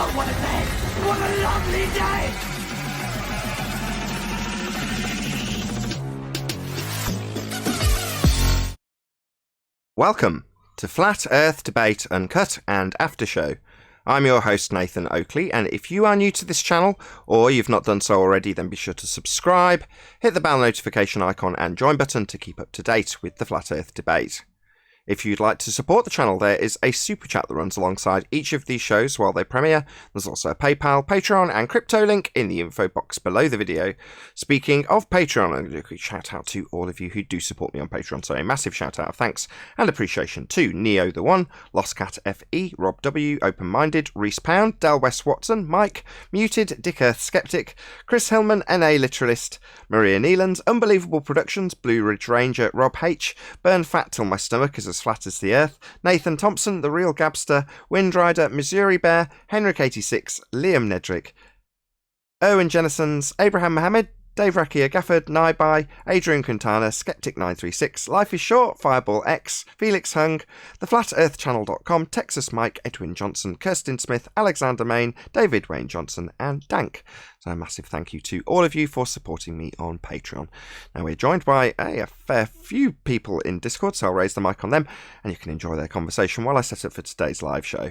Oh, what a day! What a lovely day! Welcome to Flat Earth Debate Uncut and After Show. I'm your host Nathan Oakley, and if you are new to this channel, or you've not done so already, then be sure to subscribe, hit the bell notification icon and join button to keep up to date with the Flat Earth Debate. If you'd like to support the channel, there is a super chat that runs alongside each of these shows while they premiere. There's also a PayPal, Patreon, and crypto link in the info box below the video. Speaking of Patreon, I'm going to do a quick shout out to all of you who do support me on Patreon. So a massive shout out of thanks and appreciation to Neo the One, Lostcat FE, Rob W, Open Minded, Reese Pound, Del West Watson, Mike, Muted, Dick Earth Skeptic, Chris Hillman, NA Literalist, Maria Neelands, Unbelievable Productions, Blue Ridge Ranger, Rob H, Burn Fat Till My Stomach is as flat as the earth, Nathan Thompson, The Real Gabster, Windrider, Missouri Bear, Henrik86, Liam Nedrick, Owen Jennisons, Abraham Mohammed, Dave Rakia Gafford, Naibai, Adrian Quintana, Skeptic936, Life is Short, Fireball X, Felix Hung, TheFlatEarthChannel.com, Texas Mike, Edwin Johnson, Kirsten Smith, Alexander Main, David Wayne Johnson, and Dank. So a massive thank you to all of you for supporting me on Patreon. Now we're joined by a fair few people in Discord, so I'll raise the mic on them, and you can enjoy their conversation while I set up for today's live show.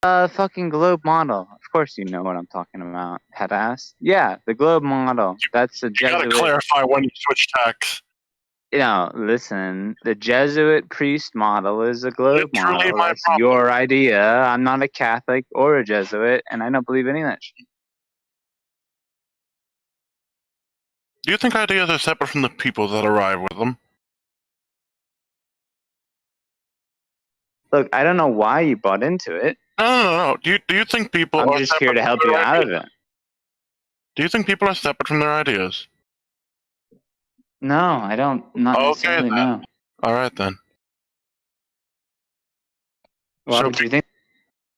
Fucking globe model. Of course you know what I'm talking about, head ass. Yeah, the globe model. That's a Jesuit. You gotta clarify when you switch tacks. You know, listen, the Jesuit priest model is a globe Literally model. my That's problem. your idea. I'm not a Catholic or a Jesuit, and I don't believe any of that shit. Do you think ideas are separate from the people that arrive with them? Look, I don't know why you bought into it. No. Do you think people I'm are just here separate to help from you their out of ideas? it. Do you think people are separate from their ideas? No, I don't. Not Okay, necessarily. then. No. All right then. Why So would you think?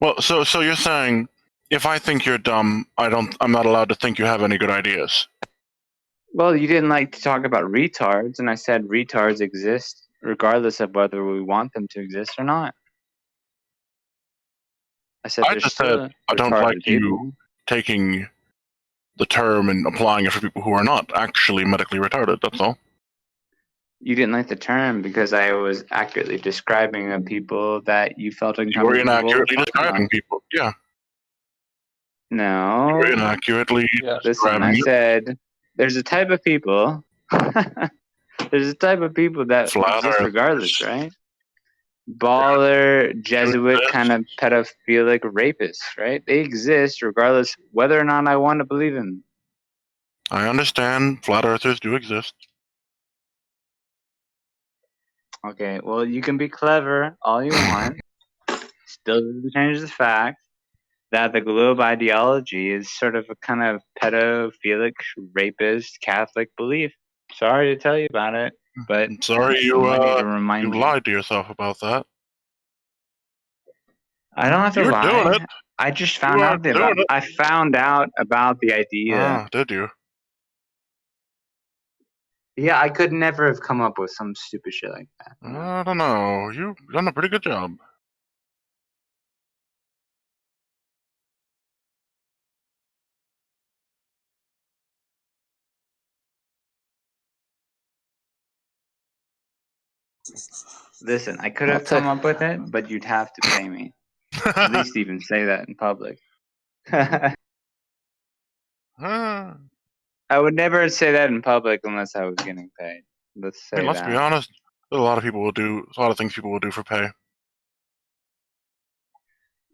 Well, so you're saying if I think you're dumb, I'm not allowed to think you have any good ideas. Well, you didn't like to talk about retards, and I said retards exist regardless of whether we want them to exist or not. I said I there's just still said I don't retarded like you people. taking the term and applying it for people who are not actually medically retarded. That's all. You didn't like the term because I was accurately describing the people that you felt You were uncomfortable. inaccurately talking describing about. people. Yeah, No. you were inaccurately Listen, describing I you. said there's a type of people. There's a type of people that Flat exist Earth. regardless, right? Baller, Jesuit, kind of pedophilic rapists, right? They exist regardless whether or not I want to believe in them. I understand flat earthers do exist. Okay, well, you can be clever all you want. Still doesn't change the fact that the globe ideology is sort of a kind of pedophilic, rapist, Catholic belief. Sorry to tell you about it, but I'm sorry you somebody to remind you lied to yourself about that. I don't have to You're lie. doing it. I just You found are out doing it. I found out about the idea. Ah, did you? Yeah, I could never have come up with some stupid shit like that. I don't know. You've done a pretty good job. Listen, I could have come up with it, but you'd have to pay me. At least even say that in public. Ah, I would never say that in public unless I was getting paid. Let's I say mean, let's be honest. There's a lot of people will do a lot of things people will do for pay.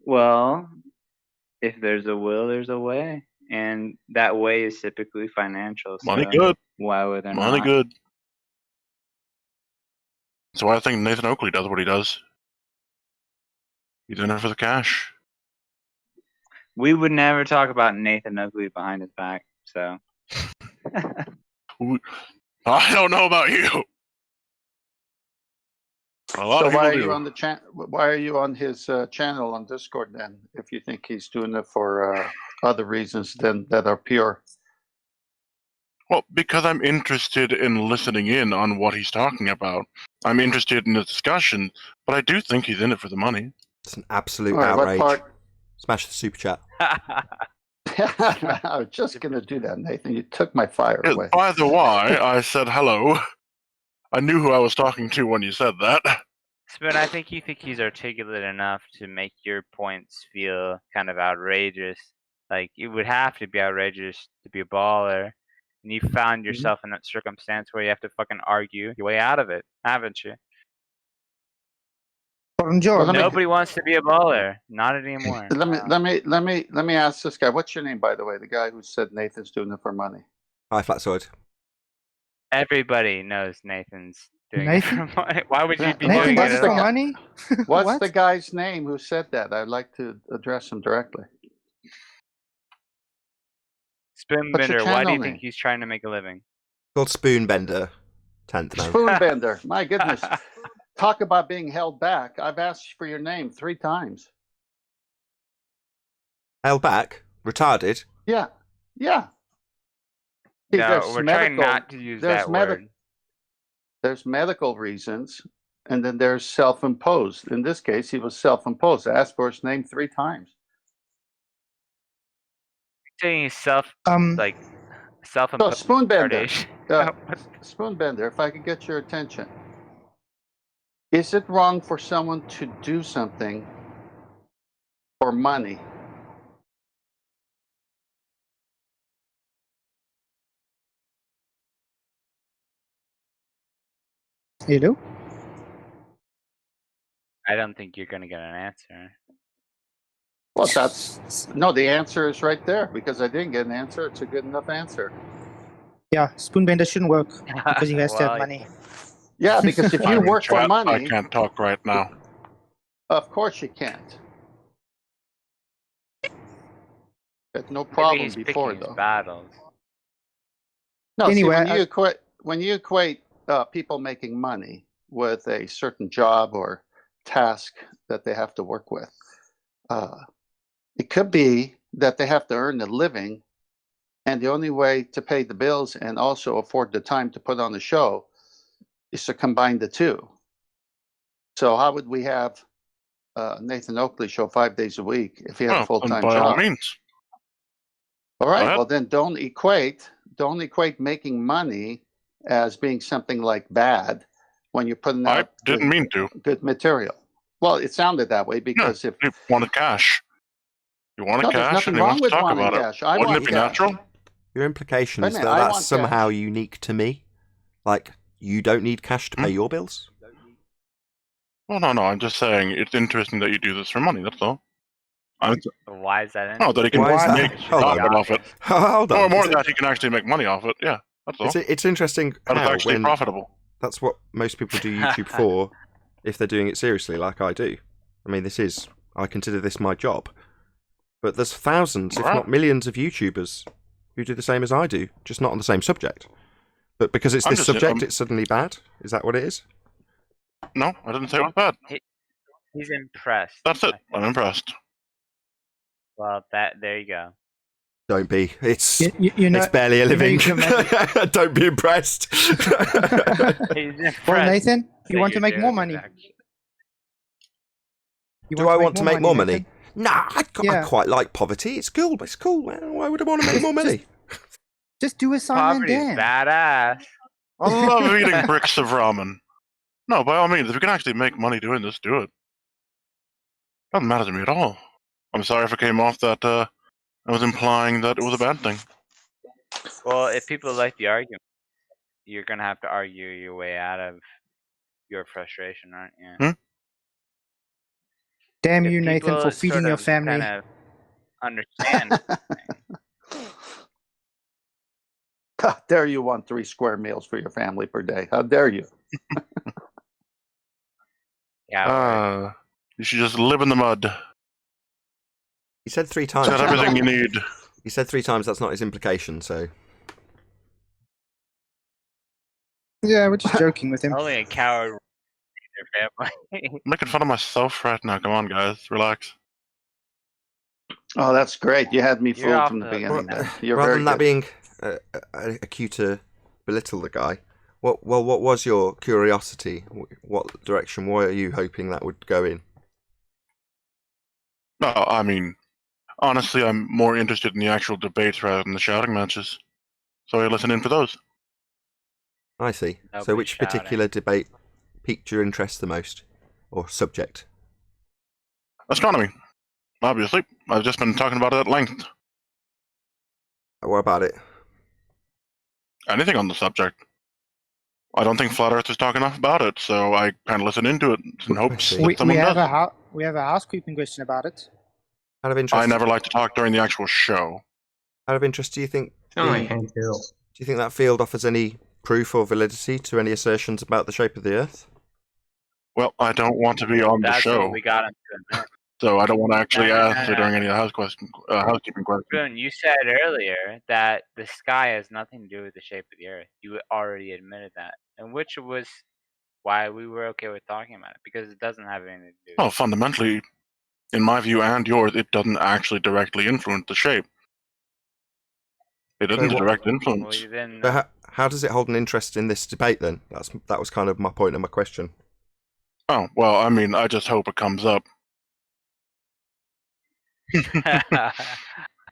Well, if there's a will, there's a way, and that way is typically financial. So Money good. why would there Money not? good. So I think Nathan Oakley does what he does. He's in it for the cash. We would never talk about Nathan Oakley behind his back. So I don't know about you. A lot So of why are people you do. on the Why are you on his channel on Discord then? If you think he's doing it for other reasons than that are pure. Well, because I'm interested in listening in on what he's talking about. I'm interested in the discussion, but I do think he's in it for the money. It's an absolute All right, outrage. Smash the super chat. I was just going to do that, Nathan. You took my fire away. By the way, I said hello. I knew who I was talking to when you said that. Spoon, I think he's articulate enough to make your points feel kind of outrageous. Like, it would have to be outrageous to be a baller. And you found yourself in that circumstance where you have to fucking argue your way out of it, haven't you? Buongiorno. Nobody wants to be a baller. Not anymore. Let me ask this guy. What's your name, by the way? The guy who said Nathan's doing it for money. Hi, Flat Sword. Everybody knows Nathan's doing Nathan? it for money. Why would you be Nathan, doing Nathan, it what's at for all? money? What's What? the guy's name who said that? I'd like to address him directly. What's your Spoonbender, why do you channel think name? he's trying to make a living? Called Spoonbender. 10th man. Spoonbender. My goodness. Talk about being held back. I've asked for your name 3 times. Held back? Retarded? Yeah. Yeah. See, No, there's we're trying medical- not to use there's that medi- word. There's medical reasons, and then there's self-imposed. In this case, he was self-imposed. I asked for his name 3 times. Saying he's self So, self-imposed. Spoonbender. retardation. Spoonbender, if I could get your attention. Is it wrong for someone to do something for money? Hello? I don't think you're gonna get an answer. Well, the answer is right there because I didn't get an answer. It's a good enough answer. Yeah, Spoonbender shouldn't work because you guys have Well, money. Yeah, because if you I'm in work for chat. I money, can't talk right now. of course you can't. There's no Maybe problem he's before picking his though. battles. No, Anyway, see, when you equate people making money with a certain job or task that they have to work with, it could be that they have to earn a living, and the only way to pay the bills and also afford the time to put on the show is to combine the two. So how would we have Nathan Oakley show 5 days a week if he had a Well, full-time by all job? means. All right. ahead. Well, then don't equate making money as being something like bad when you're putting I out didn't mean to. good material. Well, it sounded that way because if You wanted cash. You wanted no, there's cash, nothing and he wrong wants to with talk wanting about cash. it. I Wouldn't want it be cash. natural? Your implication Wait a is minute, that I that's want somehow cash. unique to me? Like, you don't need cash to pay your bills? Well, no. I'm just saying it's interesting that you do this for money. That's all. Why is that? Oh, that he can Why is that? make Hold on. profit off it. Hold on. More that he can actually make money off it. Yeah, that's all. It's interesting That it's how actually when profitable. that's what most people do YouTube for if they're doing it seriously, like I do. I mean, I consider this my job. But there's thousands, if Right. not millions, of YouTubers who do the same as I do, just not on the same subject. But because it's I'm this just- subject, I'm- it's suddenly bad? Is that what it is? No, I didn't say it was bad. He's impressed. That's it. I'm impressed. Well, there you go. Don't be. It's You know, it's barely a you know living. you can make- Don't be impressed. He's impressed. well, Nathan, you that want to you're make more doing money. it, actually. You Do I want to make more money? Nathan? Nah, I Yeah. quite like poverty. It's cool. It's cool. Why would I want to make more money? Just do a Simon Poverty's Dan. badass. I love eating bricks of ramen. No, by all means, if you can actually make money doing this, do it. Doesn't matter to me at all. I'm sorry if it came off that I was implying that it was a bad thing. Well, if people like the argument, you're gonna have to argue your way out of your frustration, aren't you? Damn If you, Nathan, people for feeding sort your of family. Kind of understand. How dare you want 3 square meals for your family per day? How dare you? Yeah. You should just live in the mud. He said 3 times. Got everything you need. He said 3 times. That's not his implication. So Yeah, we're just joking with him. Only a coward would feed their family. I'm making fun of myself right now. Come on, guys. Relax. Oh, that's great. You had me You're fooled off from the the- beginning. Well, there. You're rather very than that good. being a cue to belittle the guy, what was your curiosity? What direction were you hoping that would go in? No, I mean, Honestly, I'm more interested in the actual debates rather than the shouting matches. So I listen in for those. I see. So Nobody which shouting. particular debate piqued your interest the most? Or subject? Astronomy. Obviously. I've just been talking about it at length. What about it? Anything on the subject. I don't think Flat Earthers talk enough about it, so I kind of listen into it in hopes see. that someone does. We have a housekeeping question about it. Out of interest, I never like to talk during the actual show. Out of interest, do you think Only the- Hank Hill. do you think that field offers any proof or validity to any assertions about the shape of the Earth? Well, I don't want to be on the That's show, what we got him to admit. so I don't want to actually No. answer during any of the housekeeping questions. Boone, you said earlier that the sky has nothing to do with the shape of the Earth. You already admitted that, and which was why we were okay with talking about it, because it doesn't have anything to do. Well, fundamentally, in my view and yours, it doesn't actually directly influence the shape. It isn't a what- direct Well, influence. you didn't. So how does it hold an interest in this debate then? That was kind of my point of my question. Oh, well, I mean, I just hope it comes up.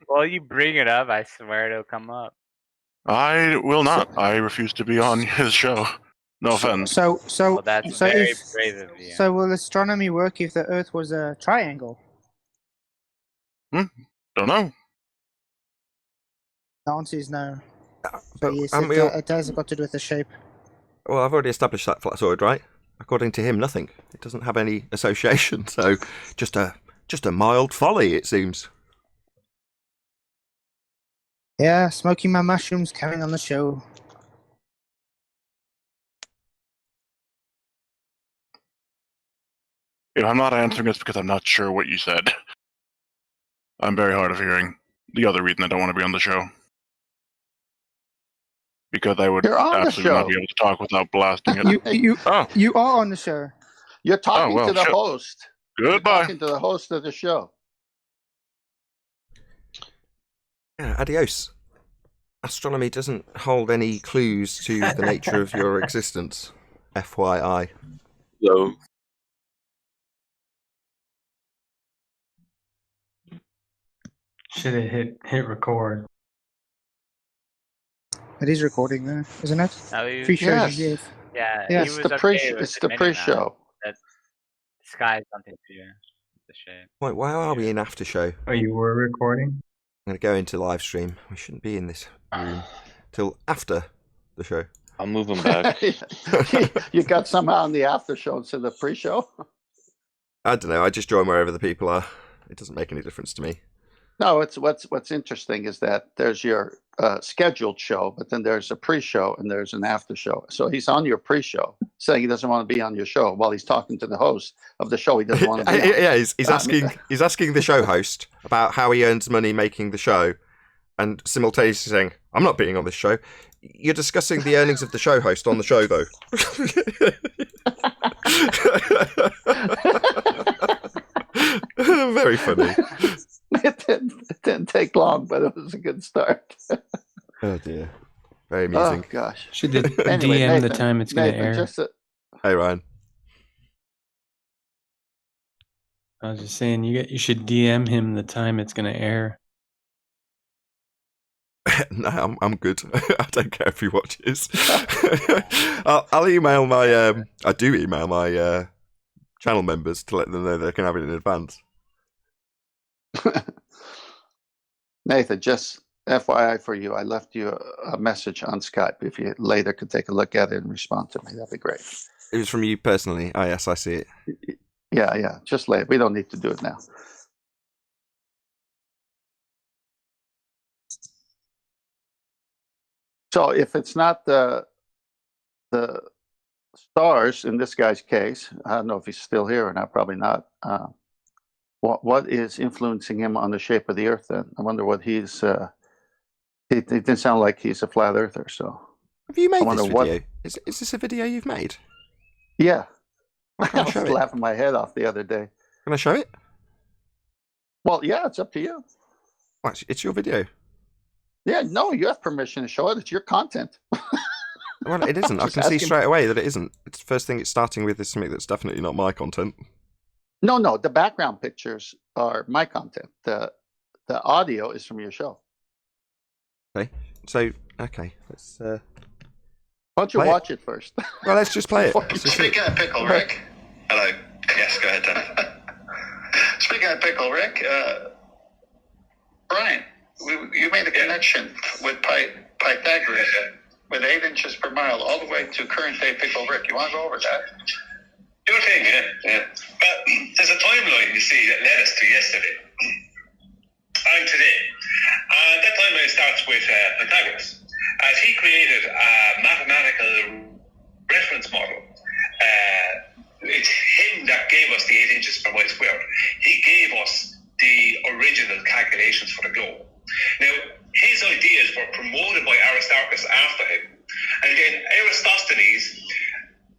Well, you bring it up, I swear it'll come up. I will not. I refuse to be on his show. No offense. So Well, that's so very if brave of you. so will astronomy work if the Earth was a triangle? Don't know. The answer is no. So But yes, aren't we all- it has got to do with the shape. well, I've already established that Flatzoid, right? According to him, nothing. It doesn't have any association, so just a mild folly, it seems. Yeah, smoking my mushrooms, carrying on the show. If I'm not answering, it's because I'm not sure what you said. I'm very hard of hearing. The other reason I don't want to be on the show. Because I would You're on the absolutely not show. be able to talk without blasting it. You Oh, you are on the show. You're talking well, to the shit. host. You're goodbye. talking to the host of the show. Yeah, adios. Astronomy doesn't hold any clues to the nature of your existence. FYI. So, Should have hit record. It is recording there, isn't it? No, he was- Pre-show, Yes. yeah. yeah, Yeah, he It's was the okay pre. with It's the admitting that. pre-show. The sky has nothing to do with the shape. Wait, why are we in after show? Oh, you were recording? I'm going to go into live stream. We shouldn't be in this room till after the show. I'll move him back. You got somehow in the after show instead of the pre-show. I don't know. I just join wherever the people are. It doesn't make any difference to me. No, it's what's interesting is that there's your scheduled show, but then there's a pre-show and there's an after show. So he's on your pre-show, saying he doesn't want to be on your show while he's talking to the host of the show. He doesn't want to be. on. Yeah, he's I mean- asking the show host about how he earns money making the show, and simultaneously saying, "I'm not being on this show." You're discussing the earnings of the show host on the show, though. Very funny. It didn't take long, but it was a good start. Oh dear. Very Oh amusing. gosh. Should Anyway, DM the Nathan, time it's going to Nathan, air? just Hey Ryan. I was just saying, you should DM him the time it's going to air. No, I'm good. I don't care if he watches. I'll email my. I do email my channel members to let them know they can have it in advance. Nathan, just FYI for you, I left you a message on Skype. If you later could take a look at it and respond to me, that'd be great. It was from you personally. Oh yes, I see it. Yeah. Just later. We don't need to do it now. So if it's not the stars in this guy's case, I don't know if he's still here or not. Probably not. What is influencing him on the shape of the Earth? Then I wonder what he's. It didn't sound like he's a flat earther. So Have you made I this wonder what- video? Is this a video you've made? yeah, Why I can't I was show it? laughing my head off the other day. Can I show it? Well, yeah, it's up to you. Well, it's your video. Yeah, no, you have permission to show it. It's your content. Well, it isn't. I Just can see asking- straight away that it isn't. It's the first thing it's starting with is something that's definitely not my content. No, the background pictures are my content. The audio is from your show. So, okay, let's. Why don't you Play it. watch it first? Well, let's just play it. Let's just see. Speaking of pickle, Rick. Hello. Yes, go ahead, Dan. Speaking of pickle, Rick, Brian, you made a connection with Pythagoras with 8 inches per mile all the way to current day pickle Rick. You want to go over that? Sure thing, yeah. But there's a timeline, you see, that led us to yesterday and today. And that timeline starts with Pythagoras, as he created a mathematical reference model. It's him that gave us the 8 inches per mile squared. He gave us the original calculations for the globe. Now, his ideas were promoted by Aristarchus after him, and then Eratosthenes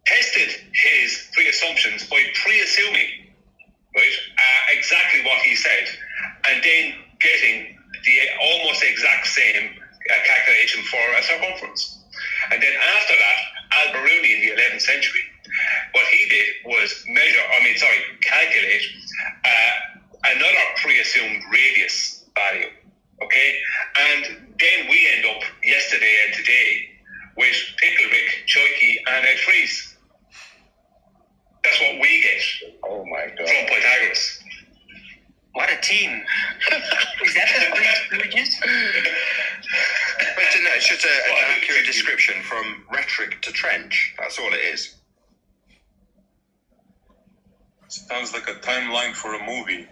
tested his pre-assumptions by pre-assuming, right, exactly what he said, and then getting the almost exact same calculation for a circumference. And then after that, Al-Biruni in the 11th century, what he did was calculate another pre-assumed radius value, okay? And then we end up yesterday and today with Picklewick, Choiki, and Ed Fries. That's what we get. Oh my God. From Pythagoras. What a team. Is that the bridges? But no, it's just an accurate description from rhetoric to trench. That's all it is. Sounds like a timeline for a movie.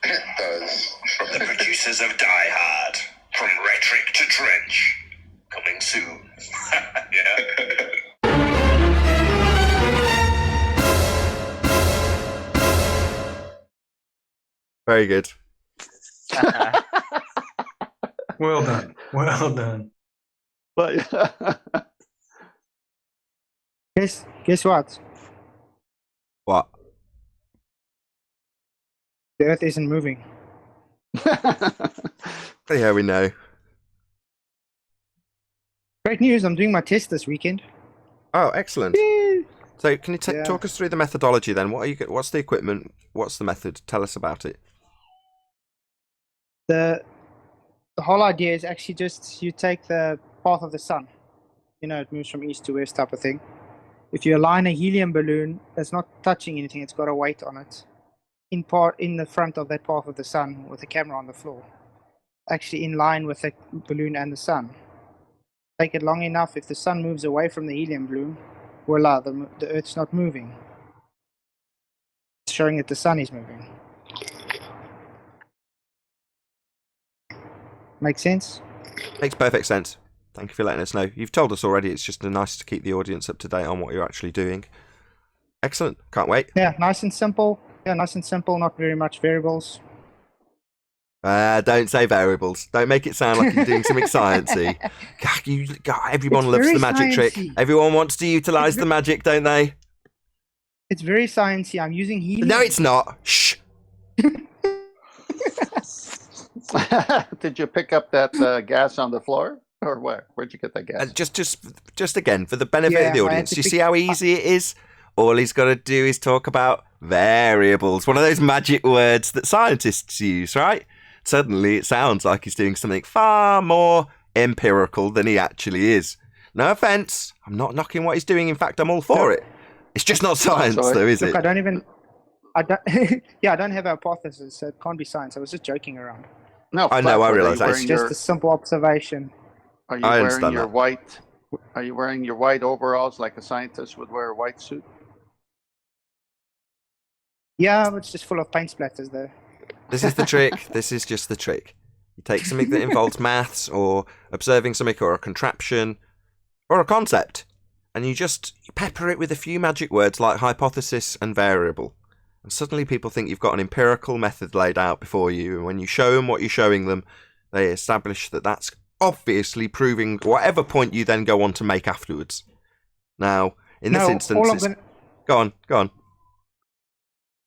It does. From the producers of Die Hard. From rhetoric to trench. Coming soon. Yeah. Very good. Well done. Well done. But Guess what? What? The Earth isn't moving. Yeah, we know. Great news! I'm doing my test this weekend. Oh, excellent. Yay! So, can you Yeah. talk us through the methodology then? What's the equipment? What's the method? Tell us about it. The whole idea is actually just you take the path of the sun. You know, it moves from east to west type of thing. If you align a helium balloon that's not touching anything, it's got a weight on it, in the front of that path of the sun with a camera on the floor, actually in line with the balloon and the sun. Take it long enough, if the sun moves away from the helium balloon, voila, the Earth's not moving. It's showing that the sun is moving. Make sense? Makes perfect sense. Thank you for letting us know. You've told us already. It's just nice to keep the audience up to date on what you're actually doing. Excellent. Can't wait. Yeah, nice and simple. Yeah, nice and simple. Not very much variables. Don't say variables. Don't make it sound like you're doing something sciencey. Everyone It's loves very the magic trick. sciencey. Everyone wants to utilize the magic, don't they? It's very sciencey. I'm using helium. No, it's not. Shh. did you pick up that gas on the floor, or where? Where'd you get that gas? And just again, for the benefit Yeah, of the I had audience, to you pick- see how easy it is? All he's got to do is talk about variables, one of those magic words that scientists use, right? Suddenly it sounds like he's doing something far more empirical than he actually is. No offence, I'm not knocking what he's doing. In fact, I'm all for it. It's just not science, Sorry. though, is Look, it? I don't yeah, I don't have a hypothesis, so it can't be science. I was just joking around. No, I know, I Flatwood, realise are you that. wearing It's just your- a simple observation. Are you I wearing understand your that. white? Are you wearing your white overalls like a scientist would wear a white suit? Yeah, but it's just full of paint splatters though. This is the trick. This is just the trick. You take something that involves maths or observing something or a contraption or a concept, and you pepper it with a few magic words like hypothesis and variable. And suddenly people think you've got an empirical method laid out before you, and when you show them what you're showing them, they establish that that's obviously proving whatever point you then go on to make afterwards. Now, in this instance, go on.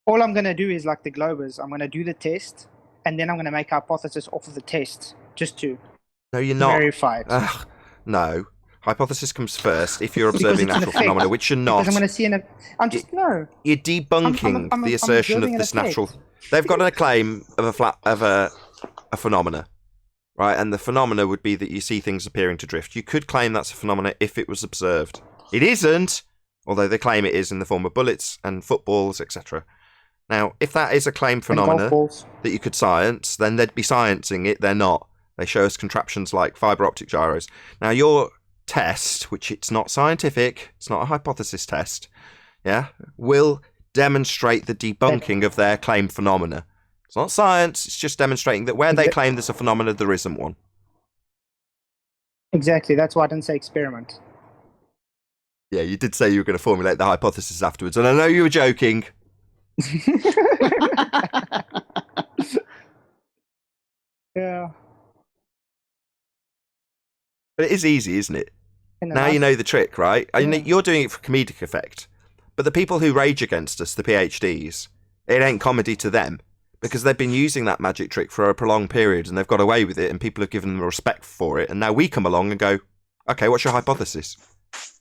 All I'm gonna do is like the Globers. I'm gonna do the test, and then I'm gonna make a hypothesis off of the test, just to No, you're not. verify it. Ugh, no. Hypothesis comes first if you're Because observing it's an natural effect. phenomena, which you're not. Because I'm going to see I'm just no. You're debunking I'm the assertion of observing an this effect. natural. They've got a claim of a phenomena, right? And the phenomena would be that you see things appearing to drift. You could claim that's a phenomena if it was observed. It isn't, although they claim it is in the form of bullets and footballs, etc. Now, if that is a claim And phenomena golf balls. that you could science, then they'd be sciencing it. They're not. They show us contraptions like fibre optic gyros. Now, your test, which it's not scientific, it's not a hypothesis test, yeah, will demonstrate the debunking of their claimed phenomena. It's not science, it's just demonstrating that where they claim there's a phenomena, there isn't one. Exactly. That's why I didn't say experiment. Yeah, you did say you were going to formulate the hypothesis afterwards, and I know you were joking. Yeah. But it is easy, isn't it? In the Now mouth. you know the trick, right? I know Yeah. you're doing it for comedic effect. But the people who rage against us, the PhDs, it ain't comedy to them. Because they've been using that magic trick for a prolonged period and they've got away with it and people have given them respect for it. And now we come along and go, okay, what's your hypothesis?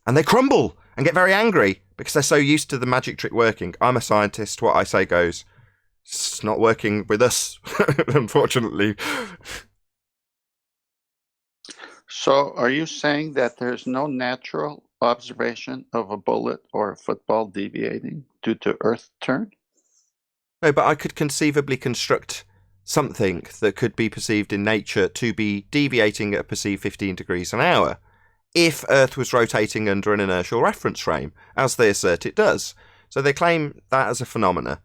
And they crumble and get very angry because they're so used to the magic trick working. I'm a scientist, what I say goes. It's not working with us, unfortunately. So are you saying that there's no natural observation of a bullet or a football deviating due to Earth turn? No, but I could conceivably construct something that could be perceived in nature to be deviating at a perceived 15 degrees an hour if Earth was rotating under an inertial reference frame, as they assert it does. So they claim that as a phenomena.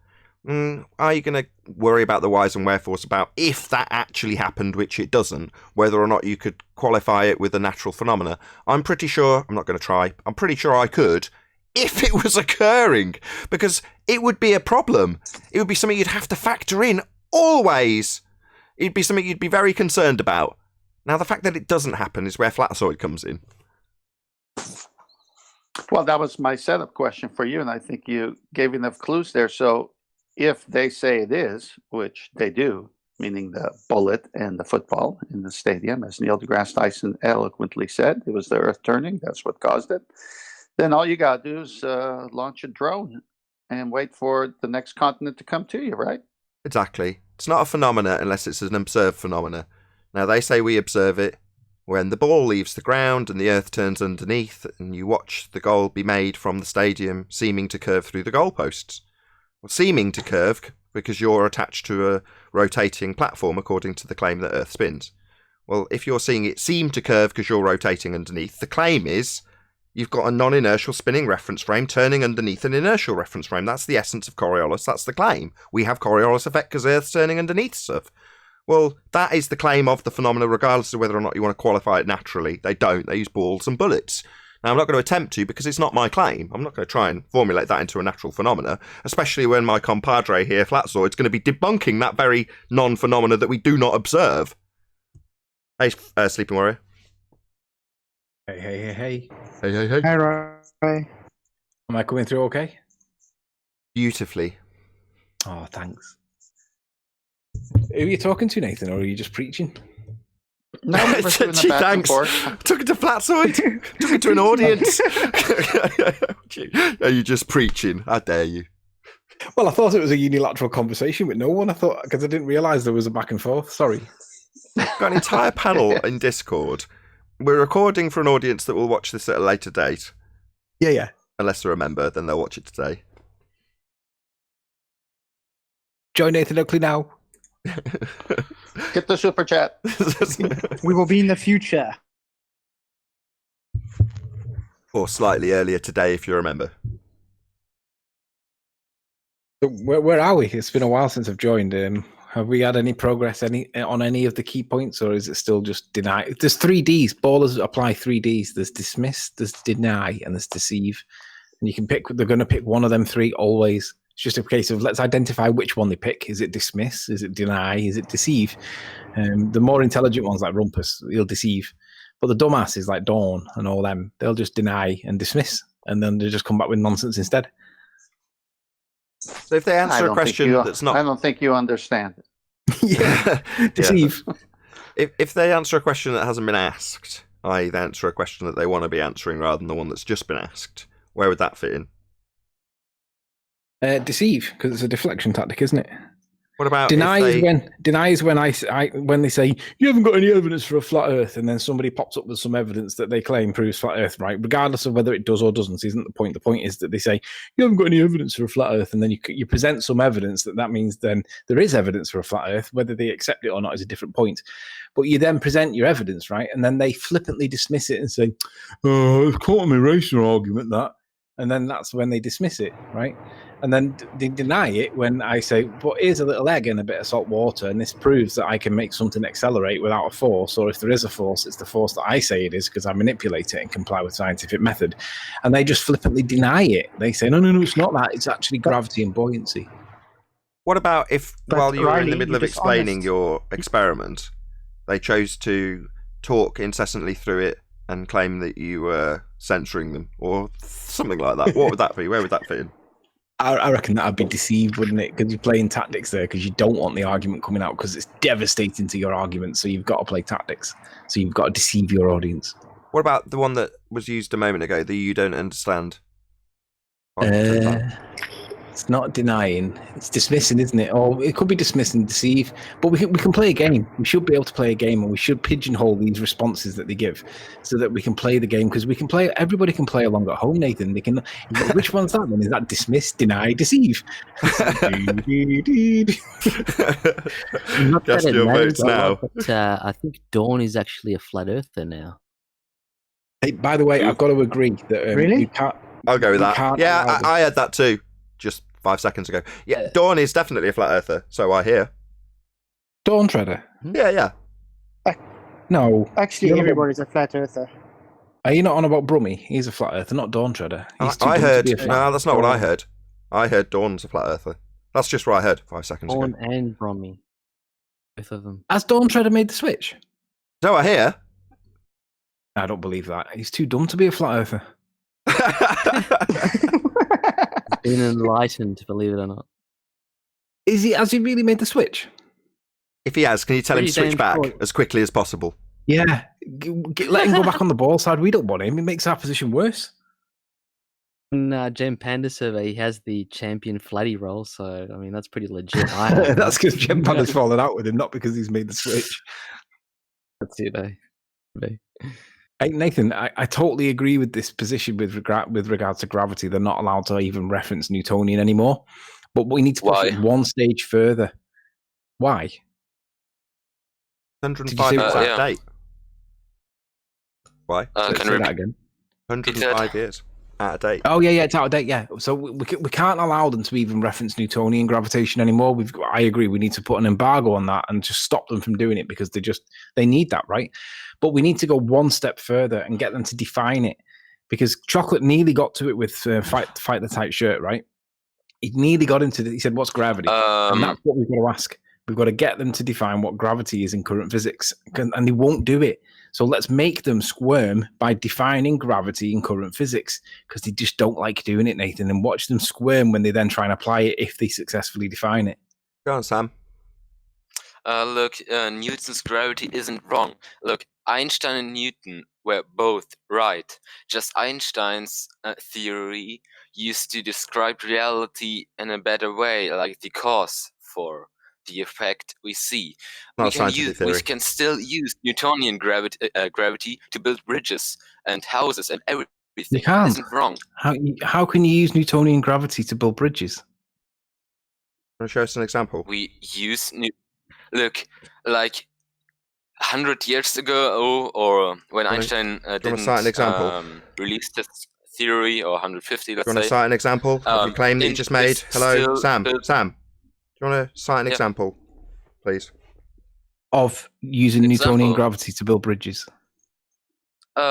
Are you going to worry about the whys and wherefores about if that actually happened, which it doesn't, whether or not you could qualify it with a natural phenomena? I'm pretty sure, I'm not going to try, I'm pretty sure I could, if it was occurring, because it would be a problem. It would be something you'd have to factor in always. It'd be something you'd be very concerned about. Now, the fact that it doesn't happen is where Flatzoid comes in. Well, that was my setup question for you, and I think you gave enough clues there. So if they say it is, which they do, meaning the bullet and the football in the stadium, as Neil deGrasse Tyson eloquently said, it was the Earth turning, that's what caused it, then all you got to do is launch a drone and wait for the next continent to come to you, right? Exactly. It's not a phenomena unless it's an observed phenomena. Now, they say we observe it when the ball leaves the ground and the Earth turns underneath and you watch the goal be made from the stadium seeming to curve through the goalposts. Well, seeming to curve because you're attached to a rotating platform according to the claim that Earth spins. Well, if you're seeing it seem to curve because you're rotating underneath, the claim is you've got a non-inertial spinning reference frame turning underneath an inertial reference frame. That's the essence of Coriolis. That's the claim. We have Coriolis effect because Earth's turning underneath stuff. Well, that is the claim of the phenomena, regardless of whether or not you want to qualify it naturally. They don't. They use balls and bullets. Now, I'm not going to attempt to because it's not my claim. I'm not going to try and formulate that into a natural phenomena, especially when my compadre here, Flatzoid's going to be debunking that very non-phenomena that we do not observe. Hey, Sleeping Warrior. Hey, hey, hey, hey. Hey, hey, hey. Hey, Roy. Am I coming through okay? Beautifully. Oh, thanks. Who are you talking to, Nathan, or are you just preaching? No, we're doing a Gee, back and thanks. forth. Took it to Flatzoid. Took it to an audience. Are you just preaching? I dare you. Well, I thought it was a unilateral conversation with no one. I thought, because I didn't realise there was a back and forth. Sorry. Got an entire panel in Discord. We're recording for an audience that will watch this at a later date. Yeah, yeah. Unless they're a member, then they'll watch it today. Join Nathan Oakley now. Get the super chat. We will be in the future. Or slightly earlier today, if you remember. So where are we? It's been a while since I've joined. Have we had any progress on any of the key points, or is it still just deny? There's 3Ds. Ballers apply 3Ds. There's dismiss, there's deny, and there's deceive. And you can pick. They're going to pick one of them three always. It's just a case of let's identify which one they pick. Is it dismiss? Is it deny? Is it deceive? The more intelligent ones like Rumpus, he'll deceive. But the dumbasses like Dawn and all them, they'll just deny and dismiss. And then they just come back with nonsense instead. So if they answer a question that's not... I don't think you understand it. Yeah, deceive. If they answer a question that hasn't been asked, i.e. they answer a question that they want to be answering rather than the one that's just been asked, where would that fit in? Deceive, because it's a deflection tactic, isn't it? What about Deny if they... is when when they say you haven't got any evidence for a flat Earth, and then somebody pops up with some evidence that they claim proves flat Earth, right? Regardless of whether it does or doesn't, isn't the point. The point is that they say you haven't got any evidence for a flat Earth, and then you present some evidence that means then there is evidence for a flat Earth. Whether they accept it or not is a different point. But you then present your evidence, right? And then they flippantly dismiss it and say, "Oh, it's quantum erasure argument that," and then that's when they dismiss it, right? And then they deny it when I say, but here's a little egg and a bit of salt water, and this proves that I can make something accelerate without a force, or if there is a force, it's the force that I say it is because I manipulate it and comply with scientific method. And they just flippantly deny it. They say, no, it's not that. It's actually gravity and buoyancy. What about if, while you were in the Riley, middle of you're dishonest. explaining your experiment, they chose to talk incessantly through it and claim that you were censoring them, or something like that? What would that be? Where would that fit in? I reckon that'd be deceived, wouldn't it? Because you're playing tactics there, because you don't want the argument coming out, because it's devastating to your argument. So you've got to play tactics. So you've got to deceive your audience. What about the one that was used a moment ago, the you don't understand? It's not denying, it's dismissing, isn't it? Or it could be dismiss and deceive. But we can play a game. We should be able to play a game, and we should pigeonhole these responses that they give so that we can play the game, because we can play. Everybody can play along at home, Nathan. They can. Which one's that then? Is that dismiss, deny, deceive? Cast your votes now. But, I think Dawn is actually a flat earther now. Hey, by the way, I've got to agree that Really? you can't. I'll go with you that. can't Yeah, allow them- I had that too, just 5 seconds ago. Yeah, Dawn is definitely a flat earther, so I hear. Dawn Treader. Yeah. No, Actually, You're not- everybody's a flat earther. Are you not on about Brummy? He's a flat earther, not Dawn Treader. He's too I dumb to heard. be a flat No, that's not what I earther. heard. I heard Dawn's a flat earther. That's just what I heard 5 seconds Dawn ago. and Brommy. Both of them. Has Dawn Treader made the switch? So I hear. I don't believe that. He's too dumb to be a flat earther. Been enlightened, believe it or not. Is he? Has he really made the switch? If he has, can you tell him to Pretty switch damn back short. as quickly as possible? Yeah. Let him go back on the ball side. We don't want him. It makes our position worse. In Gem Panda survey, he has the champion flatty role, so I mean that's pretty legit. I hope. That's because Jim Panda's fallen out with him, not because he's made the switch. That's it, eh? Maybe. Hey, Nathan, I totally agree with this position with regards to gravity. They're not allowed to even reference Newtonian anymore. But we need to push it one stage further. Why? 105 Did you years say- out yeah. of date. Why? Say that again. 105 years out of date. Oh yeah, it's out of date. Yeah, so we can't allow them to even reference Newtonian gravitation anymore. I agree. We need to put an embargo on that and just stop them from doing it, because they need that, right? But we need to go one step further and get them to define it, because Chocolate nearly got to it with fight the tight shirt, right? He nearly got into it. He said, "What's gravity?" And that's what we've got to ask. We've got to get them to define what gravity is in current physics, and they won't do it. So let's make them squirm by defining gravity in current physics, because they just don't like doing it, Nathan, and watch them squirm when they then try and apply it if they successfully define it. Go on, Sam. Look, Newton's gravity isn't wrong. Look, Einstein and Newton were both right. Just Einstein's theory used to describe reality in a better way, like the cause for the effect we see. Not a We scientific theory. can still use Newtonian gravity to build bridges and houses and everything. You can't. Isn't wrong. How can you use Newtonian gravity to build bridges? Want to show us an example? We use look, like 100 years ago, or when wanna- Einstein do you wanna didn't cite an example? released his theory, or 150, Do let's you want say. to cite an example of your claim that you just made? it's Hello, still Sam. built- Sam, do you want to cite an Yeah. example, please? Of using Newtonian Example. gravity to build bridges. In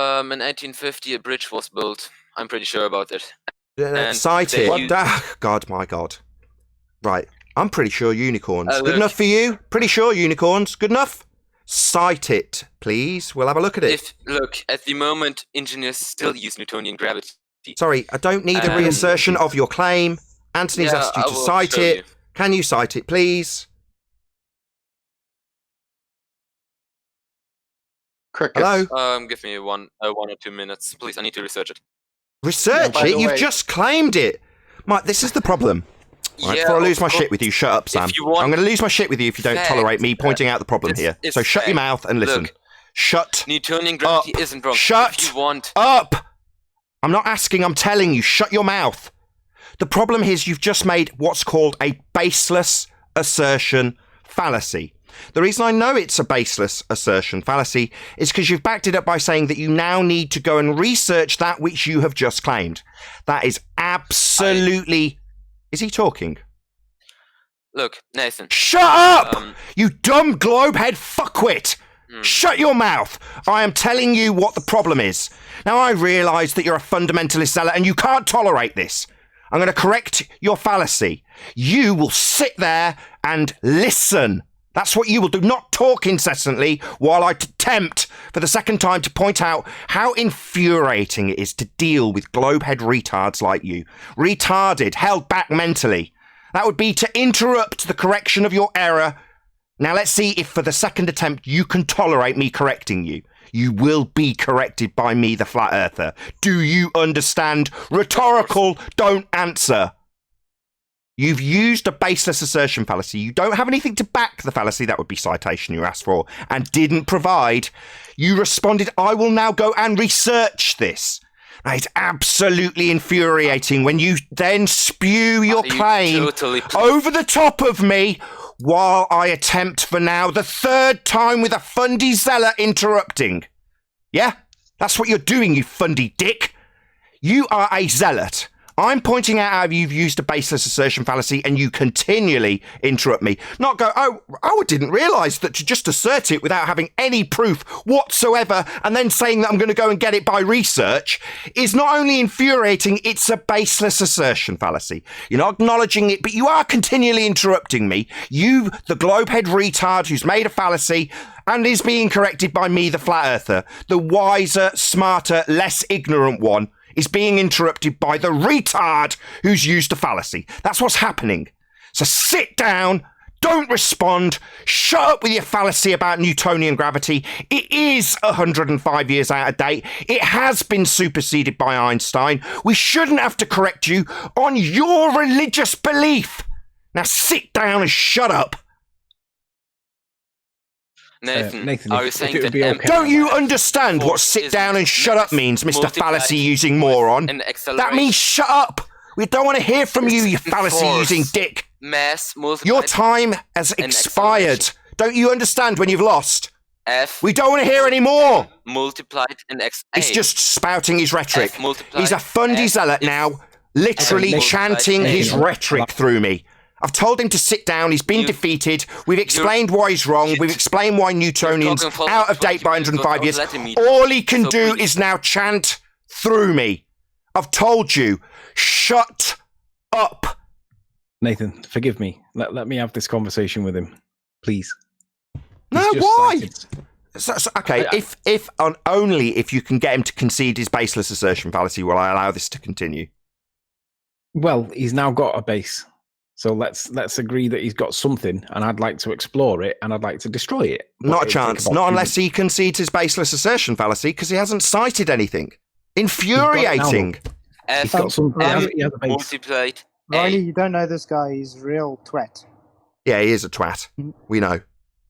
1850, a bridge was built. I'm pretty sure about it. And Cite they it. used- God, my God. Right. I'm pretty sure unicorns. Good look- enough for you? Pretty sure unicorns. Good enough? Cite it, please. We'll have a look at it. Look, at the moment, engineers still use Newtonian gravity. Sorry, I don't need a reassertion of your claim. Anthony's Yeah, asked you I to will cite show it. you. Can you cite it, please? Crickets. Hello? Give me one or 2 minutes, please. I need to research it. Research by it? the You've way- just claimed it. Mike, this is the problem. Right, Yeah, before I lose of my shit course. with you, shut up, Sam. If you want I'm going to lose my shit with you if you don't facts, tolerate me pointing out the problem this here. is So shut your facts. mouth and listen. Look, Shut Newtonian gravity up. isn't wrong. Shut If you want, up! I'm not asking, I'm telling you. Shut your mouth. The problem is you've just made what's called a baseless assertion fallacy. The reason I know it's a baseless assertion fallacy is because you've backed it up by saying that you now need to go and research that which you have just claimed. That is absolutely... Is he talking? look, Nathan. Shut up! Um, You dumb globehead fuckwit! Shut your mouth! I am telling you what the problem is. Now I realise that you're a fundamentalist zealot and you can't tolerate this. I'm going to correct your fallacy. You will sit there and listen. That's what you will do. Not talk incessantly while I attempt for the second time to point out how infuriating it is to deal with globehead retards like you. Retarded, held back mentally. That would be to interrupt the correction of your error. Now let's see if for the second attempt you can tolerate me correcting you. You will be corrected by me, the Flat Earther. Do you understand? Rhetorical, don't answer. You've used a baseless assertion fallacy. You don't have anything to back the fallacy. That would be citation you asked for and didn't provide. You responded, I will now go and research this. Now, it's absolutely infuriating when you then spew your claim over the top of me while I attempt for now the third time with a fundy zealot interrupting. Yeah? That's what you're doing, you fundy dick. You are a zealot. I'm pointing out how you've used a baseless assertion fallacy and you continually interrupt me. Not go, oh, I didn't realise that to just assert it without having any proof whatsoever and then saying that I'm going to go and get it by research is not only infuriating, it's a baseless assertion fallacy. You're not acknowledging it, but you are continually interrupting me. You, the globehead retard who's made a fallacy and is being corrected by me, the Flat Earther, the wiser, smarter, less ignorant one, is being interrupted by the retard who's used a fallacy. That's what's happening. So sit down, don't respond, shut up with your fallacy about Newtonian gravity. It is 105 years out of date. It has been superseded by Einstein. We shouldn't have to correct you on your religious belief. Now sit down and shut up. Nathan, Nathan, are you if saying it would that be okay. Don't you understand what sit down and shut up means, Mr. Fallacy using moron? That means shut up. We don't want to hear from you, you fallacy using dick. Mass multiplied. Your time has expired. Don't you understand when you've lost? F. We don't want to hear any more. Multiplied and X. He's just spouting his rhetoric. F multiplied. He's a fundy F zealot is now, literally Nathan, chanting Nathan, his rhetoric through me. I've told him to sit down. He's been defeated. We've explained why he's wrong. We've explained why Newtonian's out of date by 105 years. All he can do is now chant through me. I've told you, shut up. Nathan, forgive me. Let me have this conversation with him, please. No, He's just why? cited- Okay, if only if you can get him to concede his baseless assertion fallacy will I allow this to continue. Well, he's now got a base. So let's agree that he's got something, and I'd like to explore it, and I'd like to destroy it. Not a chance. Not unless he concedes his baseless assertion fallacy, because he hasn't cited anything. Infuriating. He's got some. He has a base. Multiplied. Riley, you don't know this guy. He's real twat. Yeah, he is a twat. We know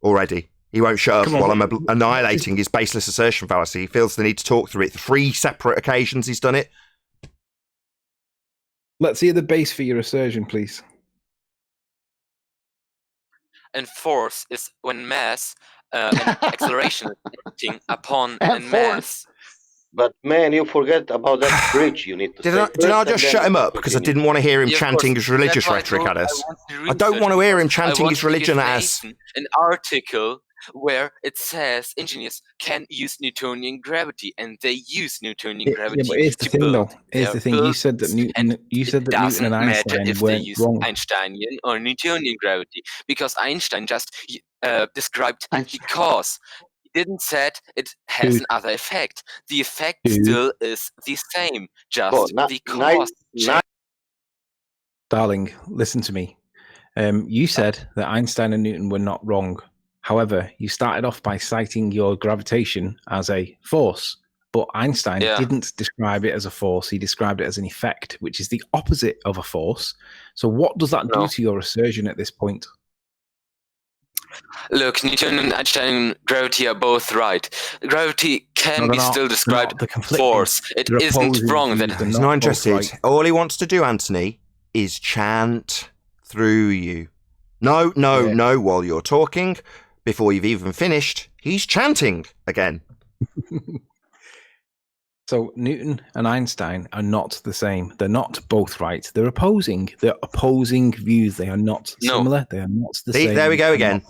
already. He won't shut up while I'm annihilating his baseless assertion fallacy. He feels the need to talk through it. 3 separate occasions he's done it. Let's hear the base for your assertion, please. And force is when mass and acceleration is acting upon And a mass. But man, you forget about that bridge. You need to. Did I just shut him up because I didn't want to hear him Yeah, of chanting course. his religious That's why I rhetoric told at I us? want to I don't research want to hear him I chanting want his to give religion at us. Nathan an article where it says engineers can use Newtonian gravity, and they use Newtonian gravity. Yeah, but here's the to thing, build though. Here's their the thing. You said that buildings, Newton. You said that doesn't Newton and matter Einstein if they weren't use wrong. Einsteinian or Newtonian gravity, because Einstein just described because he didn't said it has Dude. another effect. The effect Dude. still is the same, just Well, the cause. Darling, listen to me. You said that Einstein and Newton were not wrong. However, you started off by citing your gravitation as a force, but Einstein didn't describe it as a force. He described it as an effect, which is the opposite of a force. So what does that do to your assertion at this point? Look, Newton and Einstein gravity are both right. Gravity can be still described force. It isn't wrong that he's not interested. Right. All he wants to do, Anthony, is chant through you. No, while you're talking, before you've even finished, he's chanting again. So Newton and Einstein are not the same. They're not both right. They're opposing. They're opposing views. They are not similar. They are not the same. There we go again.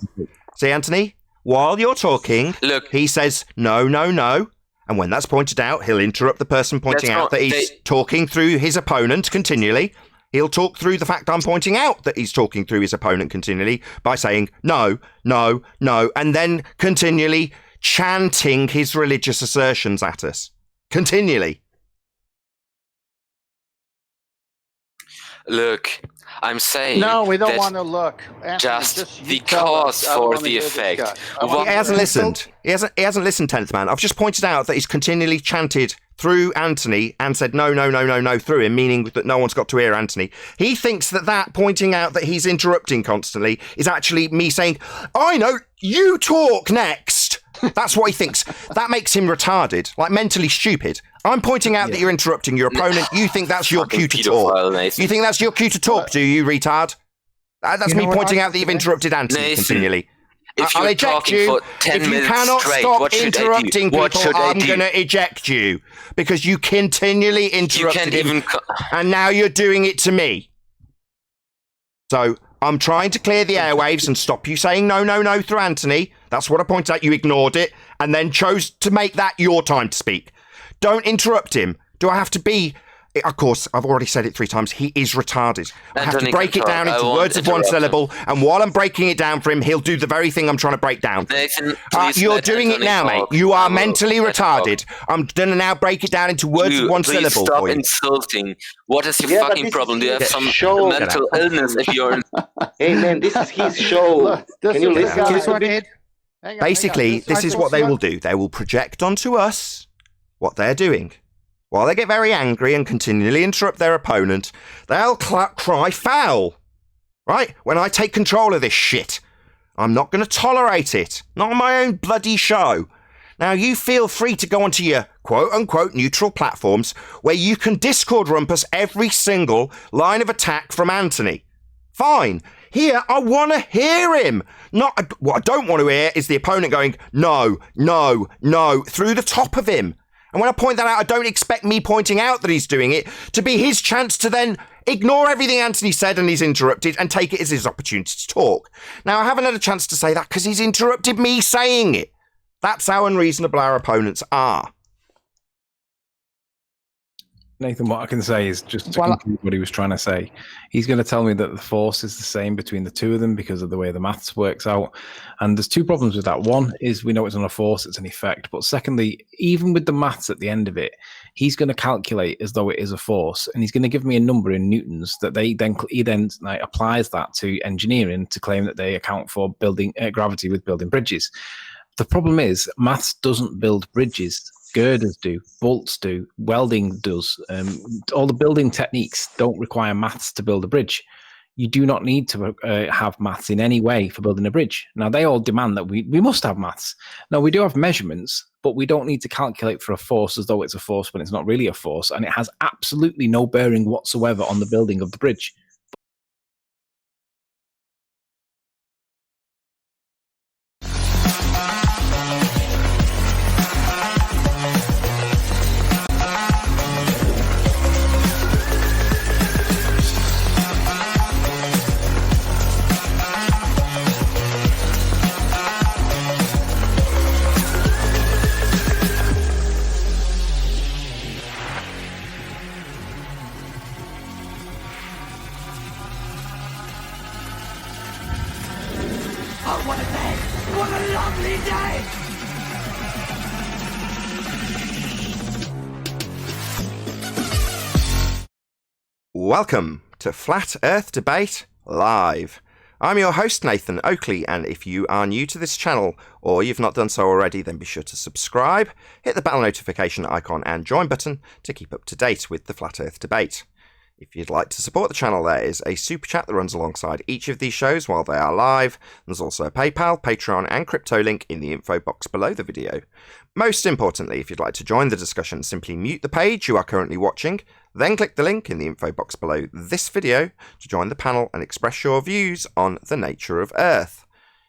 See, Anthony, while you're talking, look, he says, no. And when that's pointed out, he'll interrupt the person pointing out that he's talking through his opponent continually. He'll talk through the fact I'm pointing out that he's talking through his opponent continually by saying, no, and then continually chanting his religious assertions at us. Continually. Look, I'm saying no, we don't want to look. Anthony, just the cause for the effect. He hasn't listened. He hasn't listened, 10th man. I've just pointed out that he's continually chanted through Anthony and said no through him, meaning that no one's got to hear Anthony. He thinks that pointing out that he's interrupting constantly is actually me saying, I know, you talk next. That's what he thinks. That makes him retarded, like mentally stupid. I'm pointing out that you're interrupting your opponent. You think that's your cue to talk. You think that's your cue to talk, do you, retard? That's me pointing out that you've interrupted Anthony continually. I'll eject you. If you cannot stop interrupting people, I'm going to eject you. Because you continually interrupted him, and now you're doing it to me. So I'm trying to clear the airwaves and stop you saying no through Anthony. That's what I pointed out. You ignored it and then chose to make that your time to speak. Don't interrupt him. Do I have to be... Of course, I've already said it 3 times. He is retarded. I have to break it down into words of 1 syllable, and while I'm breaking it down for him, he'll do the very thing I'm trying to break down. Nathan, you're doing it now, mate. You are mentally retarded. I'm going to now break it down into words of 1 syllable stop for you. Insulting. What is your fucking problem? Do you have some mental illness if you're... Hey, man, this is his show. Look, Can you listen? Basically, this is what they will do. They will project onto us what they're doing. While they get very angry and continually interrupt their opponent, they'll cry foul. Right? When I take control of this shit, I'm not going to tolerate it. Not on my own bloody show. Now, you feel free to go onto your quote-unquote neutral platforms where you can Discord rumpus every single line of attack from Anthony. Fine. Here, I want to hear him. What I don't want to hear is the opponent going, no, through the top of him. And when I point that out, I don't expect me pointing out that he's doing it to be his chance to then ignore everything Anthony said and he's interrupted and take it as his opportunity to talk. Now, I haven't had a chance to say that because he's interrupted me saying it. That's how unreasonable our opponents are. Nathan, what I can say is just to conclude what he was trying to say. He's going to tell me that the force is the same between the two of them because of the way the maths works out. And there's 2 problems with that. One is we know it's not a force, it's an effect. But secondly, even with the maths at the end of it, he's going to calculate as though it is a force. And he's going to give me a number in newtons that he then like, applies that to engineering to claim that they account for building gravity with building bridges. The problem is maths doesn't build bridges. Girders do, bolts do, welding does. All the building techniques don't require maths to build a bridge. You do not need to have maths in any way for building a bridge. Now, they all demand that we must have maths. Now, we do have measurements, but we don't need to calculate for a force as though it's a force when it's not really a force, and it has absolutely no bearing whatsoever on the building of the bridge. Welcome to Flat Earth Debate Live. I'm your host, Nathan Oakley, and if you are new to this channel, or you've not done so already, then be sure to subscribe, hit the bell notification icon and join button to keep up to date with the Flat Earth debate. If you'd like to support the channel, there is a super chat that runs alongside each of these shows while they are live. There's also a PayPal, Patreon, and crypto link in the info box below the video. Most importantly, if you'd like to join the discussion, simply mute the page you are currently watching, then click the link in the info box below this video to join the panel and express your views on the nature of Earth.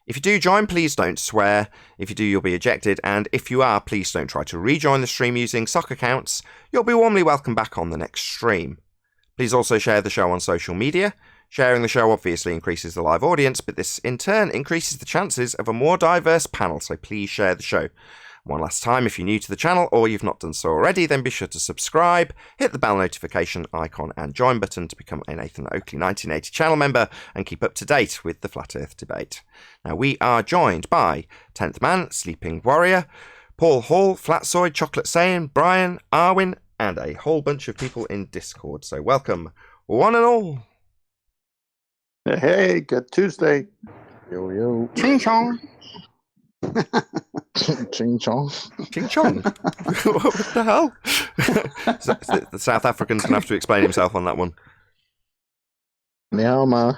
If you do join, please don't swear. If you do, you'll be ejected, and if you are, please don't try to rejoin the stream using sock accounts. You'll be warmly welcomed back on the next stream. Please also share the show on social media. Sharing the show obviously increases the live audience, but this in turn increases the chances of a more diverse panel, so please share the show. One last time, if you're new to the channel or you've not done so already, then be sure to subscribe, hit the bell notification icon and join button to become a Nathan Oakley 1980 channel member and keep up to date with the Flat Earth debate. Now, we are joined by 10th Man, Sleeping Warrior, Paul Hall, Flatsoid, Chocolate Saiyan, Brian, Arwin, and a whole bunch of people in Discord. So welcome, one and all. Hey, good Tuesday. Yo, yo. Ching chong. Ching chong. Ching chong. What the hell? So, the South African's going to have to explain himself on that one. Meow ma.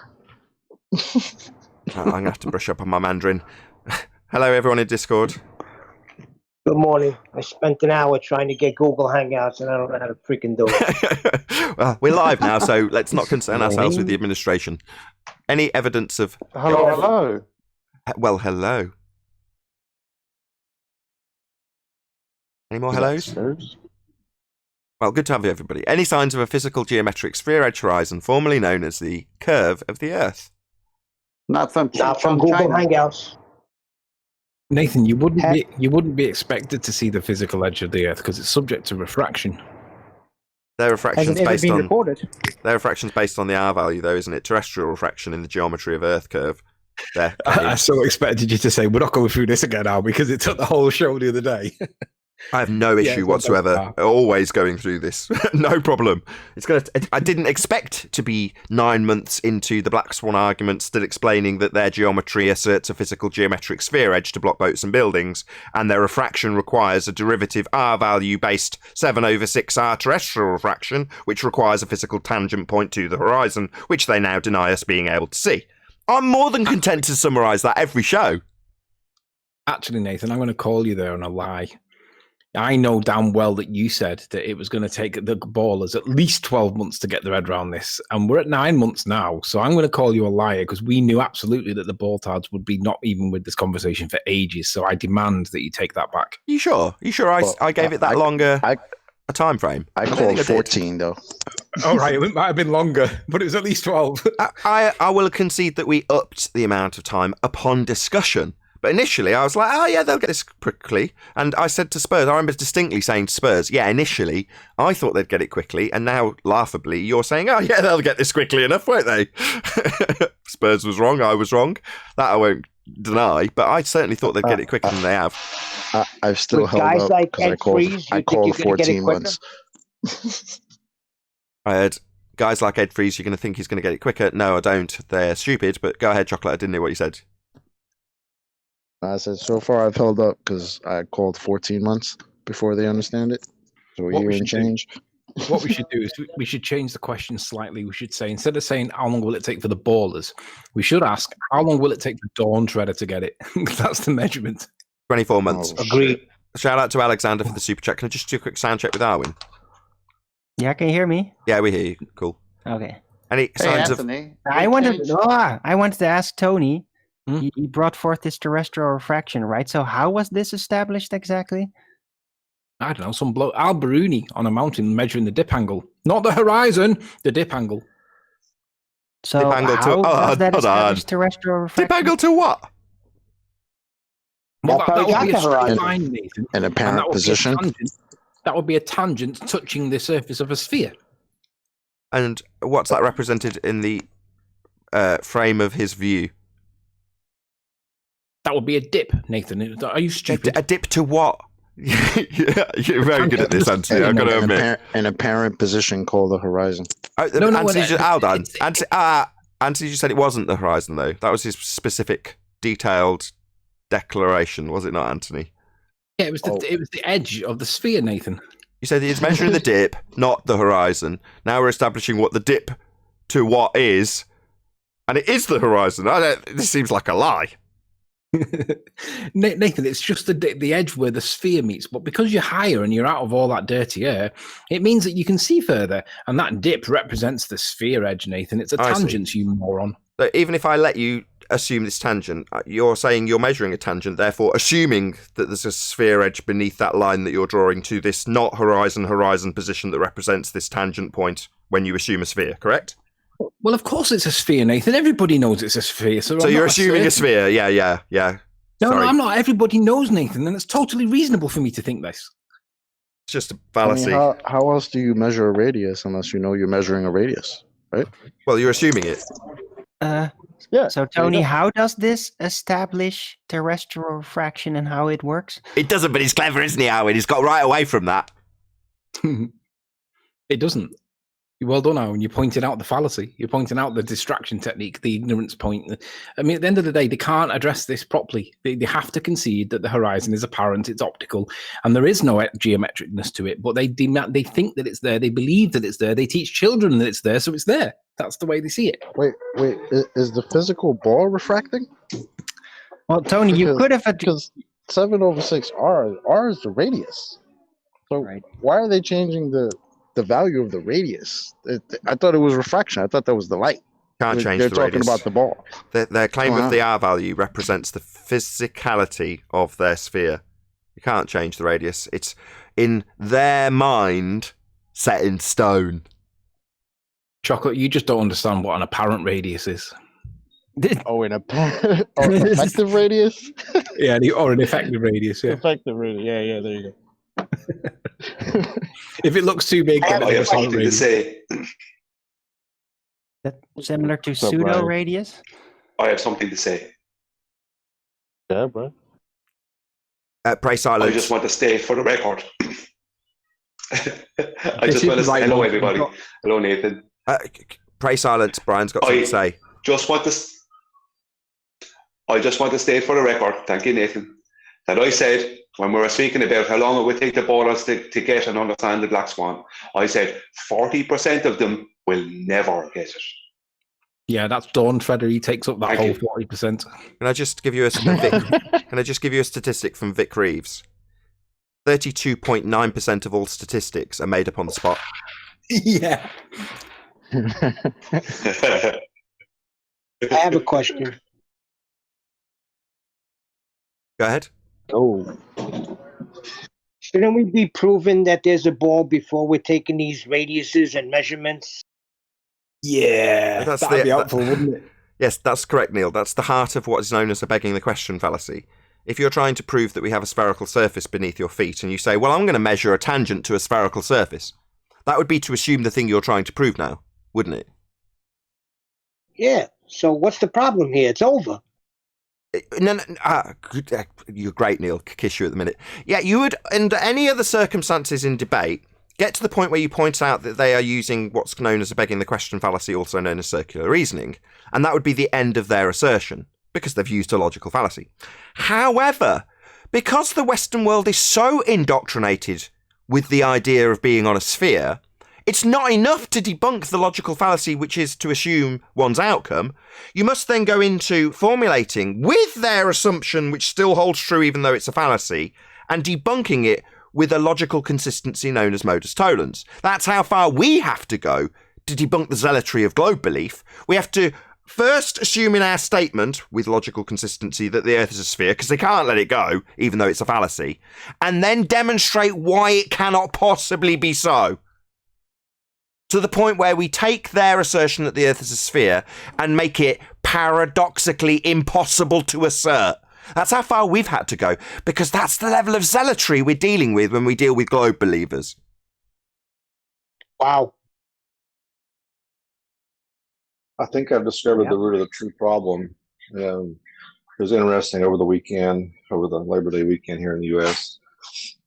I'm going to have to brush up on my Mandarin. Hello, everyone in Discord. Good morning. I spent an hour trying to get Google Hangouts and I don't know how to freaking do it. Well, we're live now, so let's not concern ourselves with the administration. Any evidence of... Hello, hello. Well, hello. Any more hellos? Well, good to have you, everybody. Any signs of a physical geometric sphere-edge horizon, formerly known as the curve of the Earth? Not from Google China. Hangouts. Nathan, you wouldn't be expected to see the physical edge of the Earth because it's subject to refraction. Their refraction's Has it ever based been on recorded? their refraction's based on the R value, though, isn't it? Terrestrial refraction in the geometry of Earth curve. There. I so expected you to say we're not going through this again now because it took the whole show the other day. I have no issue it's not whatsoever. that Always going through this, no problem. It's gonna. I didn't expect to be 9 months into the Black Swan argument, still explaining that their geometry asserts a physical geometric sphere edge to block boats and buildings, and their refraction requires a derivative R value based 7/6R terrestrial refraction, which requires a physical tangent point to the horizon, which they now deny us being able to see. I'm more than content to summarise that every show. Actually, Nathan, I'm going to call you there on a lie. I know damn well that you said that it was going to take the ballers at least 12 months to get their head around this. And we're at 9 months now. So I'm going to call you a liar because we knew absolutely that the Baltards would be not even with this conversation for ages. So I demand that you take that back. You sure? You sure I gave it that longer a time frame? I called 14, though. All right, it might have been longer, but it was at least 12. I will concede that we upped the amount of time upon discussion. But initially, I was like, oh, yeah, they'll get this quickly. And I said to Spurs, I remember distinctly saying to Spurs, yeah, initially, I thought they'd get it quickly. And now, laughably, you're saying, oh, yeah, they'll get this quickly enough, won't they? Spurs was wrong. I was wrong. That I won't deny. But I certainly thought they'd get it quicker than they have. I've still held guys up like because Ed Freeze, I you think called you're gonna get it 14 quicker? months. I heard guys like Ed Freeze, you're going to think he's going to get it quicker. No, I don't. They're stupid. But go ahead, Chocolate. I didn't know what you said. I said, so far I've held up because I called 14 months before they understand it. So a What year we and should do- change. What we should do is we should change the question slightly. We should say, instead of saying how long will it take for the ballers, we should ask how long will it take for Dawn Shredder to get it? That's the measurement. 24 months. Agreed. Shout out to Alexander for the super chat. Can I just do a quick sound check with Arwin? Yeah, can you hear me? Yeah, we hear you. Cool. Okay. Any Hey, signs Anthony. I wanted to ask Tony. Hmm? He brought forth this terrestrial refraction, right? So how was this established exactly? I don't know, some bloke, Al Baruni on a mountain measuring the dip angle. Not the horizon, the dip angle. So Dip angle to- how oh, was that hold on. established terrestrial refraction? Dip angle to what? Well, That's that how he would got be a the straight horizon. line, Nathan. An And apparent that would be a position. tangent. That would be a tangent touching the surface of a sphere. And what's that represented in the frame of his view? That would be a dip, Nathan. Are you stupid? A dip to what? Yeah, you're very good at this, Anthony. I've got to admit. An apparent position called the horizon. Oh, No, Anthony, it's- hold on. Anthony, Anthony, you said it wasn't the horizon, though. That was his specific, detailed declaration, was it not, Anthony? Yeah, it was the edge of the sphere, Nathan. You said it's measuring the dip, not the horizon. Now we're establishing what the dip to what is, and it is the horizon. This seems like a lie. Nathan, it's just the edge where the sphere meets, but because you're higher and you're out of all that dirty air, it means that you can see further, and that dip represents the sphere edge, Nathan. It's a tangent, you moron. So even if I let you assume this tangent, you're saying you're measuring a tangent, therefore assuming that there's a sphere edge beneath that line that you're drawing to this not horizon position that represents this tangent point when you assume a sphere, correct? Well, of course it's a sphere, Nathan. Everybody knows it's a sphere. So you're assuming a sphere. Yeah. No, I'm not. Everybody knows, Nathan, and it's totally reasonable for me to think this. It's just a fallacy. I mean, how else do you measure a radius unless you know you're measuring a radius, right? Well, you're assuming it. Yeah. So, Tony, how does this establish terrestrial refraction and how it works? It doesn't, but he's clever, isn't he, Owen? He's got right away from that. It doesn't. Well done, Owen. You're pointing out the fallacy. You're pointing out the distraction technique, the ignorance point. I mean, at the end of the day, they can't address this properly. They have to concede that the horizon is apparent, it's optical, and there is no geometricness to it. But they think that it's there. They believe that it's there. They teach children that it's there, so it's there. That's the way they see it. Wait. Is the physical ball refracting? Well, Tony, you could have... Because 7/6 R is the radius. So why are they changing the value of the radius? I thought it was refraction. I thought that was the light. Can't change They're the talking radius. about the ball. Their claim of the R value represents the physicality of their sphere. You can't change the radius. It's in their mind set in stone. Chocolate, you just don't understand what an apparent radius is. An effective radius? Yeah, or an effective radius. Yeah. Effective radius. Yeah, there you go. If it looks too big, I have something to say. That similar to What's up, pseudo Brian? radius? I have something to say. Yeah, bro. Pray silence. I just want to state for the record. I just want to say hello, everybody. Hello, Nathan. Pray silence. Brian's got something to say. I just want to state for the record, thank you, Nathan, that I said when we were speaking about how long it would take the ballers to get and understand the Black Swan, I said 40% of them will never get it. Yeah, that's Dawn Fredder. He takes up that whole 40%. Can I just give you a statistic from Vic Reeves? 32.9% of all statistics are made up on the spot. Yeah. I have a question. Go ahead. Oh. Shouldn't we be proving that there's a ball before we're taking these radiuses and measurements? Yeah, that'd be helpful, wouldn't it? Yes, that's correct, Neil. That's the heart of what is known as a begging the question fallacy. If you're trying to prove that we have a spherical surface beneath your feet and you say, well, I'm going to measure a tangent to a spherical surface, that would be to assume the thing you're trying to prove now, wouldn't it? Yeah. So what's the problem here? It's over. No, you're great, Neil. Kiss you at the minute. Yeah, you would, under any other circumstances in debate, get to the point where you point out that they are using what's known as a begging the question fallacy, also known as circular reasoning, and that would be the end of their assertion, because they've used a logical fallacy. However, because the Western world is so indoctrinated with the idea of being on a sphere, it's not enough to debunk the logical fallacy, which is to assume one's outcome. You must then go into formulating with their assumption, which still holds true even though it's a fallacy, and debunking it with a logical consistency known as modus tollens. That's how far we have to go to debunk the zealotry of globe belief. We have to first assume in our statement, with logical consistency, that the Earth is a sphere, because they can't let it go, even though it's a fallacy, and then demonstrate why it cannot possibly be so. To the point where we take their assertion that the Earth is a sphere and make it paradoxically impossible to assert. That's how far we've had to go, because that's the level of zealotry we're dealing with when we deal with globe believers. Wow. I think I've discovered the root of the true problem. It was interesting over the weekend, over the Labor Day weekend here in the U.S.,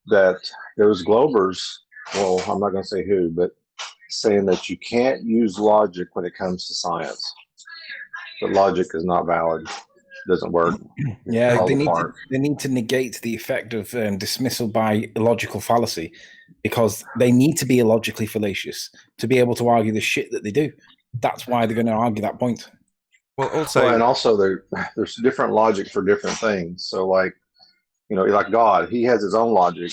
that there was globers, well, I'm not going to say who, but saying that you can't use logic when it comes to science. that logic is not valid, doesn't work. Yeah, Falls they apart. need to negate the effect of dismissal by illogical fallacy, because they need to be illogically fallacious to be able to argue the shit that they do. That's why they're going to argue that point. Well, also, Well, and also there's different logic for different things. So, like, you know, like God, he has his own logic,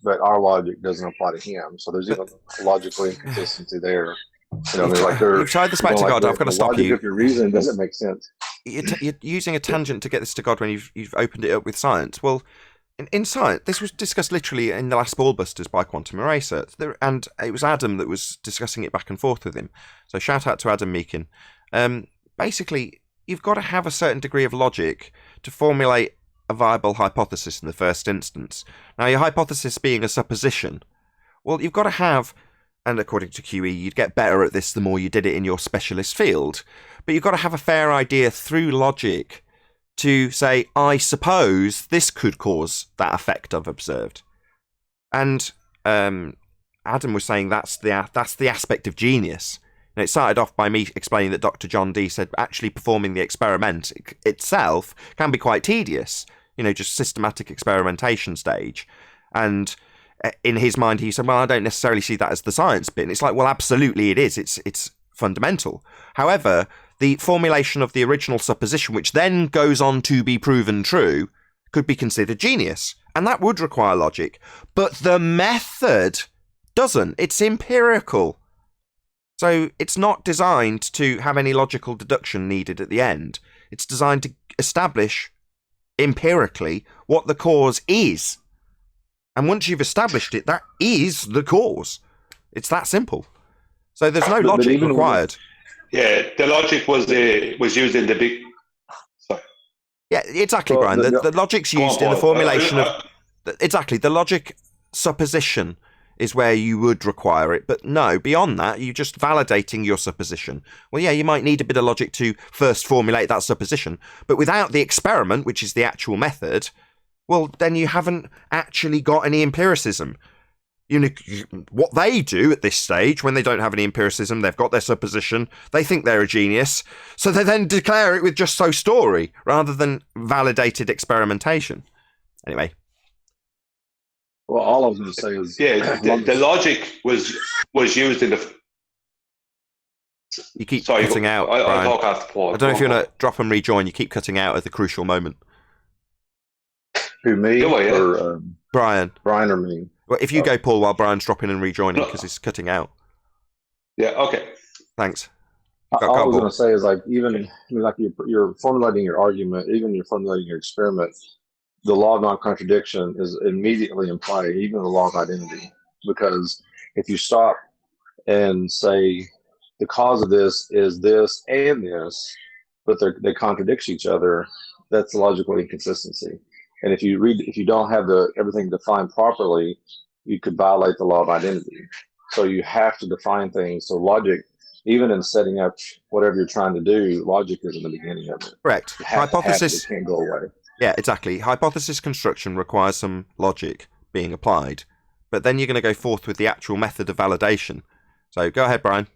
but our logic doesn't apply to him. So there's even logical inconsistency there. You know, I mean, like you've tied this back to God. I've got to stop logic you. of your reason doesn't make sense. You're using a tangent to get this to God when you've opened it up with science. Well, in science, this was discussed literally in the last Ballbusters by Quantum Eraser, and it was Adam that was discussing it back and forth with him. So shout out to Adam Meakin. Basically, you've got to have a certain degree of logic to formulate a viable hypothesis in the first instance. Now, your hypothesis being a supposition, well, you've got to have, and according to QE, you'd get better at this the more you did it in your specialist field, but you've got to have a fair idea through logic to say, I suppose this could cause that effect I've observed. And Adam was saying that's the aspect of genius. And it started off by me explaining that Dr. John Dee said actually performing the experiment itself can be quite tedious, you know, just systematic experimentation stage. And in his mind, he said, well, I don't necessarily see that as the science bit. And it's like, well, absolutely it is. It's fundamental. However, the formulation of the original supposition, which then goes on to be proven true, could be considered genius. And that would require logic. But the method doesn't. It's empirical. So it's not designed to have any logical deduction needed at the end. It's designed to establish empirically what the cause is. And once you've established it, that is the cause. It's that simple. So there's no logic required. Yeah, the logic was used in the big. Sorry. Yeah, exactly, Brian. The logic's used in the formulation of exactly the logic supposition is where you would require it, but no, beyond that, you're just validating your supposition. Well, yeah, you might need a bit of logic to first formulate that supposition, but without the experiment, which is the actual method, well, then you haven't actually got any empiricism. You know, what they do at this stage, when they don't have any empiricism, they've got their supposition, they think they're a genius, so they then declare it with just so story, rather than validated experimentation. Anyway. Well, all I was going to say is... Yeah, the logic was used in the... You keep cutting out, I'll Brian. talk after Paul. I don't know if you're going to drop and rejoin. You keep cutting out at the crucial moment. Who, me or Brian? Brian or me? Well, if you go, Paul, while Brian's dropping and rejoining, because he's cutting out. Yeah, okay. Thanks. All I was going to say is, like, even like you're formulating your argument, even you're formulating your experiment, the law of non-contradiction is immediately implied, even the law of identity. Because if you stop and say the cause of this is this and this, but they contradict each other, that's a logical inconsistency. And if you don't have everything defined properly, you could violate the law of identity. So you have to define things. So logic, even in setting up whatever you're trying to do, logic is in the beginning of it. Correct. Hypothesis it can't go away. Yeah, exactly. Hypothesis construction requires some logic being applied, but then you're going to go forth with the actual method of validation. So go ahead, Brian.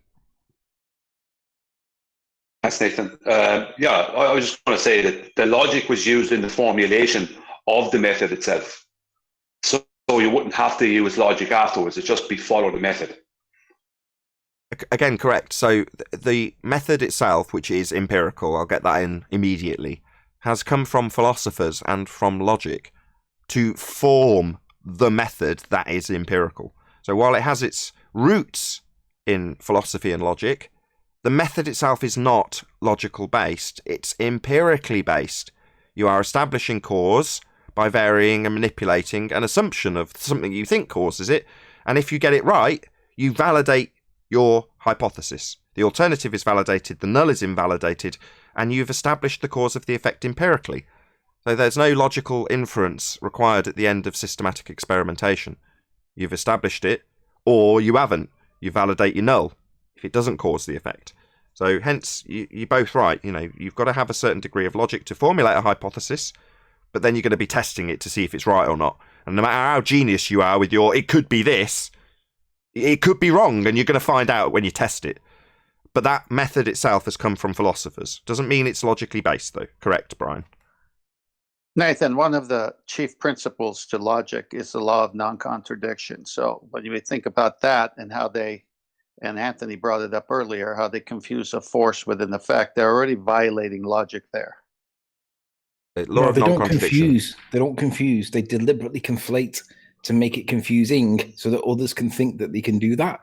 Thanks, Nathan. I was just going to say that the logic was used in the formulation of the method itself. So you wouldn't have to use logic afterwards. It'd just be follow the method. Again, correct. So the method itself, which is empirical, I'll get that in immediately, has come from philosophers and from logic to form the method that is empirical. So while it has its roots in philosophy and logic, the method itself is not logical based, it's empirically based. You are establishing cause by varying and manipulating an assumption of something you think causes it, and if you get it right, you validate your hypothesis. The alternative is validated, the null is invalidated, and you've established the cause of the effect empirically. So there's no logical inference required at the end of systematic experimentation. You've established it, or you haven't. You validate your null if it doesn't cause the effect. So hence, you're both right. You know, you've got to have a certain degree of logic to formulate a hypothesis, but then you're going to be testing it to see if it's right or not. And no matter how genius you are with your, it could be this, it could be wrong, and you're going to find out when you test it. But that method itself has come from philosophers. Doesn't mean it's logically based, though. Correct, Brian? Nathan, one of the chief principles to logic is the law of non-contradiction. So when you think about that and how they, and Anthony brought it up earlier, how they confuse a force with an effect, they're already violating logic there. Law of they don't non-contradiction. confuse. They don't confuse. They deliberately conflate to make it confusing so that others can think that they can do that.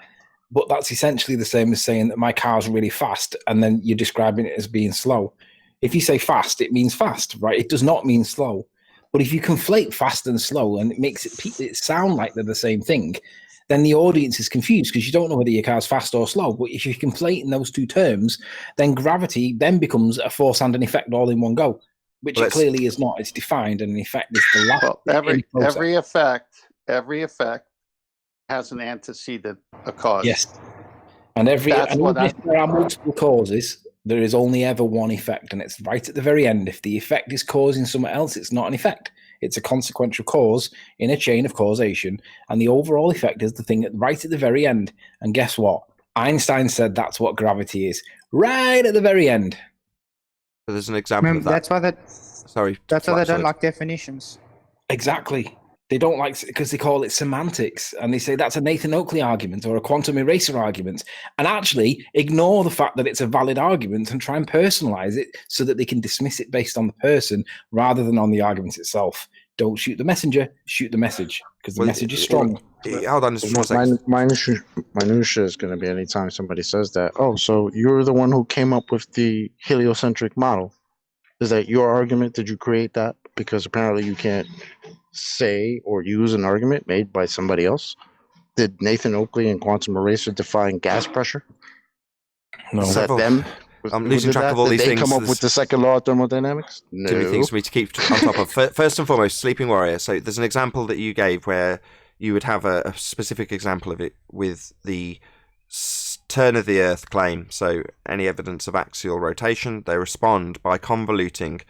But that's essentially the same as saying that my car's really fast and then you're describing it as being slow. If you say fast, it means fast, right? It does not mean slow. But if you conflate fast and slow and it makes it sound like they're the same thing, then the audience is confused because you don't know whether your car's fast or slow. But if you conflate in those two terms, then gravity then becomes a force and an effect all in one go, which it clearly is not. It's defined, and an effect is the last. Well, every effect has an antecedent, a cause. Yes. And if there are multiple causes, there is only ever one effect, and it's right at the very end. If the effect is causing something else, it's not an effect. It's a consequential cause in a chain of causation, and the overall effect is the thing right at the very end. And guess what? Einstein said that's what gravity is, right at the very end. So there's an example of that. That's why That's why they don't like definitions. Exactly. They don't like, because they call it semantics, and they say that's a Nathan Oakley argument or a quantum eraser argument, and actually ignore the fact that it's a valid argument and try and personalize it so that they can dismiss it based on the person rather than on the argument itself. Don't shoot the messenger, shoot the message, because the message is strong. Hold on just one second. My minutia is going to be anytime somebody says that, oh, so you're the one who came up with the heliocentric model. Is that your argument? Did you create that? Because apparently you can't say or use an argument made by somebody else. Did Nathan Oakley and Quantum Eraser define gas pressure? No. Is that them? I'm losing track of all these things. Did they come up with the second law of thermodynamics? No. Too many things for me to keep on top of. First and foremost, Sleeping Warrior. So there's an example that you gave where you would have a specific example of it with the turn of the Earth claim. So any evidence of axial rotation, they respond by convoluting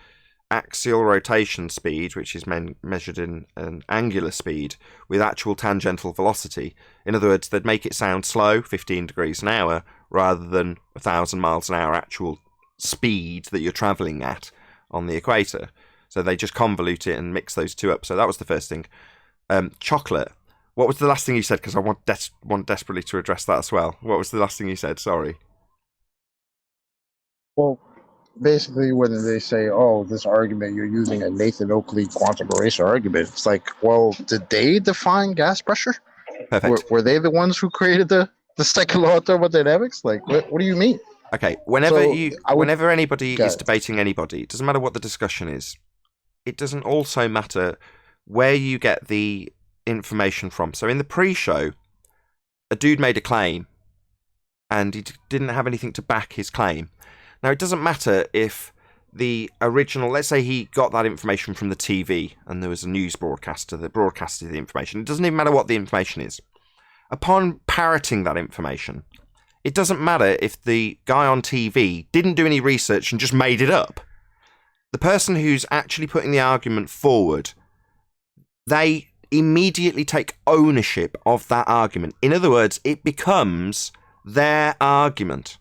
axial rotation speed, which is measured in an angular speed, with actual tangential velocity. In other words, they'd make it sound slow, 15 degrees an hour, rather than 1,000 miles an hour actual speed that you're travelling at on the equator. So they just convolute it and mix those two up. So that was the first thing. Chocolate. What was the last thing you said? Because I want desperately to address that as well. What was the last thing you said? Sorry. Well, basically, when they say, oh, this argument, you're using a Nathan Oakley quantum eraser argument, it's like, well, did they define gas pressure? Perfect. Were they the ones who created the second law of thermodynamics? Like, what do you mean? Okay, whenever anybody is debating anybody, it doesn't matter what the discussion is. It doesn't also matter where you get the information from. So in the pre-show, a dude made a claim, and he didn't have anything to back his claim. Now, it doesn't matter if the original, let's say he got that information from the TV and there was a news broadcaster that broadcasted the information. It doesn't even matter what the information is. Upon parroting that information, it doesn't matter if the guy on TV didn't do any research and just made it up. The person who's actually putting the argument forward, they immediately take ownership of that argument. In other words, it becomes their argument.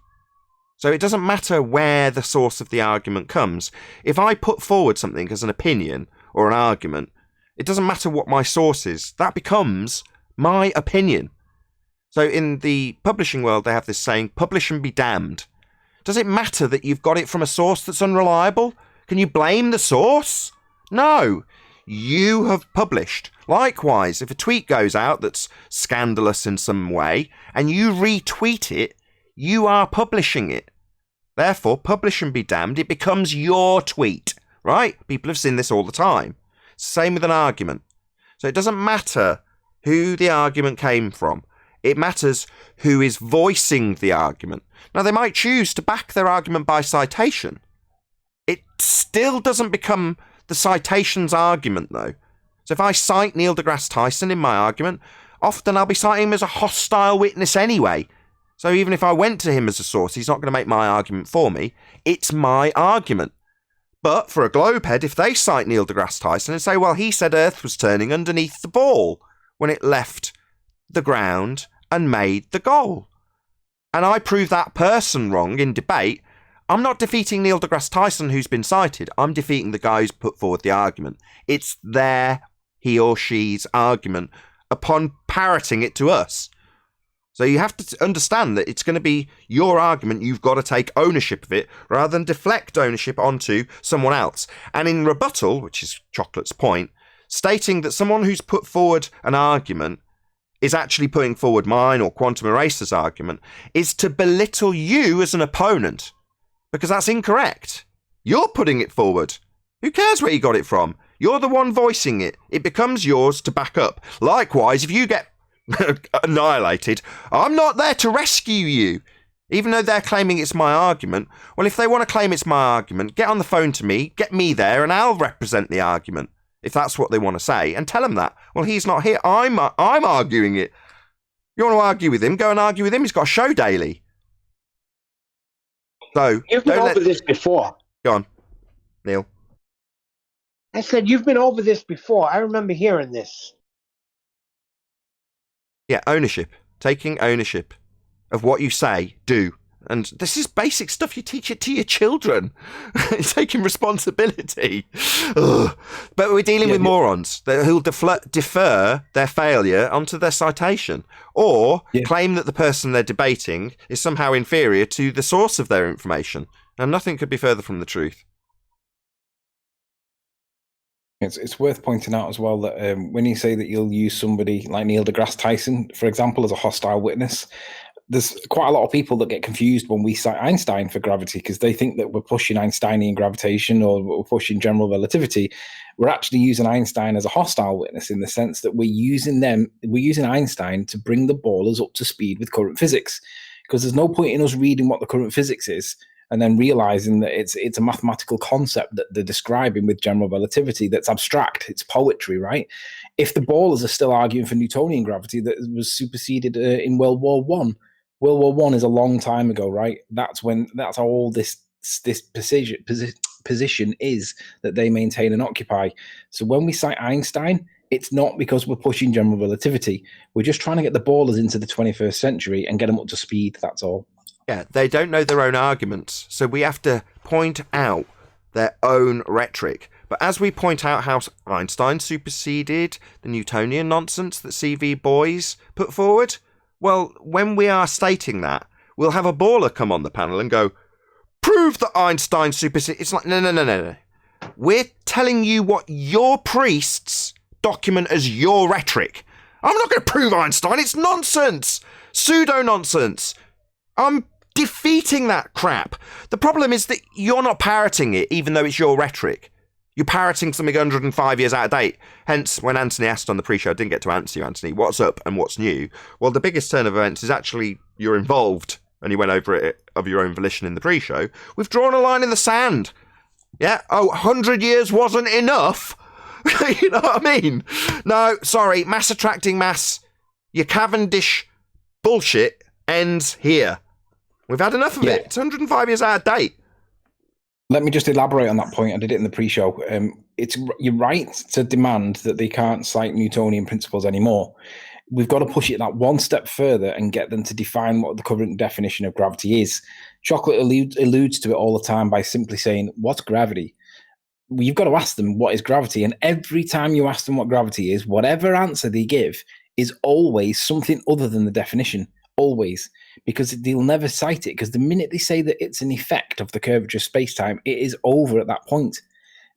So it doesn't matter where the source of the argument comes. If I put forward something as an opinion or an argument, it doesn't matter what my source is. That becomes my opinion. So in the publishing world, they have this saying, publish and be damned. Does it matter that you've got it from a source that's unreliable? Can you blame the source? No. You have published. Likewise, if a tweet goes out that's scandalous in some way and you retweet it, you are publishing it. Therefore, publish and be damned, it becomes your tweet, right? People have seen this all the time. Same with an argument. So it doesn't matter who the argument came from. It matters who is voicing the argument. Now, they might choose to back their argument by citation. It still doesn't become the citation's argument, though. So if I cite Neil deGrasse Tyson in my argument, often I'll be citing him as a hostile witness anyway. So even if I went to him as a source, he's not going to make my argument for me. It's my argument. But for a globehead, if they cite Neil deGrasse Tyson and say, well, he said Earth was turning underneath the ball when it left the ground and made the goal. and I prove that person wrong in debate, I'm not defeating Neil deGrasse Tyson, who's been cited. I'm defeating the guy who's put forward the argument. It's he or she's argument upon parroting it to us. So you have to understand that it's going to be your argument. You've got to take ownership of it rather than deflect ownership onto someone else. And in rebuttal, which is Chocolate's point, stating that someone who's put forward an argument is actually putting forward mine or Quantum Eraser's argument is to belittle you as an opponent, because that's incorrect. You're putting it forward. Who cares where you got it from? You're the one voicing it. It becomes yours to back up. Likewise, if you get annihilated, I'm not there to rescue you, even though they're claiming it's my argument. Well, if they want to claim it's my argument, get on the phone to me, get me there, and I'll represent the argument, if that's what they want to say, and tell them that. Well, he's not here. I'm arguing it. You want to argue with him? Go and argue with him. He's got a show daily. So you've been over this before. Go on, Neil. I said you've been over this before. I remember hearing this. Yeah, ownership. Taking ownership of what you say, do. And this is basic stuff. You teach it to your children. Taking responsibility. Ugh. But we're dealing with morons who'll defer their failure onto their citation, or claim that the person they're debating is somehow inferior to the source of their information. And nothing could be further from the truth. It's worth pointing out as well that when you say that you'll use somebody like Neil deGrasse Tyson, for example, as a hostile witness, there's quite a lot of people that get confused when we cite Einstein for gravity, because they think that we're pushing Einsteinian gravitation or we're pushing general relativity. We're actually using Einstein as a hostile witness in the sense that we're using Einstein to bring the ballers up to speed with current physics, because there's no point in us reading what the current physics is and then realizing that it's a mathematical concept that they're describing with general relativity that's abstract. It's poetry, right? If the ballers are still arguing for Newtonian gravity that was superseded in World War I, World War I is a long time ago, right? That's how all this position is that they maintain and occupy. So when we cite Einstein, it's not because we're pushing general relativity. We're just trying to get the ballers into the 21st century and get them up to speed. That's all. Yeah, they don't know their own arguments, so we have to point out their own rhetoric. But as we point out how Einstein superseded the Newtonian nonsense that CV boys put forward, well, when we are stating that, we'll have a baller come on the panel and go, prove that Einstein superseded. It's like, no. We're telling you what your priests document as your rhetoric. I'm not going to prove Einstein. It's nonsense. Pseudo-nonsense. I'm defeating that crap. The problem is that you're not parroting it, even though it's your rhetoric. You're parroting something 105 years out of date. Hence, when Anthony asked on the pre-show, I didn't get to answer you, Anthony, what's up and what's new? Well, the biggest turn of events is actually you're involved, and you went over it of your own volition in the pre-show. We've drawn a line in the sand. Yeah? 100 years wasn't enough. You know what I mean? No, sorry, mass attracting mass. Your Cavendish bullshit ends here. We've had enough of it. It's 105 years out of date. Let me just elaborate on that point. I did it in the pre-show. You're right to demand that they can't cite Newtonian principles anymore. We've got to push it that one step further and get them to define what the current definition of gravity is. Chocolate alludes to it all the time by simply saying, what's gravity? Well, you've got to ask them, what is gravity? And every time you ask them what gravity is, whatever answer they give is always something other than the definition. Always. Because they'll never cite it, because the minute they say that it's an effect of the curvature of space-time, it is over at that point.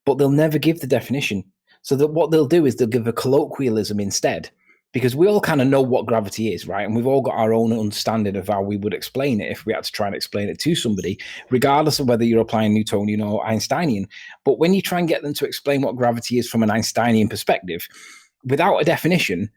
But they'll never give the definition. So that what they'll do is they'll give a colloquialism instead, because we all kind of know what gravity is, right? And we've all got our own understanding of how we would explain it if we had to try and explain it to somebody, regardless of whether you're applying Newtonian or Einsteinian. But when you try and get them to explain what gravity is from an Einsteinian perspective, without a definition,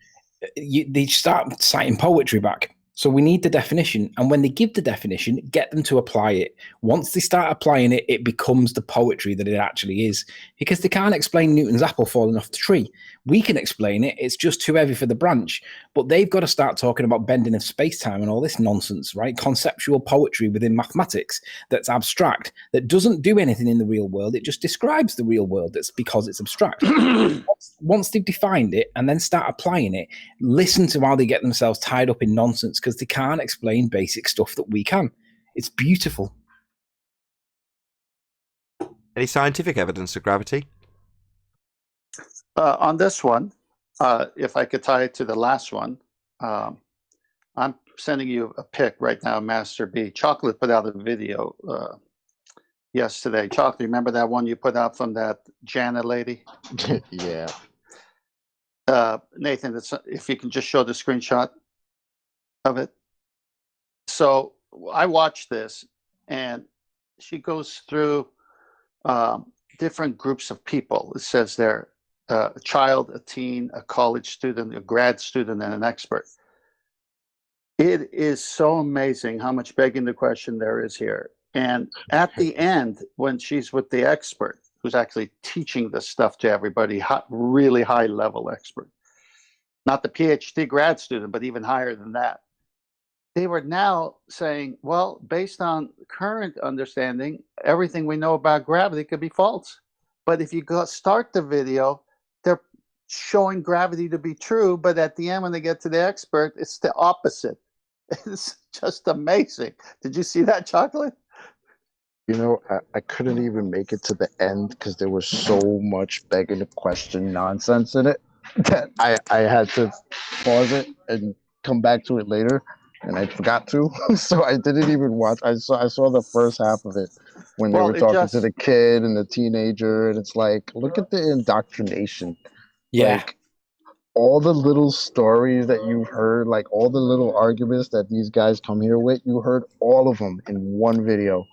they start citing poetry back. So we need the definition, and when they give the definition, get them to apply it. Once they start applying it, it becomes the poetry that it actually is, because they can't explain Newton's apple falling off the tree. We can explain it, it's just too heavy for the branch, but they've got to start talking about bending of space-time and all this nonsense, right? Conceptual poetry within mathematics that's abstract, that doesn't do anything in the real world, it just describes the real world. That's because it's abstract. Once they've defined it and then start applying it, listen to how they get themselves tied up in nonsense, because they can't explain basic stuff that we can. It's beautiful. Any scientific evidence of gravity? On this one, if I could tie it to the last one, I'm sending you a pic right now, Master B. Chocolate put out a video yesterday. Chocolate, remember that one you put out from that Jana lady? Yeah. Nathan, if you can just show the screenshot of it. So I watched this, and she goes through different groups of people. It says there, a child, a teen, a college student, a grad student, and an expert. It is so amazing how much begging the question there is here. And at the end, when she's with the expert, who's actually teaching this stuff to everybody, really high level expert, not the PhD grad student, but even higher than that, they were now saying, well, based on current understanding, everything we know about gravity could be false. But if you start the video, they're showing gravity to be true, but at the end, when they get to the expert, it's the opposite. It's just amazing. Did you see that, Chocolate? You know, I couldn't even make it to the end because there was so much begging the question nonsense in it that I had to pause it and come back to it later, and I forgot to. So I didn't even watch. I saw the first half of it when they were talking to the kid and the teenager, and it's like, look at the indoctrination. Yeah. Like, all the little stories that you've heard, like all the little arguments that these guys come here with, you heard all of them in one video.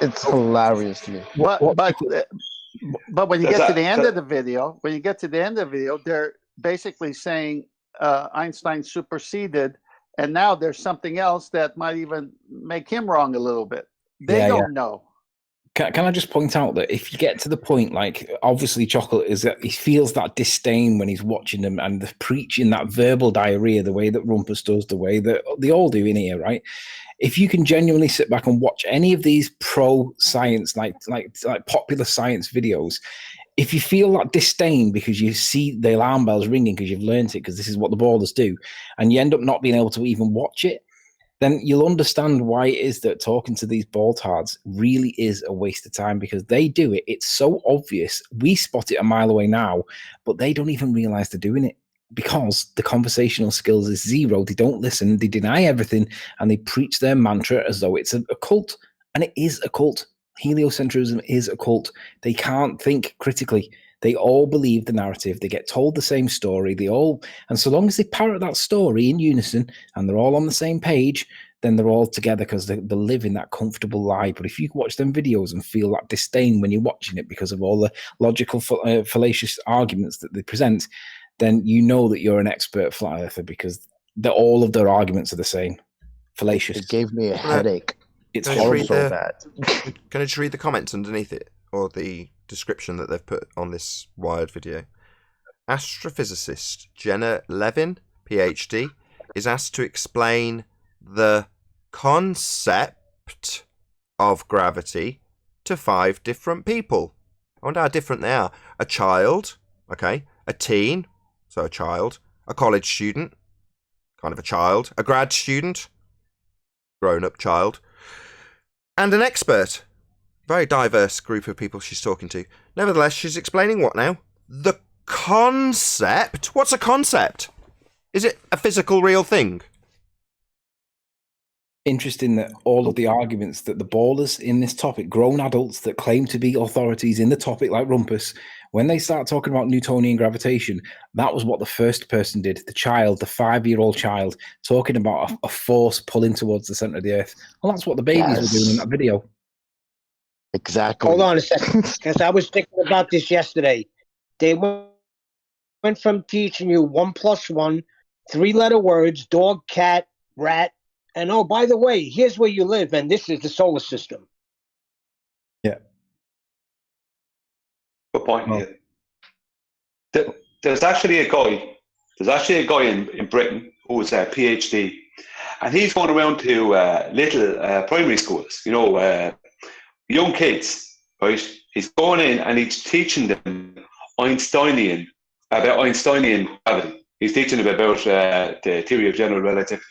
It's hilarious to me. But when you get to the end of the video, they're basically saying Einstein superseded, and now there's something else that might even make him wrong a little bit. They don't know. Can I just point out that if you get to the point, like, obviously Chocolate is that he feels that disdain when he's watching them and the preaching, that verbal diarrhea, the way that Rumpus does, the way that they all do in here, right? If you can genuinely sit back and watch any of these pro-science, like popular science videos, if you feel that disdain because you see the alarm bells ringing because you've learned it, because this is what the ballers do, and you end up not being able to even watch it, then you'll understand why it is that talking to these baltards really is a waste of time, because they do it. It's so obvious. We spot it a mile away now, but they don't even realize they're doing it because the conversational skills is zero. They don't listen. They deny everything, and they preach their mantra as though it's a cult. And it is a cult. Heliocentrism is a cult. They can't think critically. They all believe the narrative. They get told the same story. And so long as they parrot that story in unison and they're all on the same page, then they're all together because they live in that comfortable lie. But if you watch them videos and feel that disdain when you're watching it because of all the logical, fallacious arguments that they present, then you know that you're an expert flat earther, because all of their arguments are the same. Fallacious. It gave me a headache. It's Can I horrible. just read Can I just read the comments underneath it, or the description that they've put on this Wired video? Astrophysicist Jenna Levin, PhD, is asked to explain the concept of gravity to 5 different people. I wonder how different they are. A child, okay, a teen, so a child, a college student, kind of a child, a grad student, grown-up child, and an expert. Very diverse group of people she's talking to. Nevertheless, she's explaining what now? The concept? What's a concept? Is it a physical, real thing? Interesting that all of the arguments that the ballers in this topic, grown adults that claim to be authorities in the topic like Rumpus, when they start talking about Newtonian gravitation, that was what the first person did. The child, the 5-year-old child, talking about a force pulling towards the center of the earth. Well, that's what the babies were doing in that video. Exactly. Hold on a second, because I was thinking about this yesterday. They went from teaching you 1 + 1, 3-letter words, dog, cat, rat, and oh, by the way, here's where you live, and this is the solar system. Yeah. Good point. Yeah. There's actually a guy. In Britain who's a PhD, and he's going around to little primary schools. You know, young kids, right? He's going in and he's teaching them about Einsteinian gravity. He's teaching them about the theory of general relativity.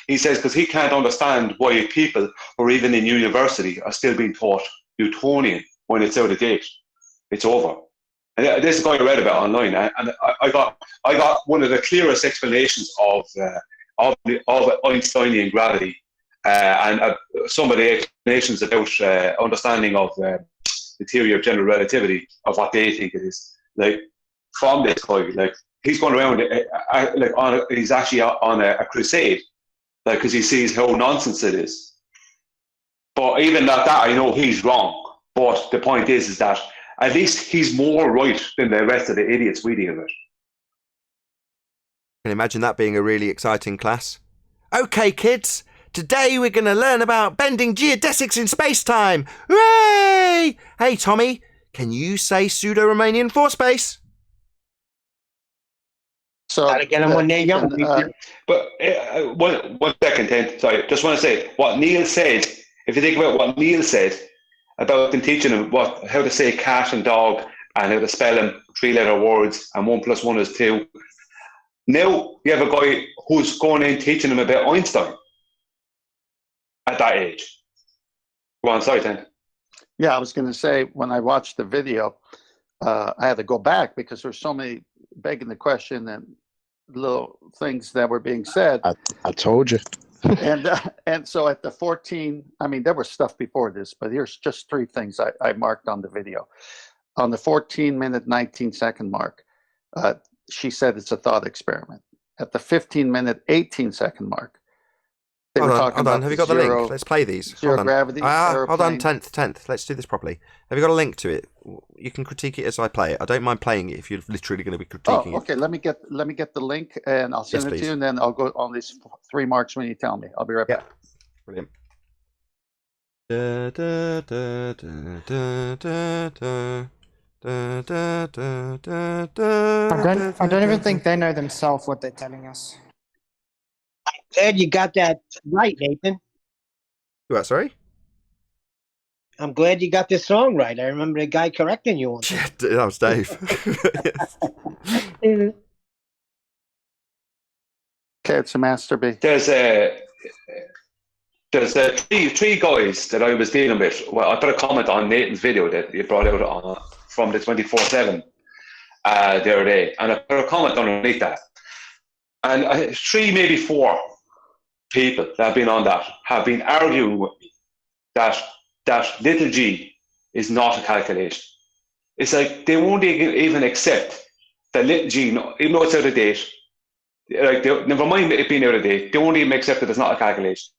He says because he can't understand why people or even in university are still being taught Newtonian when it's out of date. It's over. And this is a guy I read about online, and I got one of the clearest explanations of Einsteinian gravity, and some of the explanations about understanding of the theory of general relativity of what they think it is. Like from this guy, like he's going around, he's actually on a crusade, like because he sees how nonsense it is. But even at that, I know he's wrong. But the point is that at least he's more right than the rest of the idiots we deal with. Can you imagine that being a really exciting class? Okay, kids, today we're going to learn about bending geodesics in space-time. Hooray! Hey, Tommy, can you say pseudo-Riemannian for space? So gotta get him when they're young. But one second, Ted. Sorry, just want to say what Neil said. If you think about what Neil said about them teaching him how to say cat and dog and how to spell them 3-letter words and 1 + 1 is 2. Now you have a guy who's going in teaching him about Einstein at that age. Go on, sorry, Ted. Yeah, I was going to say when I watched the video, I had to go back because there's so many begging the question and little things that were being said. I told you. and so at the 14, I mean, there was stuff before this, but here's just 3 things I marked on the video. On the 14-minute, 19-second mark, she said it's a thought experiment. At the 15-minute, 18-second mark, they were talking about Have you got the link? Let's play these. Zero Hold on. gravity. Hold on, airplane. 10th. Let's do this properly. Have you got a link to it? You can critique it as I play it. I don't mind playing it if you're literally going to be critiquing it. Okay. Let me get the link and I'll send Yes, it please. to you, and then I'll go on these 3 marks when you tell me. I'll be right back. Brilliant. I don't even think they know themselves what they're telling us. Glad you got that right, Nathan. What, sorry? I'm glad you got this song right. I remember the guy correcting you on that. That was Dave. Okay, it's a masterpiece. There's three guys that I was dealing with. Well, I put a comment on Nathan's video that you brought out from the 24/7 the other day, and I put a comment underneath that. And 3, maybe 4 people that have been on that have been arguing with me that little g is not a calculation. It's like they won't even accept that little g, even though it's out of date. Like, never mind it being out of date, they won't even accept that it's not a calculation.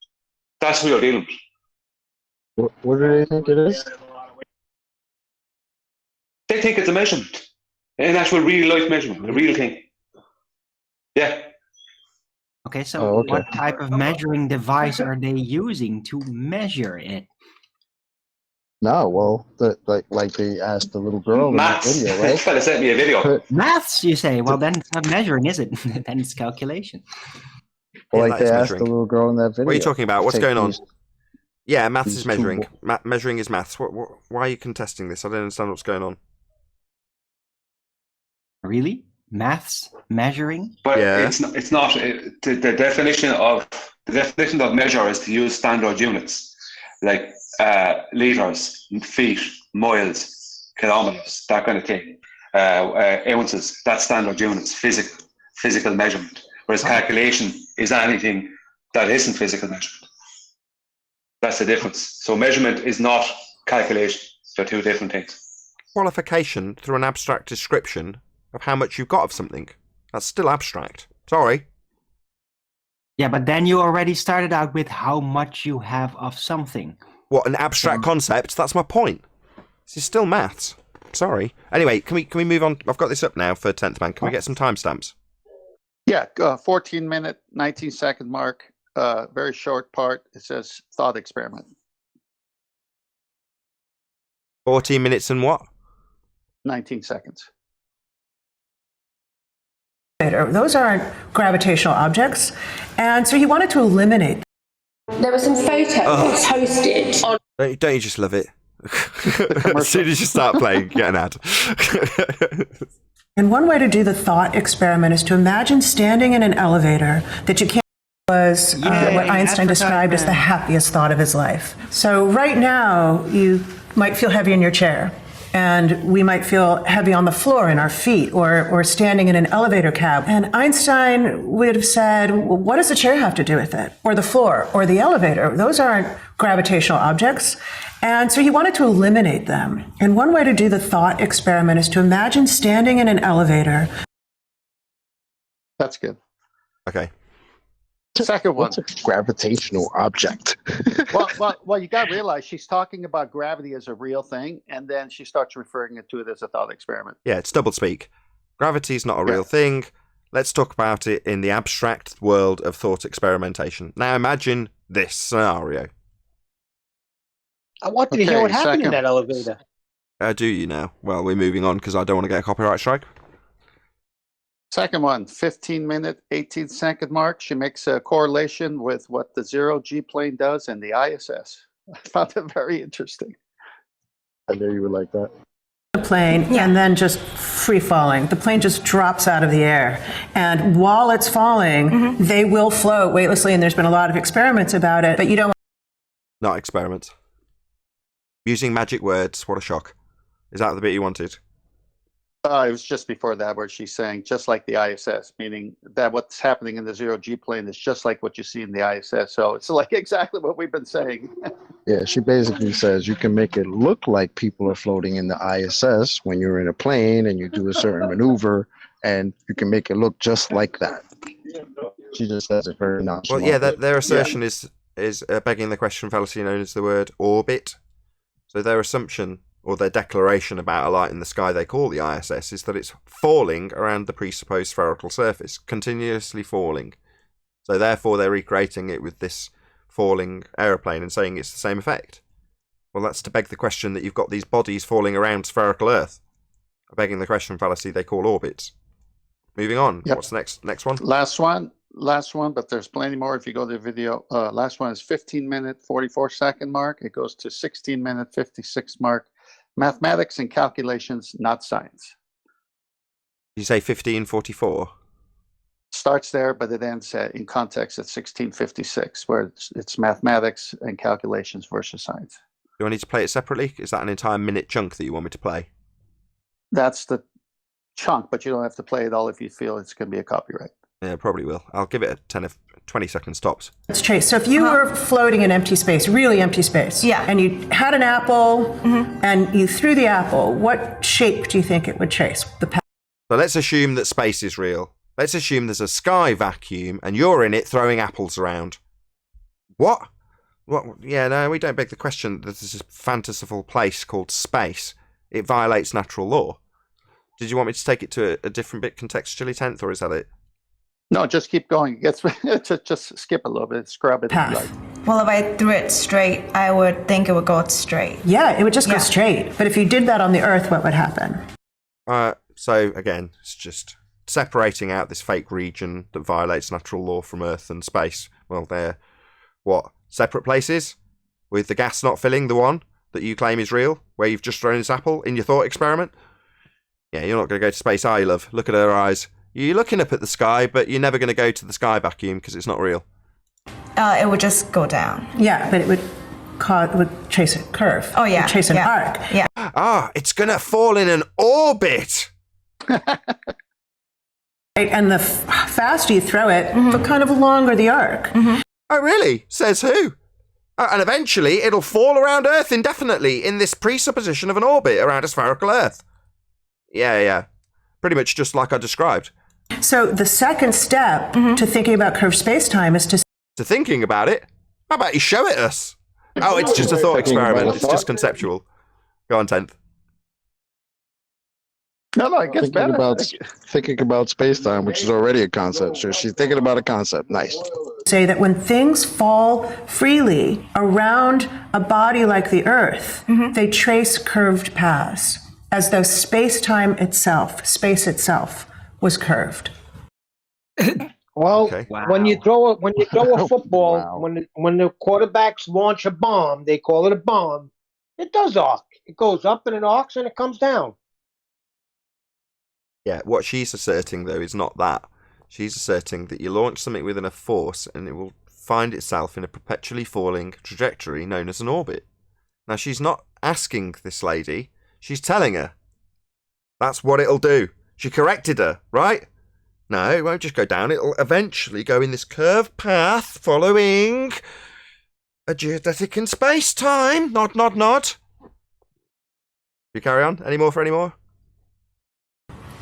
That's who you're dealing with. What do they think it is? They think it's a measurement, an actual real life measurement, a real thing. Yeah. Okay, so what type of measuring device are they using to measure it? No, well, like they asked the little girl in that Maths. video, right? This fella sent me a video. Maths, you say? Well, then it's not measuring, is it? Then it's calculation. Well, Yeah, like that they is asked measuring. the little girl in that video. What are you talking about? What's Take going on? these- Yeah, maths these is two measuring. Measuring is maths. Why are you contesting this? I don't understand what's going on. Really? Maths? Measuring? But Yeah. it's not the definition of measure is to use standard units like liters, feet, miles, kilometers, that kind of thing. Ounces, that's standard units, physical measurement. Whereas calculation is anything that isn't physical measurement. That's the difference. So measurement is not calculation. They're 2 different things. Qualification through an abstract description of how much you've got of something. That's still abstract. Sorry. Yeah, but then you already started out with how much you have of something. What, an abstract concept? That's my point. This is still maths. Sorry. Anyway, can we move on? I've got this up now for 10th man. Can we get some timestamps? Yeah, 14-minute, 19-second mark. Very short part. It says thought experiment. 14 minutes and what? 19 seconds. Those aren't gravitational objects, and so he wanted to eliminate. There were some photos posted on. Don't you just love it? As soon as you start playing, get an ad. And one way to do the thought experiment is to imagine standing in an elevator that you can't was what Einstein described as the happiest thought of his life. So right now, you might feel heavy in your chair, and we might feel heavy on the floor in our feet or standing in an elevator cab. And Einstein would have said, well, what does the chair have to do with it? Or the floor or the elevator? Those aren't gravitational objects. And so he wanted to eliminate them. And one way to do the thought experiment is to imagine standing in an elevator. That's good. Okay. Second one. What's a gravitational object? well, you got to realize she's talking about gravity as a real thing, and then she starts referring to it as a thought experiment. Yeah, it's doublespeak. Gravity's not a real thing. Let's talk about it in the abstract world of thought experimentation. Now imagine this scenario. I wanted to hear what happened in that elevator. Do you now? Well, we're moving on because I don't want to get a copyright strike. Second one, 15-minute, 18-second mark. She makes a correlation with what the zero-G plane does and the ISS. I found it very interesting. I knew you would like that. The plane and then just free falling. The plane just drops out of the air. And while it's falling, they will float weightlessly. And there's been a lot of experiments about it, but you don't. Not experiments. Using magic words. What a shock. Is that the bit you wanted? It was just before that where she's saying just like the ISS, meaning that what's happening in the zero-G plane is just like what you see in the ISS. So it's like exactly what we've been saying. Yeah, she basically says you can make it look like people are floating in the ISS when you're in a plane and you do a certain maneuver, and you can make it look just like that. She just says it very nonchalant. Well, yeah, their assertion is begging the question fallacy known as the word orbit. So their assumption, or their declaration about a light in the sky they call the ISS, is that it's falling around the presupposed spherical surface, continuously falling. So therefore they're recreating it with this falling aeroplane and saying it's the same effect. Well, that's to beg the question that you've got these bodies falling around spherical Earth. Begging the question fallacy they call orbits. Moving on. Yep. What's the next one? Last one, but there's plenty more if you go to the video. Last one is 15-minute, 44-second mark. It goes to 16-minute, 56 mark. Mathematics and calculations, not science. You say 1544? Starts there, but it ends in context at 1656, where it's mathematics and calculations versus science. Do I need to play it separately? Is that an entire minute chunk that you want me to play? That's the chunk, but you don't have to play it all if you feel it's going to be a copyright. Yeah, probably will. I'll give it a 20-second stops. Let's trace. So if you were floating in empty space, really empty space, and you had an apple and you threw the apple, what shape do you think it would trace? So let's assume that space is real. Let's assume there's a sky vacuum and you're in it throwing apples around. What? Yeah, no, we don't beg the question. There's this fanciful place called space. It violates natural law. Did you want me to take it to a different bit contextually, 10th, or is that it? No, just keep going. Just skip a little bit, scrub it. Well, if I threw it straight, I would think it would go straight. Yeah, it would just go straight. But if you did that on the Earth, what would happen? So again, it's just separating out this fake region that violates natural law from Earth and space. Well, they're separate places, with the gas not filling the one that you claim is real, where you've just thrown this apple in your thought experiment. Yeah, you're not going to go to space, are you, love? Look at her eyes. You're looking up at the sky, but you're never going to go to the sky vacuum because it's not real. It would just go down. Yeah, but it would chase a curve. Oh, yeah. It would chase an arc. Yeah. It's going to fall in an orbit. And the faster you throw it, the kind of longer the arc. Oh, really? Says who? And eventually it'll fall around Earth indefinitely in this presupposition of an orbit around a spherical Earth. Yeah. Pretty much just like I described. So the second step to thinking about curved space-time is to thinking about it? How about you show it us? Oh, it's just a thought experiment. It's just conceptual. Go on, 10th. No, it gets better. Thinking about space-time, which is already a concept. So she's thinking about a concept. Nice. Say that when things fall freely around a body like the Earth, they trace curved paths, as though space-time itself, space itself, was curved. Well, when you throw a football, when the quarterbacks launch a bomb, they call it a bomb. It does arc. It goes up and it arcs and it comes down. Yeah, what she's asserting though is not that. She's asserting that you launch something with enough force and it will find itself in a perpetually falling trajectory known as an orbit. Now, she's not asking this lady, she's telling her. That's what it'll do. She corrected her, right? No, it won't just go down. It'll eventually go in this curved path following a geodetic in space-time. Nod. You carry on? Any more?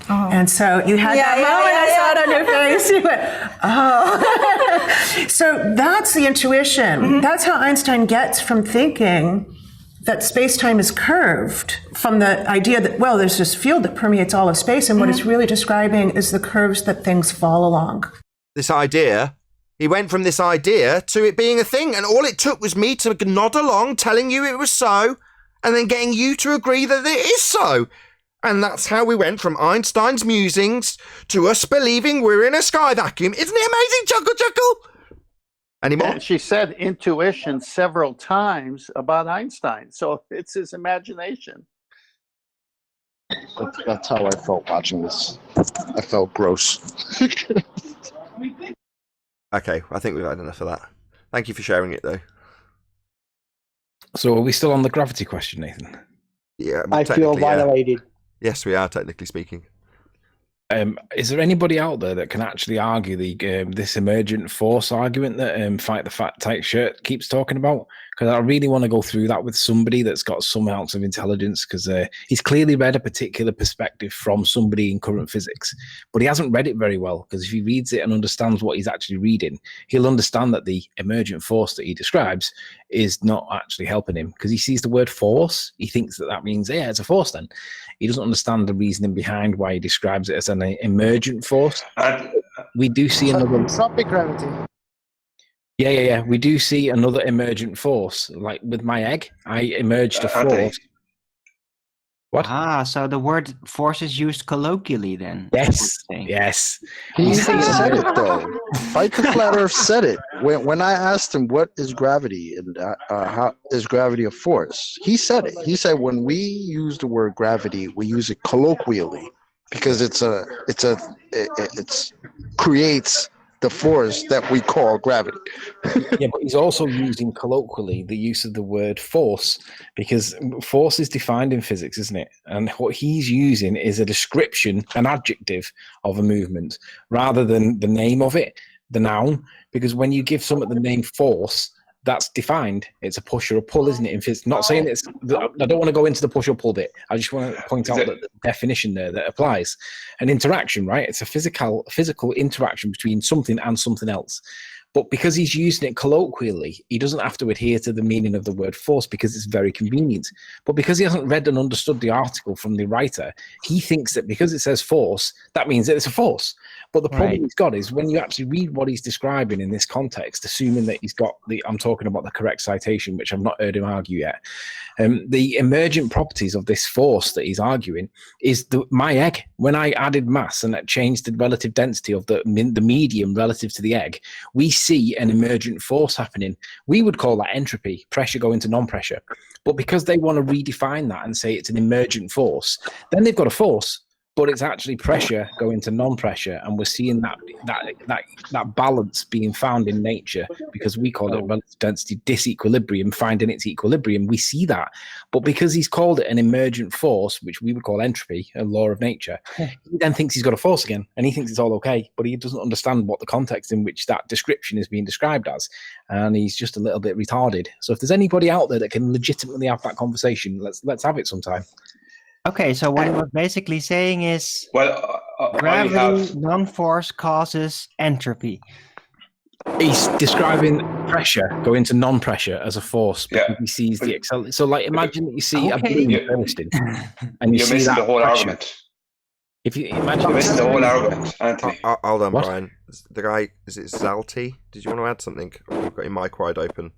Oh. And so you had that moment, I saw it on your face. You went, oh. So that's the intuition. Mm-hmm. That's how Einstein gets from thinking that space-time is curved from the idea that, well, there's this field that permeates all of space, and what it's really describing is the curves that things fall along. This idea, he went from this idea to it being a thing, and all it took was me to nod along, telling you it was so, and then getting you to agree that it is so. And that's how we went from Einstein's musings to us believing we're in a sky vacuum. Isn't it amazing? Chuckle. Any more? And she said intuition several times about Einstein. So it's his imagination. That's how I felt watching this. I felt gross. Okay, I think we've had enough of that. Thank you for sharing it, though. So are we still on the gravity question, Nathan? Yeah, I feel violated. Yes, we are, technically speaking. Is there anybody out there that can actually argue this emergent force argument that Fight the Fat Tight Shirt keeps talking about? Because I really want to go through that with somebody that's got some ounce of intelligence, because he's clearly read a particular perspective from somebody in current physics, but he hasn't read it very well, because if he reads it and understands what he's actually reading, he'll understand that the emergent force that he describes is not actually helping him, because he sees the word force, he thinks that means, yeah, it's a force then. He doesn't understand the reasoning behind why he describes it as an emergent force. We do see another... Tropic gravity. Yeah. We do see another emergent force. Like with my egg, I emerged a force. What? So the word force is used colloquially then? Yes. He said it though. Fight the Flat Earth said it. When I asked him what is gravity and how is gravity a force, he said it. He said when we use the word gravity, we use it colloquially because it creates the force that we call gravity. Yeah, but he's also using colloquially the use of the word force, because force is defined in physics, isn't it? And what he's using is a description, an adjective of a movement, rather than the name of it, the noun. Because when you give something the name force, that's defined. It's a push or a pull, isn't it? In physics, not saying it's. I don't want to go into the push or pull bit. I just want to point out that the definition there that applies. An interaction, right? It's a physical interaction between something and something else. But because he's using it colloquially, he doesn't have to adhere to the meaning of the word force because it's very convenient. But because he hasn't read and understood the article from the writer, he thinks that because it says force, that means that it's a force. But the problem he's got is when you actually read what he's describing in this context, assuming that he's got I'm talking about the correct citation, which I've not heard him argue yet. The emergent properties of this force that he's arguing is my egg. When I added mass and that changed the relative density of the medium relative to the egg, we see an emergent force happening. We would call that entropy, pressure going to non-pressure. But because they want to redefine that and say it's an emergent force, then they've got a force, but it's actually pressure going to non-pressure, and we're seeing that balance being found in nature because we call it relative density disequilibrium, finding its equilibrium. We see that, but because he's called it an emergent force, which we would call entropy, a law of nature, he then thinks he's got a force again, and he thinks it's all okay, but he doesn't understand what the context in which that description is being described as, and he's just a little bit retarded. So if there's anybody out there that can legitimately have that conversation, let's have it sometime. Okay, so what he was basically saying is gravity, non-force causes entropy. He's describing pressure going to non-pressure as a force because he sees the acceleration. So, like, imagine that you see a balloon bursting, and you're missing the whole argument. If you imagine, you're missing the whole argument, Anthony. Hold on, Brian. The guy, is it Zalti? Did you want to add something? You've got your mic wide open.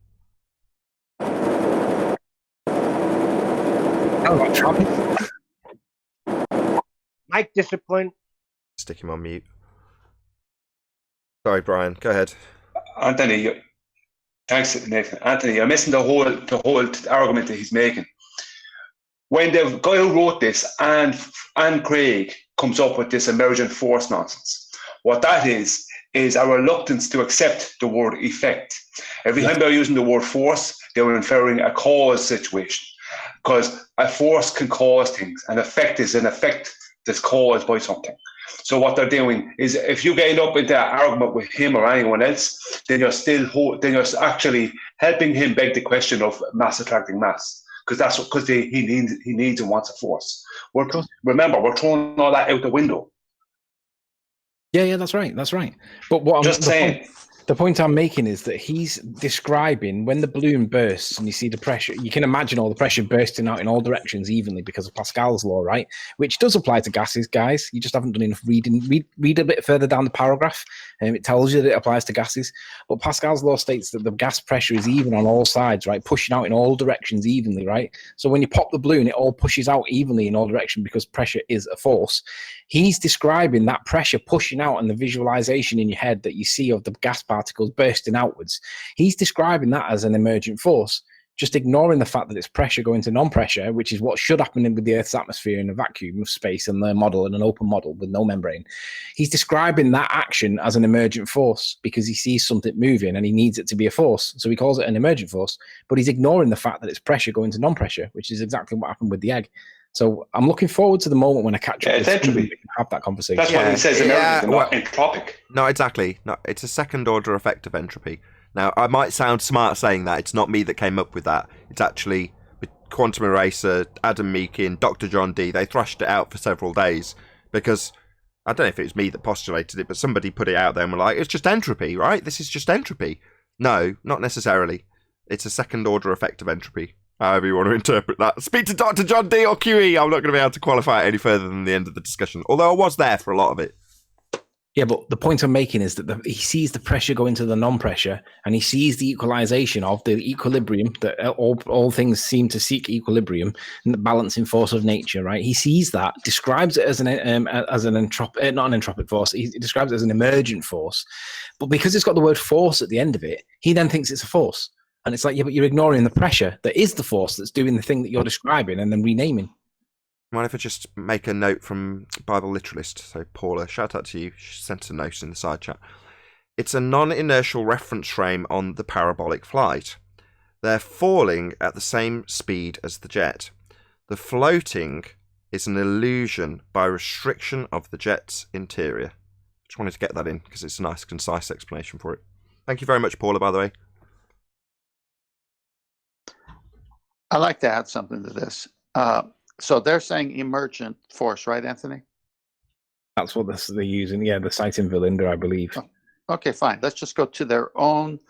Mic discipline. Stick him on mute. Sorry, Brian. Go ahead. Anthony, thanks, Nathan. Anthony, you're missing the whole argument that he's making. When the guy who wrote this, and Craig, comes up with this emergent force nonsense, What that is a reluctance to accept the word effect. Every time they're using the word force, they're inferring a cause situation. Because a force can cause things. An effect is an effect that's caused by something. So what they're doing is, if you get up into an argument with him or anyone else, then you're actually helping him beg the question of mass attracting mass, because that's because he needs and wants a force. Remember, we're throwing all that out the window. Yeah, that's right. But what Just saying. The point I'm making is that he's describing when the balloon bursts and you see the pressure, you can imagine all the pressure bursting out in all directions evenly because of Pascal's law, right? Which does apply to gases, guys. You just haven't done enough reading. Read a bit further down the paragraph, and it tells you that it applies to gases. But Pascal's law states that the gas pressure is even on all sides, right? Pushing out in all directions evenly, right? So when you pop the balloon, it all pushes out evenly in all directions because pressure is a force. He's describing that pressure pushing out and the visualization in your head that you see of the gas particles bursting outwards. He's describing that as an emergent force, just ignoring the fact that it's pressure going to non-pressure, which is what should happen with the Earth's atmosphere in a vacuum of space and the model in an open model with no membrane. He's describing that action as an emergent force because he sees something moving and he needs it to be a force. So he calls it an emergent force, but he's ignoring the fact that it's pressure going to non-pressure, which is exactly what happened with the egg. So I'm looking forward to the moment when I catch up with him and have that conversation. That's what he says emergent, not entropic. No, exactly. No, it's a second order effect of entropy. Now, I might sound smart saying that. It's not me that came up with that. It's actually Quantum Eraser, Adam Meakin, Dr. John Dee. They thrashed it out for several days because I don't know if it was me that postulated it, but somebody put it out there and were like, it's just entropy, right? This is just entropy. No, not necessarily. It's a second order effect of entropy. However you want to interpret that. Speak to Dr. John Dee or QE. I'm not going to be able to qualify it any further than the end of the discussion. Although I was there for a lot of it. Yeah, but the point I'm making is that he sees the pressure go into the non-pressure, and he sees the equalization of the equilibrium, that all things seem to seek equilibrium and the balancing force of nature, right? He sees that, describes it as not an entropic force, he describes it as an emergent force. But because it's got the word force at the end of it, he then thinks it's a force. And it's like, yeah, but you're ignoring the pressure that is the force that's doing the thing that you're describing and then renaming. Mind if I just make a note from Bible Literalist? So, Paula, shout out to you. She sent a note in the side chat. It's a non-inertial reference frame on the parabolic flight. They're falling at the same speed as the jet. The floating is an illusion by restriction of the jet's interior. Just wanted to get that in because it's a nice, concise explanation for it. Thank you very much, Paula, by the way. I'd like to add something to this. So they're saying emergent force, right, Anthony? That's what they're using. Yeah, the site in Verlinda, I believe. Okay, fine. Let's just go to their own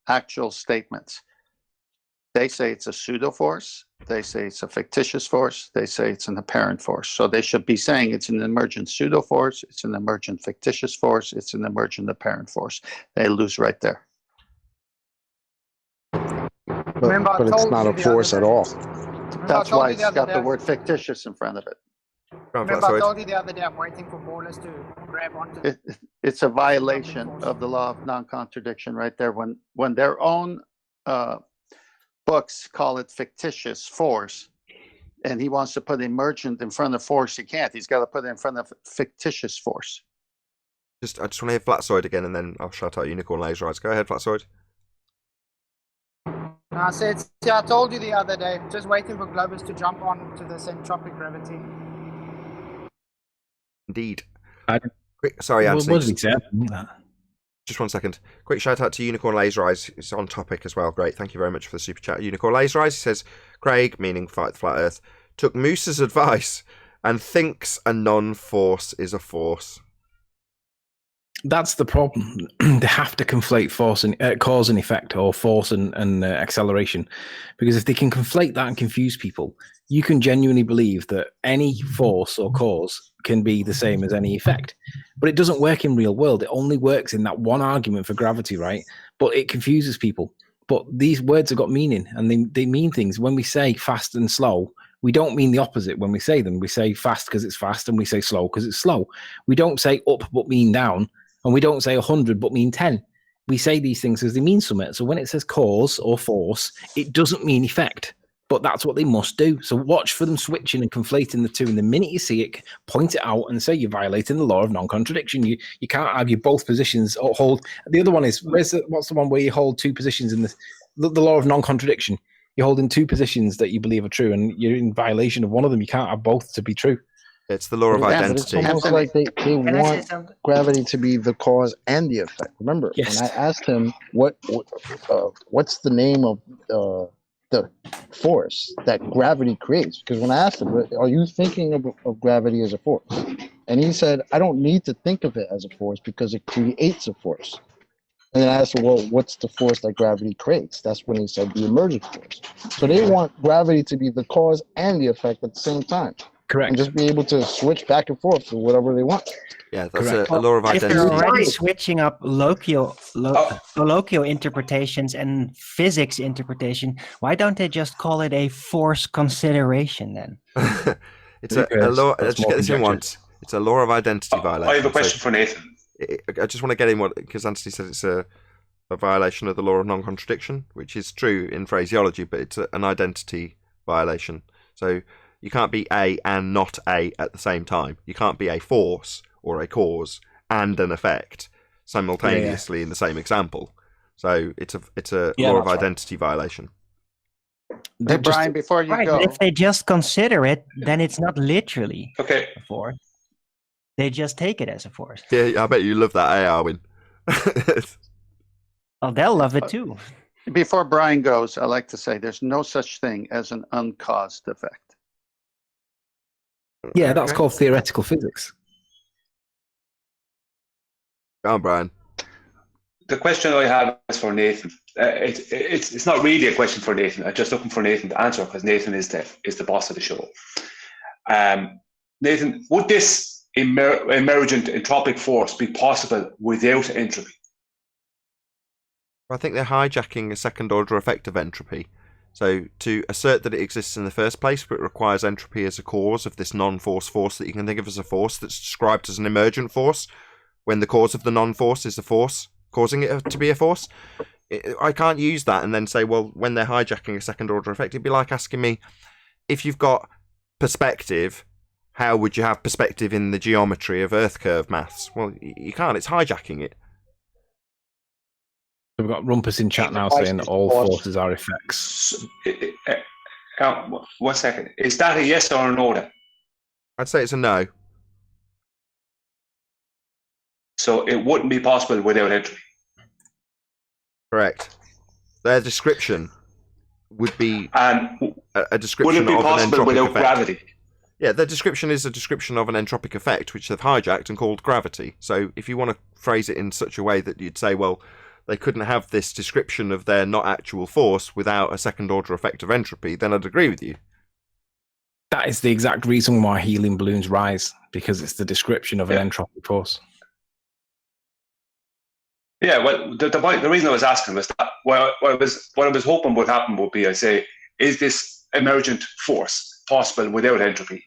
actual statements. They say it's a pseudo force. They say it's a fictitious force. They say it's an apparent force. So they should be saying it's an emergent pseudo force. It's an emergent fictitious force. It's an emergent apparent force. They lose right there. But it's not a force at all. That's why it's got the word fictitious in front of it. Remember, I told you the other day, I'm waiting for ballers to grab onto it. It's a violation of the law of non-contradiction right there. When their own books call it fictitious force, and he wants to put emergent in front of force, he can't. He's got to put it in front of fictitious force. I just want to hear Flatsoid again, and then I'll shout out Unicorn Laser Eyes. Go ahead, Flatsoid. I said, I told you the other day, just waiting for Globus to jump on to this entropic gravity. Indeed. Sorry, Anthony. What did he say? Just 1 second. Quick shout out to Unicorn Laser Eyes. It's on topic as well. Great. Thank you very much for the super chat. Unicorn Laser Eyes, he says, Craig, meaning Fight the Flat Earth, took Moose's advice and thinks a non-force is a force. That's the problem. They have to conflate force and cause and effect, or force and acceleration, because if they can conflate that and confuse people, you can genuinely believe that any force or cause can be the same as any effect. But it doesn't work in real world. It only works in that one argument for gravity, right? But it confuses people. But these words have got meaning, and they mean things. When we say fast and slow, we don't mean the opposite when we say them. We say fast because it's fast, and we say slow because it's slow. We don't say up but mean down. And we don't say 100 but mean 10. We say these things as they mean something. So when it says cause or force, it doesn't mean effect. But that's what they must do. So watch for them switching and conflating the two. And the minute you see it, point it out and say you're violating the law of non-contradiction. You can't argue both positions or hold. The other one is what's the one where you hold two positions in the law of non-contradiction? You're holding two positions that you believe are true, and you're in violation of one of them. You can't have both to be true. It's the law of identity. It's almost like they want gravity to be the cause and the effect. Remember, Yes. when I asked him what's the name of the force that gravity creates, because when I asked him, are you thinking of gravity as a force? And he said, I don't need to think of it as a force because it creates a force. And then I asked him, well, what's the force that gravity creates? That's when he said the emergent force. So they want gravity to be the cause and the effect at the same time. Correct. And just be able to switch back and forth to whatever they want. Yeah, that's a law of If identity. they're already switching up colloquial interpretations and physics interpretation, why don't they just call it a force consideration then? It's a law. Let's just get this in once. It's a law of identity violation. I have a question for Nathan. I just want to get in because Anthony said it's a violation of the law of non-contradiction, which is true in phraseology, but it's an identity violation. So you can't be A and not A at the same time. You can't be a force or a cause and an effect simultaneously in the same example. So it's a law of identity violation. Hey, Brian, before you Right, go, but if they just consider it, then it's not literally a force. They just take it as a force. Yeah, I bet you love that, Arwin? Oh, they'll love it too. before Brian goes, I like to say there's no such thing as an uncaused effect. Yeah, that's called theoretical physics. Go on, Brian. The question I have is for Nathan. It's not really a question for Nathan. I'm just looking for Nathan to answer because Nathan is the boss of the show. Nathan, would this emergent entropic force be possible without entropy? I think they're hijacking a second order effect of entropy. So to assert that it exists in the first place, but it requires entropy as a cause of this non-force force that you can think of as a force that's described as an emergent force, when the cause of the non-force is a force, causing it to be a force. I can't use that and then say, well, when they're hijacking a second order effect, it'd be like asking me, if you've got perspective, how would you have perspective in the geometry of Earth curve maths? Well, you can't, it's hijacking it. We've got Rumpus in chat now saying that all forces are effects. 1 second. Is that a yes or a no then? I'd say it's a no. So it wouldn't be possible without entropy. Correct. Their description would be a description would it be of an possible entropic without effect. gravity? Yeah, their description is a description of an entropic effect, which they've hijacked and called gravity. So if you want to phrase it in such a way that you'd say, well, they couldn't have this description of their not actual force without a second order effect of entropy, then I'd agree with you. That is the exact reason why helium balloons rise, because it's the description of an entropic force. Yeah, well, the reason I was asking was that what I was hoping would happen would be, I say, is this emergent force possible without entropy?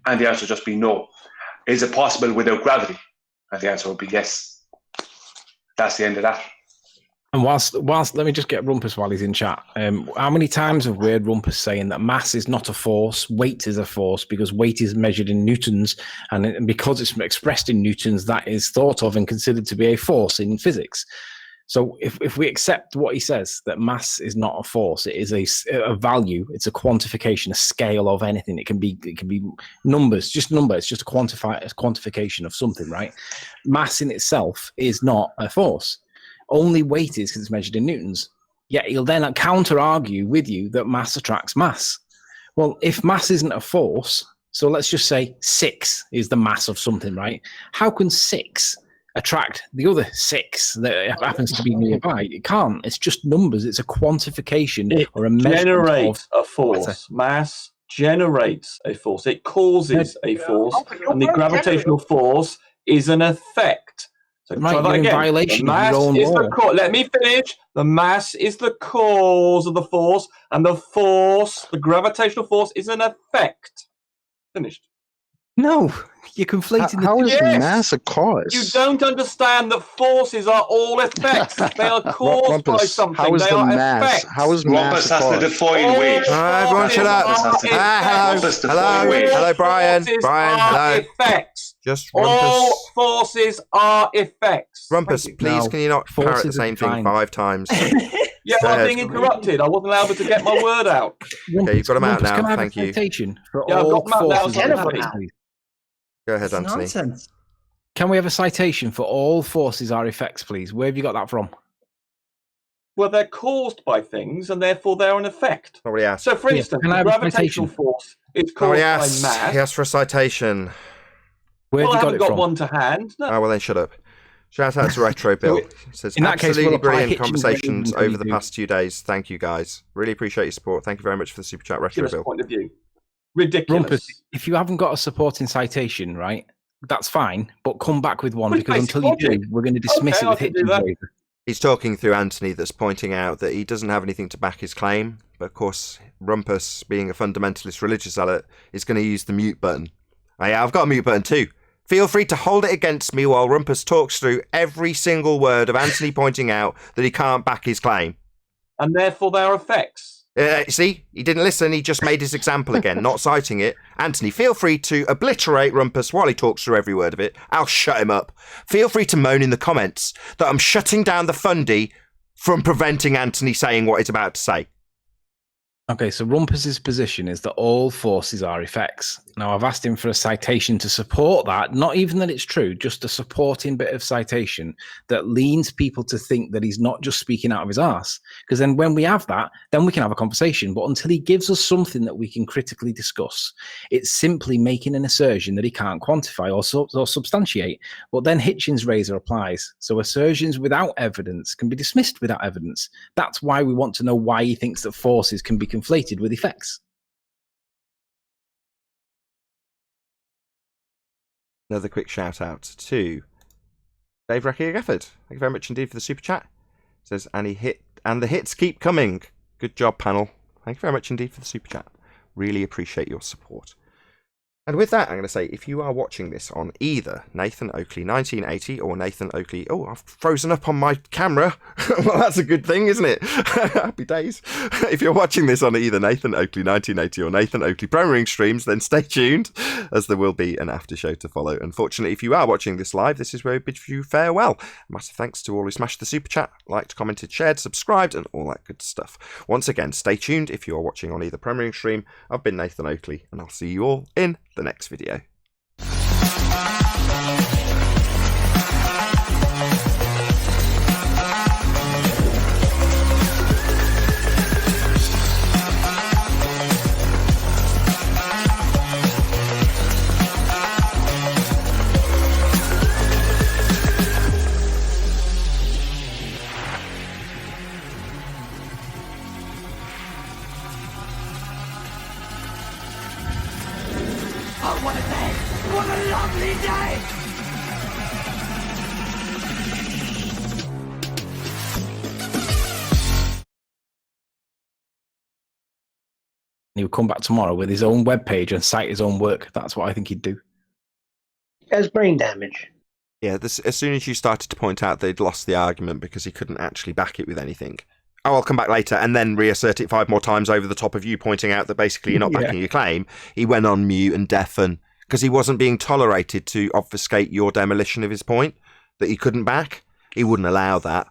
And the answer would just be no. Is it possible without gravity? And the answer would be yes. That's the end of that. And whilst let me just get Rumpus while he's in chat. How many times have we heard Rumpus saying that mass is not a force, weight is a force, because weight is measured in newtons, and because it's expressed in newtons, that is thought of and considered to be a force in physics. So if we accept what he says, that mass is not a force, it is a value, it's a quantification, a scale of anything. It can be numbers, just number. It's just a quantification of something, right? Mass in itself is not a force. Only weight is because it's measured in newtons. Yet he'll then counter-argue with you that mass attracts mass. Well, if mass isn't a force, so let's just say 6 is the mass of something, right? How can 6 attract the other 6 that happens to be nearby? It can't. It's just numbers. It's a quantification or a measurement generates of a force. Mass generates a force. It causes a force, and the gravitational force is an effect. So right, try that you're in again. violation The mass of your own is law. let me finish. The mass is the cause of the force, and the force, the gravitational force, is an effect. Finished. No, You're conflating How is Yes. mass a cause? You don't understand that forces are all effects. They are caused by Rumpus, something. how is they the are mass? effects. How is mass Rumpus a has to cause? define weight. Everyone shut up. Rumpus Hello, Brian. Forces Brian, are hello. effects. Just All Rumpus. forces are effects. Rumpus, Thank you. please, No, can you not parrot the forces are same thing defined. 5 times? Yeah, well, I'm Said. being interrupted. I wasn't able to get my word out. Okay, you've got them out Rumpus, can I now. have Thank a you. citation for Yeah, I've all got them out now, forces are Jennifer. effects, please? Go ahead, Anthony. Nonsense. Can we have a citation for all forces are effects, please? Where have you got that from? Well, they're caused by things, and therefore they're an effect. Nobody asked. So, for Yeah, instance, can I the have a gravitational citation? force is caused Nobody by asked. mass. He asked for a citation. Where Well, I have you haven't got it got from? one to hand. No. Oh, well, then shut up. Shout out to Retro Bill. It says, in that case, absolutely we'll apply brilliant Hitchens conversations rating over the 22. past 2 days. Thank you, guys. Really appreciate your support. Thank you very much for the super chat, Retro Ridiculous Bill. point of view. Ridiculous. Rumpus, if you haven't got a supporting citation, right, that's fine, but come back with one Well, it's because basic until you do, logic. we're going to dismiss Okay, it with I can do Hitchens that. waiver. He's talking through Anthony that's pointing out that he doesn't have anything to back his claim. But of course, Rumpus, being a fundamentalist religious zealot, is going to use the mute button. Oh, yeah, I've got a mute button too. Feel free to hold it against me while Rumpus talks through every single word of Anthony pointing out that he can't back his claim. And therefore they're effects. See, he didn't listen. He just made his example again, not citing it. Anthony, feel free to obliterate Rumpus while he talks through every word of it. I'll shut him up. Feel free to moan in the comments that I'm shutting down the fundy from preventing Anthony saying what he's about to say. Okay, so Rumpus's position is that all forces are effects. Now, I've asked him for a citation to support that, not even that it's true, just a supporting bit of citation that leans people to think that he's not just speaking out of his arse. Because then when we have that, then we can have a conversation. But until he gives us something that we can critically discuss, it's simply making an assertion that he can't quantify or substantiate. But then Hitchens' razor applies. So assertions without evidence can be dismissed without evidence. That's why we want to know why he thinks that forces can be conflated with effects. Another quick shout out to Dave Reckier Gafford. Thank you very much indeed for the super chat. It says, and the hits keep coming. Good job, panel. Thank you very much indeed for the super chat. Really appreciate your support. And with that, I'm going to say, if you are watching this on either Nathan Oakley 1980 or Nathan Oakley... Oh, I've frozen up on my camera. Well, that's a good thing, isn't it? Happy days. If you're watching this on either Nathan Oakley 1980 or Nathan Oakley Premiering streams, then stay tuned, as there will be an after show to follow. Unfortunately, if you are watching this live, this is where we bid you farewell. A massive thanks to all who smashed the super chat, liked, commented, shared, subscribed, and all that good stuff. Once again, stay tuned if you are watching on either Premiering stream. I've been Nathan Oakley, and I'll see you all in the next video. Oh, what a day! What a lovely day! He would come back tomorrow with his own webpage and cite his own work. That's what I think he'd do. Has brain damage. Yeah, as soon as you started to point out they'd lost the argument because he couldn't actually back it with anything. Oh, I'll come back later, and then reassert it 5 more times over the top of you pointing out that basically you're not backing your claim. He went on mute and deafen because he wasn't being tolerated to obfuscate your demolition of his point that he couldn't back. He wouldn't allow that.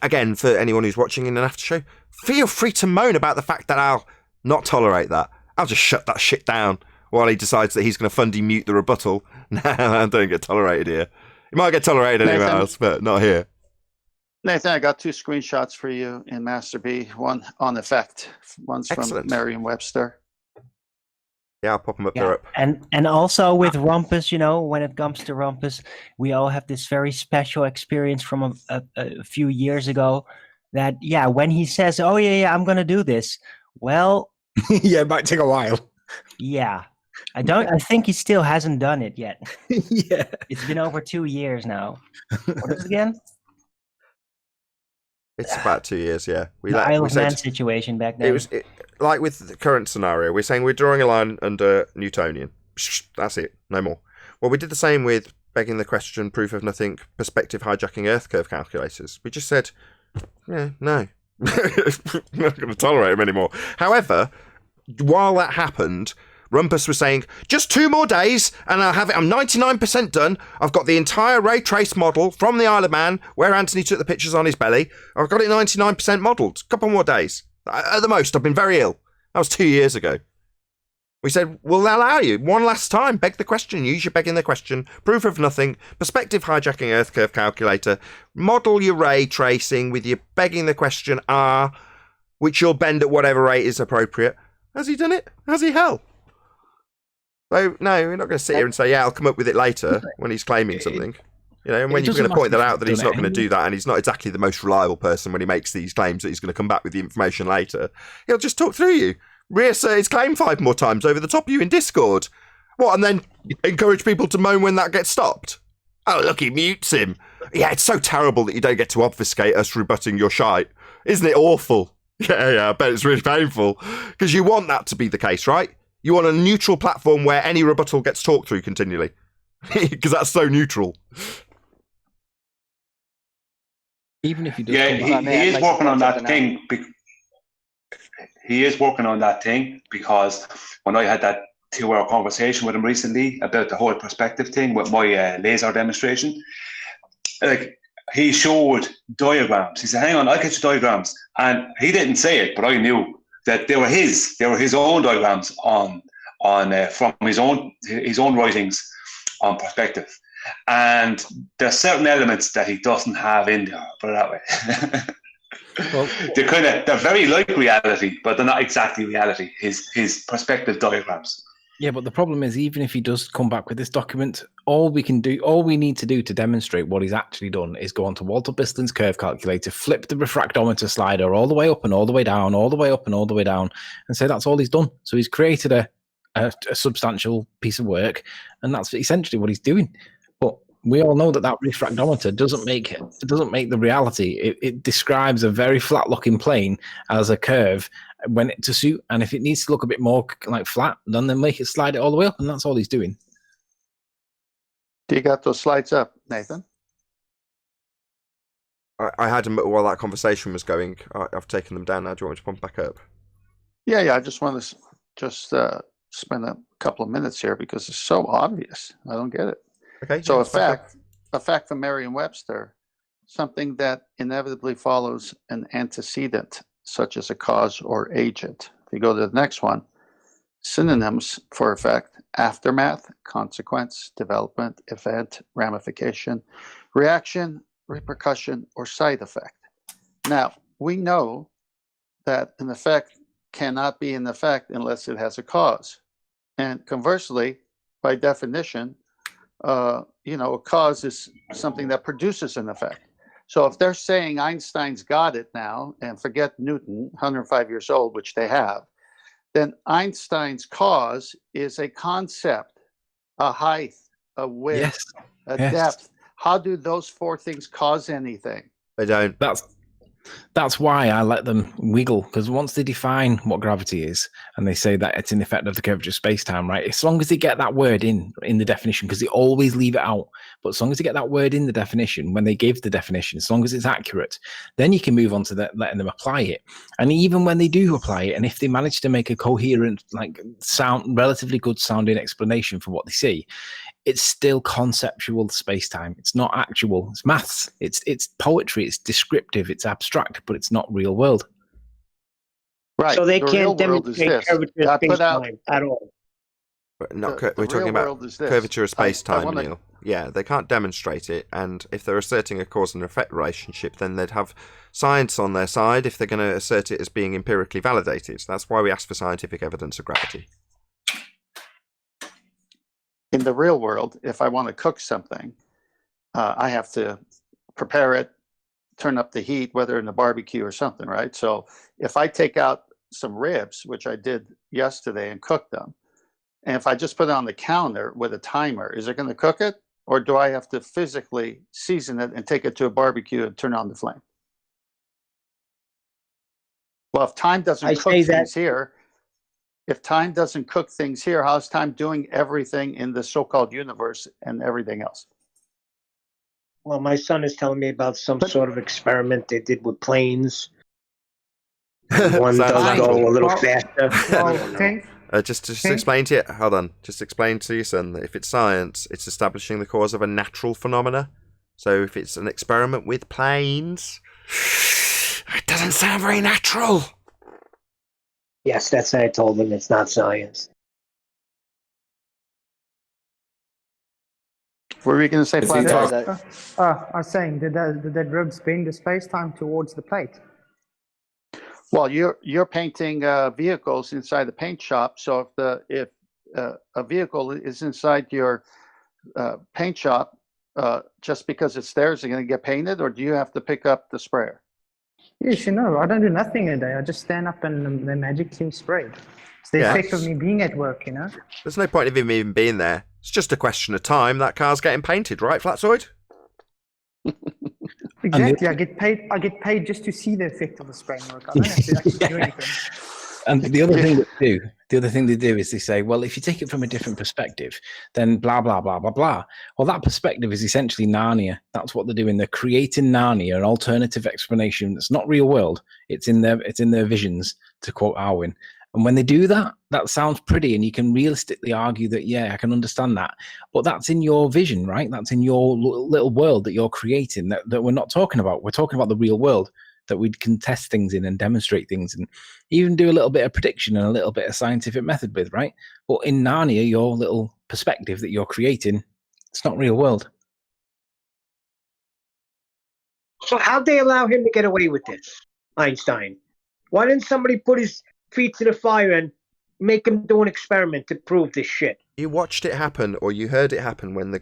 Again, for anyone who's watching in an after show, feel free to moan about the fact that I'll not tolerate that. I'll just shut that shit down while he decides that he's going to fundy mute the rebuttal. No, I don't get tolerated here. He might get tolerated anywhere else, but not here. Nathan, I got 2 screenshots for you in Master B. One on effect. One's Excellent. from Merriam-Webster. Yeah, I'll pop them up Yeah, there up. and also with Rumpus, you know, when it comes to Rumpus, we all have this very special experience from a few years ago that, yeah, when he says, oh, yeah, I'm going to do this, well... yeah, it might take a while. Yeah. I think he still hasn't done it yet. Yeah. It's been over 2 years now. What is it again? It's about 2 years, yeah. The Isle of Man situation back then. It was like with the current scenario. We're saying we're drawing a line under Newtonian. That's it. No more. Well, we did the same with begging the question, proof of nothing, perspective hijacking Earth curve calculators. We just said, yeah, no. I'm not going to tolerate them anymore. However, while that happened, Rumpus was saying, just 2 more days and I'll have it. I'm 99% done. I've got the entire ray trace model from the Isle of Man where Anthony took the pictures on his belly. I've got it 99% modelled. A couple more days. At the most, I've been very ill. That was 2 years ago. We said, we'll allow you one last time. Beg the question. Use your begging the question. Proof of nothing. Perspective hijacking Earth curve calculator. Model your ray tracing with your begging the question R, which you'll bend at whatever rate is appropriate. Has he done it? Has he? Hell. So, no, we're not going to sit here and say, yeah, I'll come up with it later when he's claiming something. You know, and when you're going to point that out that he's not going to do that and he's not exactly the most reliable person when he makes these claims that he's going to come back with the information later, he'll just talk through you, reassert his claim 5 more times over the top of you in Discord. What, and then encourage people to moan when that gets stopped? Oh, look, he mutes him. Yeah, it's so terrible that you don't get to obfuscate us rebutting your shite. Isn't it awful? Yeah, I bet it's really painful. Because you want that to be the case, right? You want a neutral platform where any rebuttal gets talked through continually. Because that's so neutral. Even if you do, he is working on that thing. He is working on that thing because when I had that 2-hour conversation with him recently about the whole perspective thing with my laser demonstration, like he showed diagrams. He said, "Hang on, I'll get you diagrams," and he didn't say it, but I knew that they were his own diagrams on from his own writings on perspective. And there's certain elements that he doesn't have in there, put it that way. Well, they're very like reality, but they're not exactly reality. His perspective diagrams. Yeah, but the problem is, even if he does come back with this document, all we need to do to demonstrate what he's actually done is go onto Walter Bistlin's curve calculator, flip the refractometer slider all the way up and all the way down, all the way up and all the way down, and say that's all he's done. So he's created a substantial piece of work, and that's essentially what he's doing. But we all know that refractometer doesn't make the reality. It describes a very flat-looking plane as a curve when it to suit, and if it needs to look a bit more like flat, then they make it slide it all the way up, and that's all he's doing. Do you got those slides up, Nathan? I had them while that conversation was going. I've taken them down now. Do you want me to pump back up? Yeah. I just want to spend a couple of minutes here because it's so obvious. I don't get it. Okay. So a fact from Merriam-Webster, something that inevitably follows an antecedent, such as a cause or agent. If you go to the next one, synonyms for effect: aftermath, consequence, development, event, ramification, reaction, repercussion, or side effect. Now, we know that an effect cannot be an effect unless it has a cause. And conversely, by definition, a cause is something that produces an effect. So if they're saying Einstein's got it now, and forget Newton, 105 years old, which they have, then Einstein's cause is a concept, a height, a width, depth. How do those 4 things cause anything? They don't. That's why I let them wiggle, because once they define what gravity is and they say that it's an effect of the curvature of space-time, right? As long as they get that word in the definition, because they always leave it out, but as long as they get that word in the definition, when they give the definition, as long as it's accurate, then you can move on to letting them apply it. And even when they do apply it, and if they manage to make a coherent, relatively good sounding explanation for what they see, it's still conceptual space-time. It's not actual. It's maths. It's poetry. It's descriptive. It's abstract, but it's not real world. Right. So they The can't real world is demonstrate this. curvature I of put out- space-time at all. We're talking about curvature of space-time, Neil. Yeah, they can't demonstrate it, and if they're asserting a cause and effect relationship, then they'd have science on their side if they're going to assert it as being empirically validated. That's why we ask for scientific evidence of gravity. In the real world, if I want to cook something, I have to prepare it, turn up the heat, whether in the barbecue or something, right? So if I take out some ribs, which I did yesterday, and cook them, and if I just put it on the counter with a timer, is it going to cook it? Or do I have to physically season it and take it to a barbecue and turn on the flame? Well, if time doesn't cook things here, If time doesn't cook things here, how's time doing everything in the so-called universe and everything else? Well, my son is telling me about some sort of experiment they did with planes. One does go a little faster. Just explain to you. Hold on. Just explain to your son that if it's science, it's establishing the cause of a natural phenomena. So if it's an experiment with planes, it doesn't sound very natural. Yes, that's what I told him. It's not science. What were you going to say, Flat? I was saying, did that ribs bend the space-time towards the plate? Well, you're painting vehicles inside the paint shop. So if a vehicle is inside your paint shop, just because it's there, is it going to get painted, or do you have to pick up the sprayer? Yes, I don't do nothing a day. I just stand up and they magically spray. It's the effect of me being at work, There's no point of him even being there. It's just a question of time. That car's getting painted, right, Flatzoid? Exactly. I get paid just to see the effect of the spraying work. I don't have to actually do anything. And the other thing they do is they say, well, if you take it from a different perspective, then blah blah blah blah blah. Well, that perspective is essentially Narnia. That's what they're doing. They're creating Narnia, an alternative explanation that's not real world. It's in their visions, to quote Arwen. And when they do that, that sounds pretty, and you can realistically argue that, yeah, I can understand that. But that's in your vision, right? That's in your little world that you're creating that we're not talking about. We're talking about the real world that we can test things in and demonstrate things and even do a little bit of prediction and a little bit of scientific method with, right? But in Narnia, your little perspective that you're creating, it's not real world. So how'd they allow him to get away with this, Einstein? Why didn't somebody put his feet to the fire and make him do an experiment to prove this shit? You watched it happen, or you heard it happen when the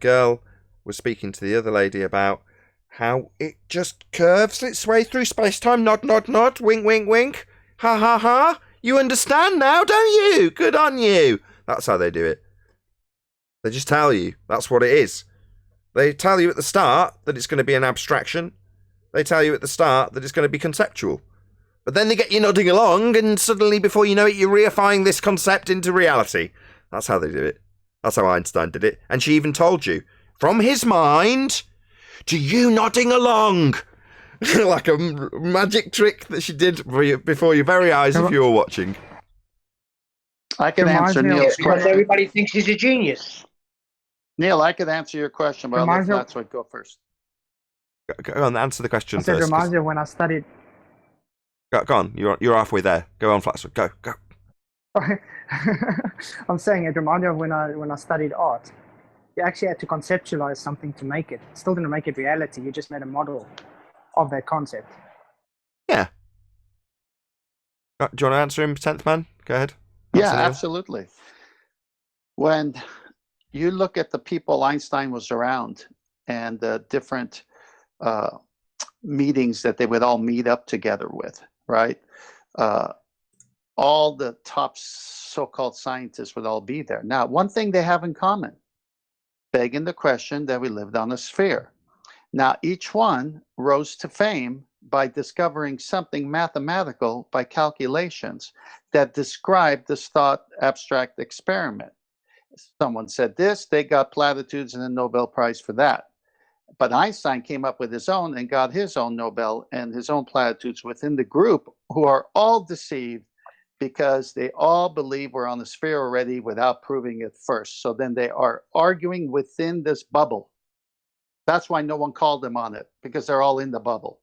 girl was speaking to the other lady about how it just curves its way through space-time. Nod, nod, nod. Wink, wink, wink. Ha, ha, ha. You understand now, don't you? Good on you. That's how they do it. They just tell you. That's what it is. They tell you at the start that it's going to be an abstraction. They tell you at the start that it's going to be conceptual. But then they get you nodding along, and suddenly, before you know it, you're reifying this concept into reality. That's how they do it. That's how Einstein did it. And she even told you, from his mind to you nodding along. Like a magic trick that she did before your very eyes if you were watching. I can answer Neil's because question. everybody thinks he's a genius. Neil, I could answer your question, but I'll let Flatzoid go first. Go on, answer the question I said, first. reminds me of when I studied. Go on, you're halfway there. Go on, Flatzoid. Go. I'm saying it reminds me of when I studied art. You actually had to conceptualize something to make it. Still didn't make it reality. You just made a model of that concept. Yeah. Do you want to answer him, 10th man? Go ahead. Yeah, absolutely. When you look at the people Einstein was around and the different meetings that they would all meet up together with, right? All the top so-called scientists would all be there. Now, one thing they have in common, begging the question that we lived on a sphere. Now, each one rose to fame by discovering something mathematical by calculations that described this thought abstract experiment. Someone said this, they got platitudes and a Nobel Prize for that. But Einstein came up with his own and got his own Nobel and his own platitudes within the group, who are all deceived because they all believe we're on the sphere already without proving it first. So then they are arguing within this bubble. That's why no one called them on it, because they're all in the bubble.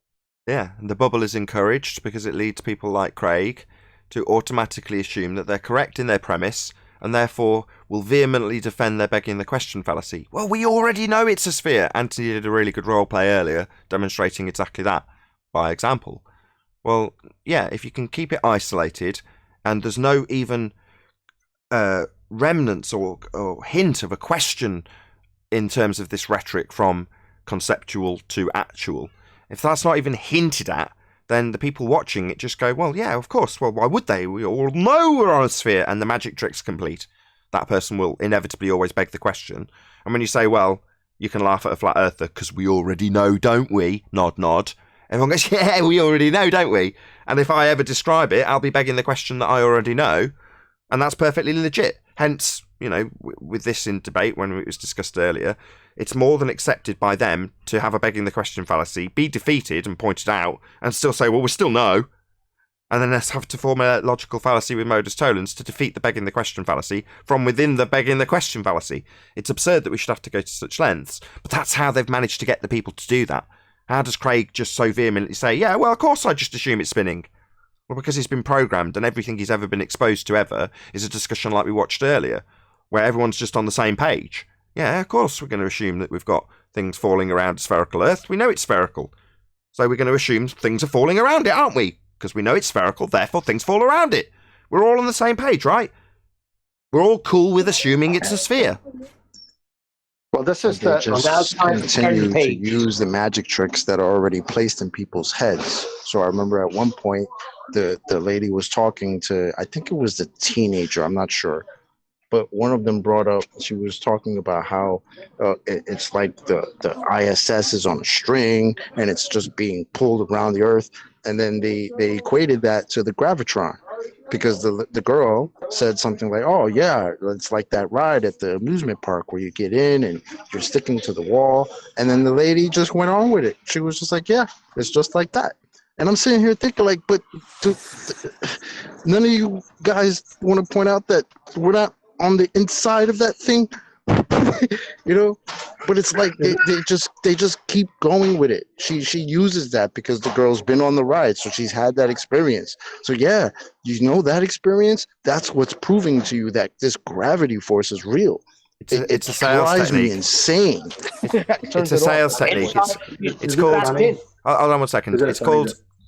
Yeah, and the bubble is encouraged because it leads people like Craig to automatically assume that they're correct in their premise and therefore will vehemently defend their begging the question fallacy. Well, we already know it's a sphere. Anthony did a really good role play earlier demonstrating exactly that by example. Well, yeah, if you can keep it isolated and there's no even remnants or hint of a question in terms of this rhetoric from conceptual to actual, if that's not even hinted at, then the people watching it just go, well, yeah, of course. Well, why would they? We all know we're on a sphere and the magic trick's complete. That person will inevitably always beg the question. And when you say, well, you can laugh at a flat earther because we already know, don't we? Nod, nod. Everyone goes, yeah, we already know, don't we? And if I ever describe it, I'll be begging the question that I already know. And that's perfectly legit. Hence, you know, with this in debate, when it was discussed earlier, it's more than accepted by them to have a begging the question fallacy, be defeated and pointed out, and still say, well, we still know. And then let's have to form a logical fallacy with modus tollens to defeat the begging the question fallacy from within the begging the question fallacy. It's absurd that we should have to go to such lengths, but that's how they've managed to get the people to do that. How does Craig just so vehemently say, yeah, well, of course I just assume it's spinning? Well, because he's been programmed and everything he's ever been exposed to ever is a discussion like we watched earlier, where everyone's just on the same page. Yeah, of course we're going to assume that we've got things falling around a spherical Earth. We know it's spherical. So we're going to assume things are falling around it, aren't we? Because we know it's spherical, therefore things fall around it. We're all on the same page, right? We're all cool with assuming it's a sphere. Well, this is They just continue to use the magic tricks that are already placed in people's heads. So I remember at one point, the lady was talking to, I think it was the teenager, I'm not sure. But one of them brought up, she was talking about how it's like the ISS is on a string and it's just being pulled around the Earth. And then they equated that to the gravitron, because the girl said something like, oh, yeah, it's like that ride at the amusement park where you get in and you're sticking to the wall. And then the lady just went on with it. She was just like, yeah, it's just like that. And I'm sitting here thinking, like, but none of you guys want to point out that we're not on the inside of that thing, you know? But it's like they just keep going with it. She uses that because the girl's been on the ride, so she's had that experience. So yeah, you know that experience. That's what's proving to you that this gravity force is real. It a sales drives technique. me insane. It's a sales technique. It's called. Hold on 1 second.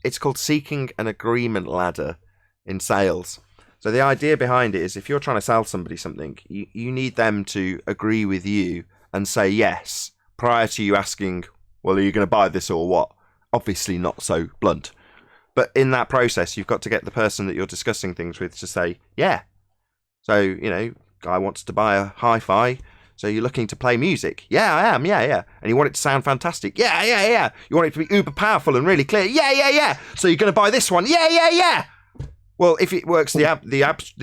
It's called seeking an agreement ladder in sales. So the idea behind it is, if you're trying to sell somebody something, you need them to agree with you and say yes prior to you asking, well, are you going to buy this or what? Obviously not so blunt. But in that process, you've got to get the person that you're discussing things with to say, yeah. So, you know, guy wants to buy a hi-fi. So you're looking to play music? Yeah, I am. Yeah. And you want it to sound fantastic? Yeah. You want it to be uber powerful and really clear? Yeah. So you're going to buy this one? Yeah. Well, if it works the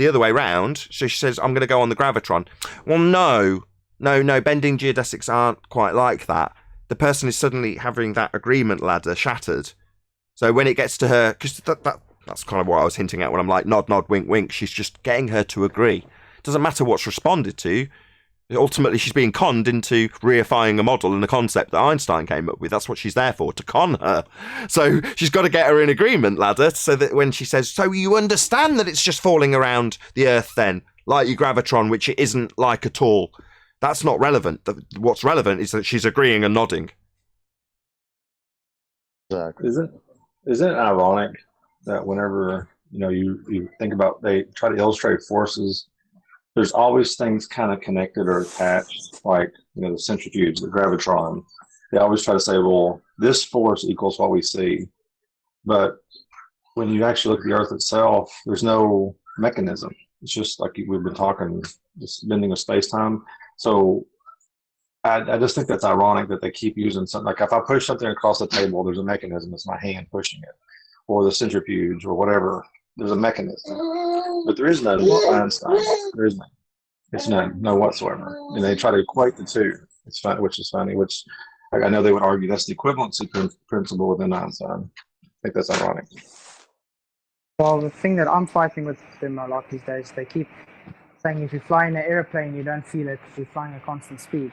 other way round, so she says, I'm going to go on the gravitron. Well, no, bending geodesics aren't quite like that. The person is suddenly having that agreement ladder shattered. So when it gets to her, because that's kind of what I was hinting at when I'm like, nod, wink, wink, she's just getting her to agree. It doesn't matter what's responded to. Ultimately, she's being conned into reifying a model and a concept that Einstein came up with. That's what she's there for, to con her. So she's got to get her in agreement ladder so that when she says, so you understand that it's just falling around the Earth then, like your gravitron, which it isn't like at all. That's not relevant. What's relevant is that she's agreeing and nodding. Exactly. Isn't it ironic that whenever you think about, they try to illustrate forces, there's always things kind of connected or attached, like the centrifuge, the gravitron. They always try to say, well, this force equals what we see. But when you actually look at the Earth itself, there's no mechanism. It's just like we've been talking, this bending of space-time. So I just think that's ironic that they keep using something. Like if I push something across the table, there's a mechanism. It's my hand pushing it. Or the centrifuge or whatever. There's a mechanism. But there is none with Einstein. There is none. It's none whatsoever. And they try to equate the two. It's fun, which is funny, which I know they would argue that's the equivalency principle within Einstein. I think that's ironic. Well, the thing that I'm fighting with them a lot these days, they keep saying if you fly in an airplane, you don't feel it, you're flying at constant speed.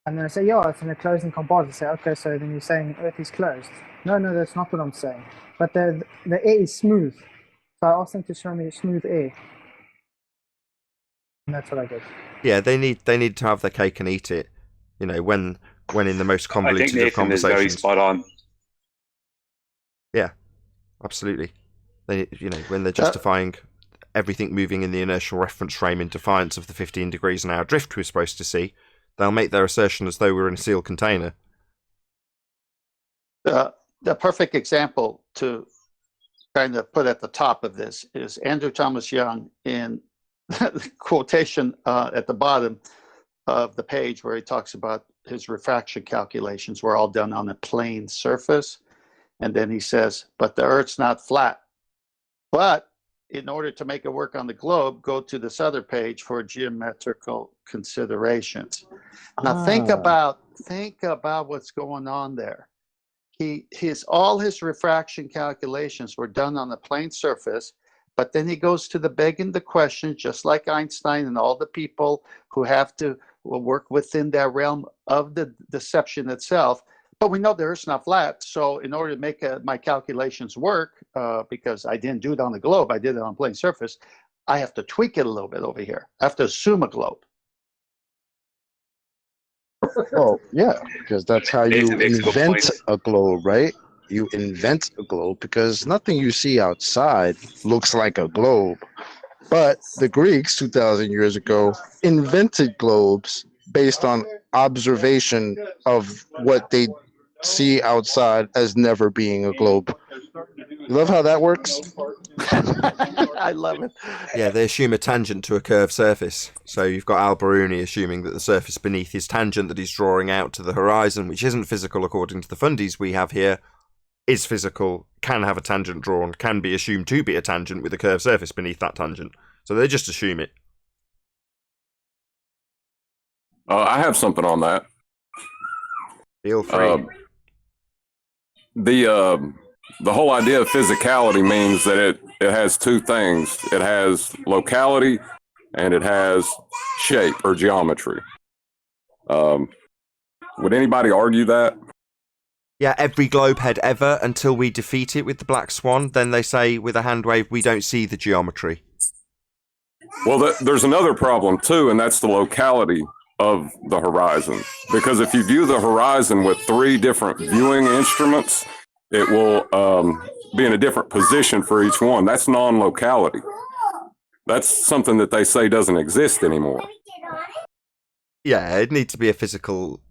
And then I say, yeah, it's in a closing composite. I say, okay, so then you're saying Earth is closed. No, that's not what I'm saying. But the air is smooth. So I asked them to show me smooth air. And that's what I get. Yeah, they need to have their cake and eat it. When in the most convoluted of conversations. Is very spot on. Yeah, absolutely. When they're justifying everything moving in the inertial reference frame in defiance of the 15 degrees an hour drift we're supposed to see, they'll make their assertion as though we're in a sealed container. The perfect example to kind of put at the top of this is Andrew Thomas Young in the quotation at the bottom of the page where he talks about his refraction calculations were all done on a plane surface. And then he says, but the Earth's not flat. But in order to make it work on the globe, go to this other page for geometrical considerations. Now think about what's going on there. All his refraction calculations were done on a plane surface, but then he goes to the begging the question, just like Einstein and all the people who have to work within that realm of the deception itself. But we know the Earth's not flat, so in order to make my calculations work, because I didn't do it on the globe, I did it on a plane surface, I have to tweak it a little bit over here. I have to assume a globe. Oh, yeah, because that's how you invent a globe, right? You invent a globe because nothing you see outside looks like a globe. But the Greeks 2,000 years ago invented globes based on observation of what they see outside as never being a globe. You love how that works? I love it. Yeah, they assume a tangent to a curved surface. So you've got Al-Biruni assuming that the surface beneath his tangent that he's drawing out to the horizon, which isn't physical according to the fundies we have here, is physical, can have a tangent drawn, can be assumed to be a tangent with a curved surface beneath that tangent. So they just assume it. I have something on that. Feel free. The whole idea of physicality means that it has two things. It has locality and it has shape or geometry. Would anybody argue that? Yeah, every globe head ever until we defeat it with the Black Swan. Then they say with a hand wave, we don't see the geometry. Well, there's another problem too, and that's the locality of the horizon. Because if you view the horizon with 3 different viewing instruments, it will be in a different position for each one. That's non-locality. That's something that they say doesn't exist anymore. Yeah, it'd need to be a physical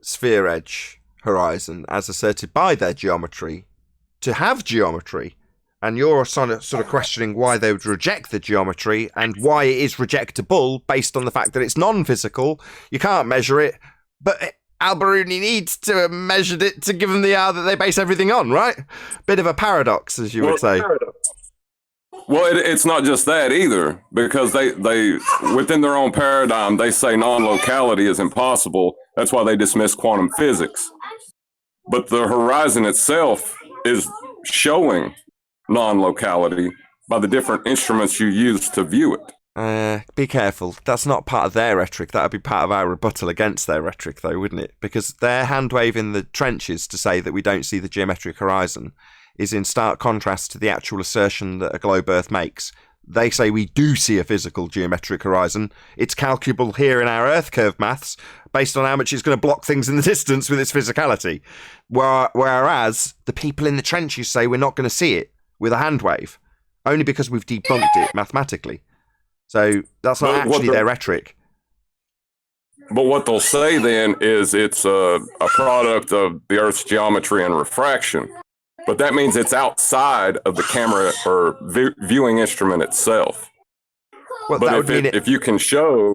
sphere edge horizon as asserted by their geometry to have geometry. And you're sort of questioning why they would reject the geometry and why it is rejectable based on the fact that it's non-physical. You can't measure it, but Al-Biruni needs to have measured it to give them the R that they base everything on, right? Bit of a paradox, as you would say. Well, it's not just that either, because they within their own paradigm, they say non-locality is impossible. That's why they dismiss quantum physics. But the horizon itself is showing non-locality by the different instruments you use to view it. Be careful. That's not part of their rhetoric. That would be part of our rebuttal against their rhetoric, though, wouldn't it? Because their hand wave in the trenches to say that we don't see the geometric horizon is in stark contrast to the actual assertion that a globe Earth makes. They say we do see a physical geometric horizon. It's calculable here in our Earth curve maths based on how much it's going to block things in the distance with its physicality. Whereas the people in the trenches say we're not going to see it with a hand wave, only because we've debunked it mathematically. So that's not actually their rhetoric. But what they'll say then is it's a product of the Earth's geometry and refraction. But that means it's outside of the camera or viewing instrument itself. Well, but if you can show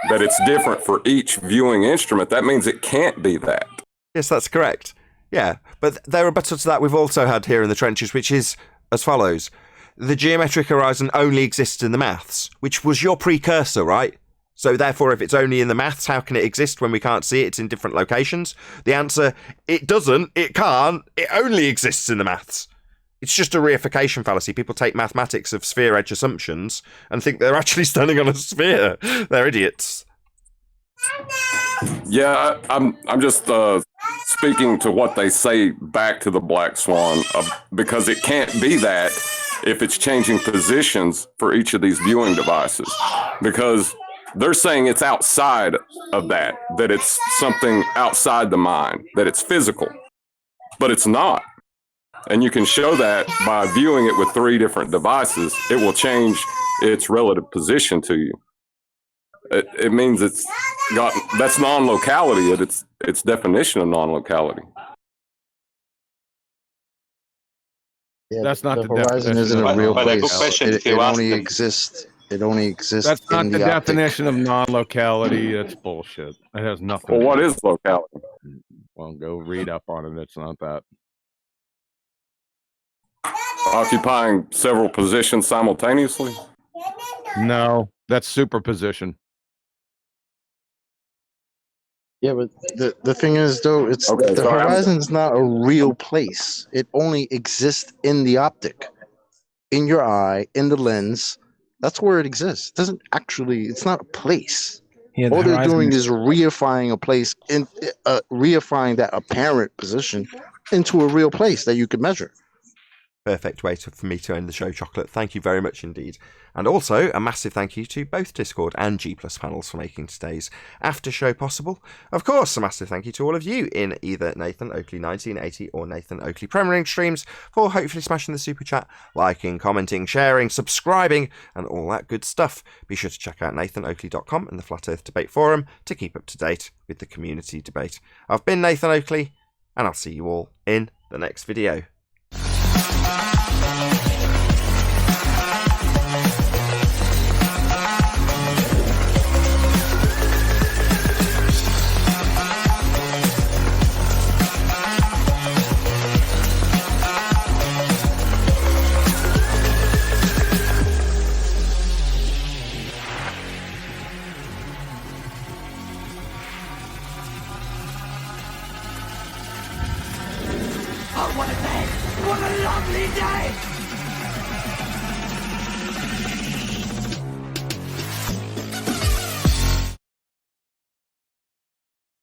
that it's different for each viewing instrument, that means it can't be that. Yes, that's correct. Yeah, but their rebuttal to that we've also had here in the trenches, which is as follows. The geometric horizon only exists in the maths, which was your precursor, right? So therefore, if it's only in the maths, how can it exist when we can't see it? It's in different locations. The answer, it doesn't, it can't, it only exists in the maths. It's just a reification fallacy. People take mathematics of sphere edge assumptions and think they're actually standing on a sphere. They're idiots. Yeah, I'm just speaking to what they say back to the Black Swan, because it can't be that if it's changing positions for each of these viewing devices, because they're saying it's outside of that it's something outside the mind, that it's physical, but it's not. And you can show that by viewing it with 3 different devices. It will change its relative position to you. It means that's non-locality at its definition of non-locality. Yeah, that's not the horizon isn't a real place. It only exists. It only exists. That's not in the optic. definition of non-locality. That's bullshit. It has nothing. Well, what is locality? Well, go read up on it. It's not that. occupying several positions simultaneously? No, that's superposition. Yeah, but the thing is, though, it's Okay, the sorry, horizon's not a real place. It only exists in the optic, in your eye, in the lens. That's where it exists. It doesn't actually. It's not a place. Yeah, the All they're doing horizon- is reifying a place in reifying that apparent position into a real place that you could measure. Perfect way for me to end the show, Chocolate. Thank you very much indeed. And also, a massive thank you to both Discord and G Plus panels for making today's after show possible. Of course, a massive thank you to all of you in either Nathan Oakley 1980 or Nathan Oakley Premiering streams for hopefully smashing the super chat, liking, commenting, sharing, subscribing, and all that good stuff. Be sure to check out nathanoakley.com and the Flat Earth Debate Forum to keep up to date with the community debate. I've been Nathan Oakley, and I'll see you all in the next video. Oh, what a day! What a lovely day!